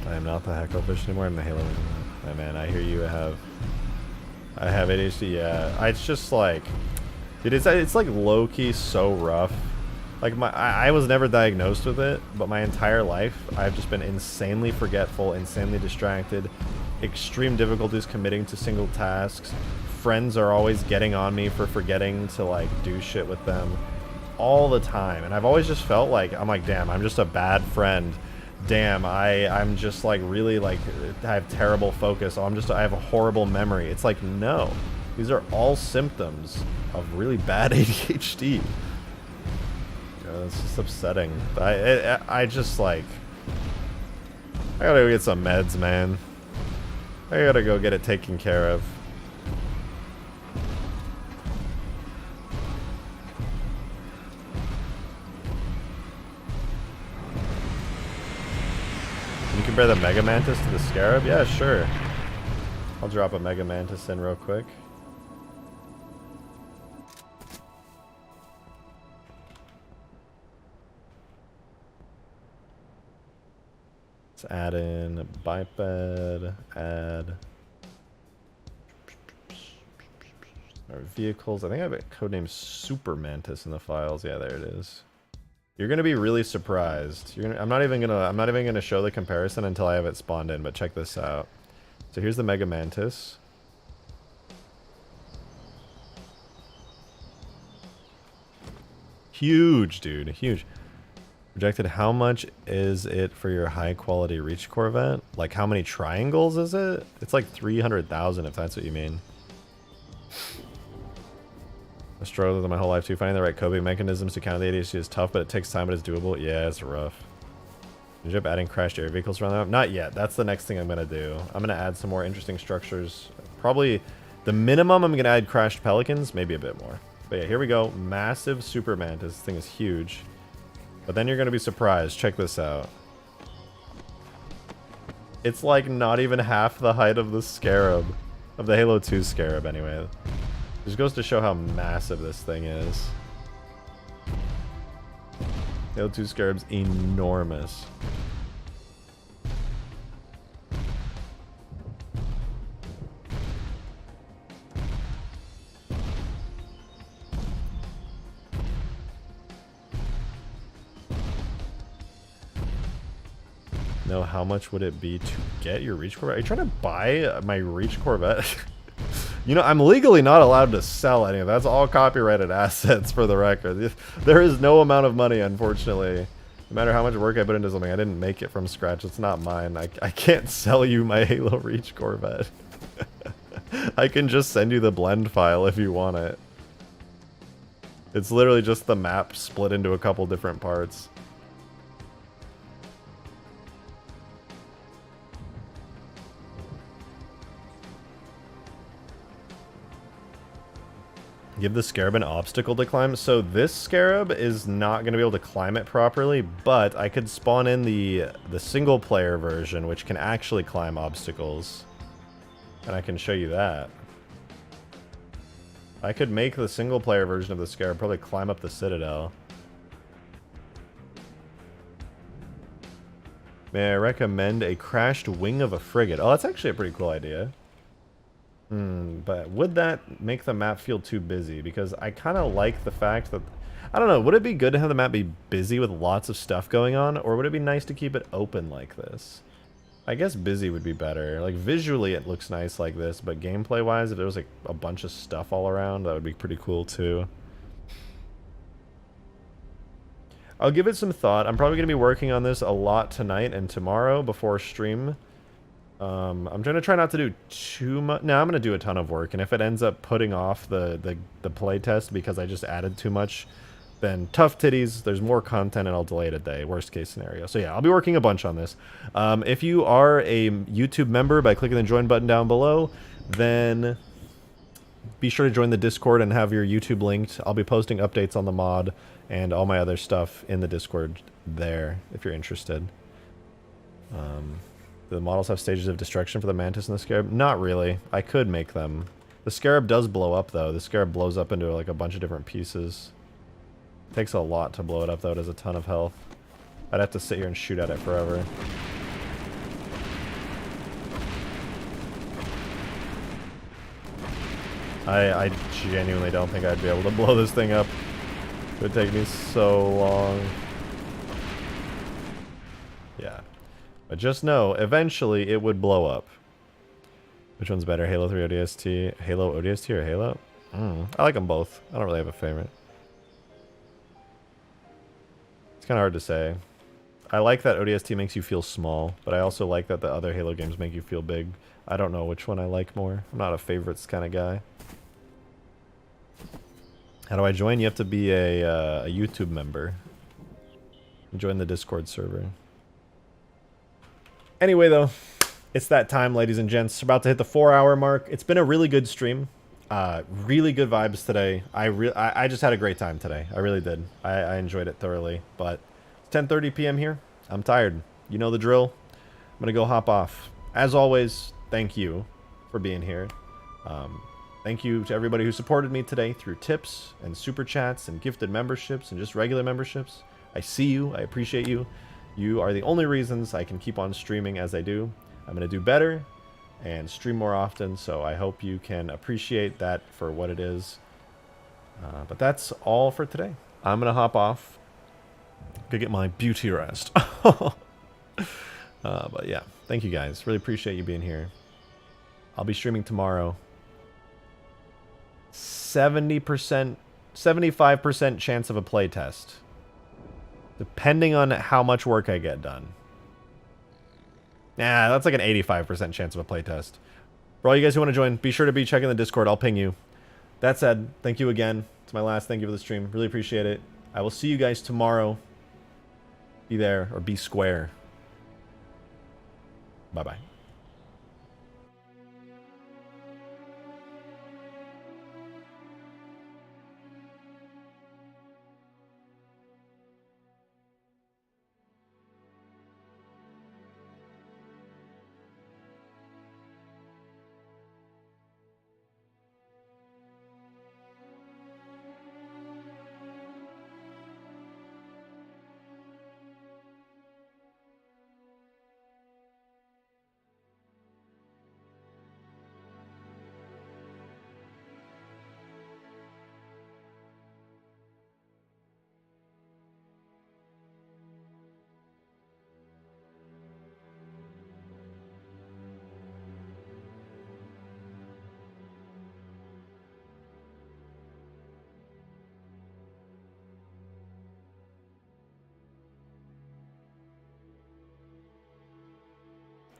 I am not the Hacklefish anymore. I'm the Halo. Oh, man, I hear you have. I have ADHD. Yeah, it's just like, dude, it's like low key so rough. Like I was never diagnosed with it, but my entire life I've just been insanely forgetful, insanely distracted, extreme difficulties committing to single tasks. Friends are always getting on me for forgetting to like do shit with them all the time, and I've always just felt like I'm like, damn, I'm just a bad friend. Damn, I'm just like really like I have terrible focus. Oh, I have a horrible memory. It's like, no, these are all symptoms of really bad ADHD. It's just upsetting. I just like, I gotta go get some meds, man. I gotta go get it taken care of. You compare the Mega Mantis to the Scarab? Yeah, sure. I'll drop a Mega Mantis in real quick. Let's add in biped, add our vehicles. I think I have a codename Super Mantis in the files. Yeah, there it is. You're gonna be really surprised. I'm not even gonna show the comparison until I have it spawned in, but check this out. So here's the Mega Mantis. Huge, dude, huge. Rejected, how much is it for your high quality Reach Corvette? Like how many triangles is it? It's like 300,000 if that's what you mean. I struggled with my whole life too. Finding the right coping mechanisms to counter the ADHD is tough, but it takes time, but it's doable. Yeah, it's rough. Did you end up adding crashed air vehicles around the map? Not yet. That's the next thing I'm gonna do. I'm gonna add some more interesting structures. Probably the minimum I'm gonna add crashed pelicans, maybe a bit more. But yeah, here we go. Massive Super Mantis. This thing is huge. But then you're going to be surprised. Check this out. It's like not even half the height of the Scarab. Of the Halo 2 Scarab, anyway. Just goes to show how massive this thing is. Halo 2 Scarab's enormous. No, how much would it be to get your Reach Corvette? Are you trying to buy my Reach Corvette? You know, I'm legally not allowed to sell any of that. That's all copyrighted assets for the record. There is no amount of money, unfortunately. No matter how much work I put into something, I didn't make it from scratch. It's not mine. I can't sell you my Halo Reach Corvette. I can just send you the blend file if you want it. It's literally just the map split into a couple different parts. Give the Scarab an obstacle to climb. So this Scarab is not going to be able to climb it properly, but I could spawn in the single player version, which can actually climb obstacles. And I can show you that. I could make the single player version of the Scarab probably climb up the Citadel. May I recommend a crashed wing of a frigate? Oh, that's actually a pretty cool idea. But would that make the map feel too busy? Because I kind of like the fact that... I don't know, would it be good to have the map be busy with lots of stuff going on? Or would it be nice to keep it open like this? I guess busy would be better. Like, visually it looks nice like this, but gameplay-wise, if there was like a bunch of stuff all around, that would be pretty cool too. I'll give it some thought. I'm probably going to be working on this a lot tonight and tomorrow before stream. I'm going to try not to do too much. No, I'm going to do a ton of work, and if it ends up putting off the playtest because I just added too much, then tough titties, there's more content and I'll delay it a day, worst case scenario. So yeah, I'll be working a bunch on this. If you are a YouTube member by clicking the join button down below, then be sure to join the Discord and have your YouTube linked. I'll be posting updates on the mod and all my other stuff in the Discord there if you're interested. The models have stages of destruction for the Mantis and the Scarab? Not really. I could make them. The Scarab does blow up, though. The Scarab blows up into like a bunch of different pieces. Takes a lot to blow it up, though. It has a ton of health. I'd have to sit here and shoot at it forever. I genuinely don't think I'd be able to blow this thing up. It would take me so long. Yeah. But just know, eventually it would blow up. Which one's better, Halo 3 ODST? Halo ODST or Halo? I like them both. I don't really have a favorite. It's kind of hard to say. I like that ODST makes you feel small, but I also like that the other Halo games make you feel big. I don't know which one I like more. I'm not a favorites kind of guy. How do I join? You have to be a YouTube member. Join the Discord server. Anyway, though, it's that time, ladies and gents. About to hit the 4-hour mark. It's been a really good stream. Really good vibes today. I just had a great time today. I really did. I enjoyed it thoroughly. But it's 10:30 p.m. here. I'm tired. You know the drill. I'm going to go hop off. As always, thank you for being here. Thank you to everybody who supported me today through tips and super chats and gifted memberships and just regular memberships. I see you. I appreciate you. You are the only reasons I can keep on streaming as I do. I'm going to do better and stream more often, so I hope you can appreciate that for what it is. But that's all for today. I'm going to hop off. Go get my beauty rest. But yeah, thank you guys. Really appreciate you being here. I'll be streaming tomorrow. 70%, 75% chance of a playtest. Depending on how much work I get done. Nah, that's like an 85% chance of a playtest. For all you guys who want to join, be sure to be checking the Discord. I'll ping you. That said, thank you again. It's my last thank you for the stream. Really appreciate it. I will see you guys tomorrow. Be there or be square. Bye-bye.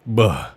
Buh.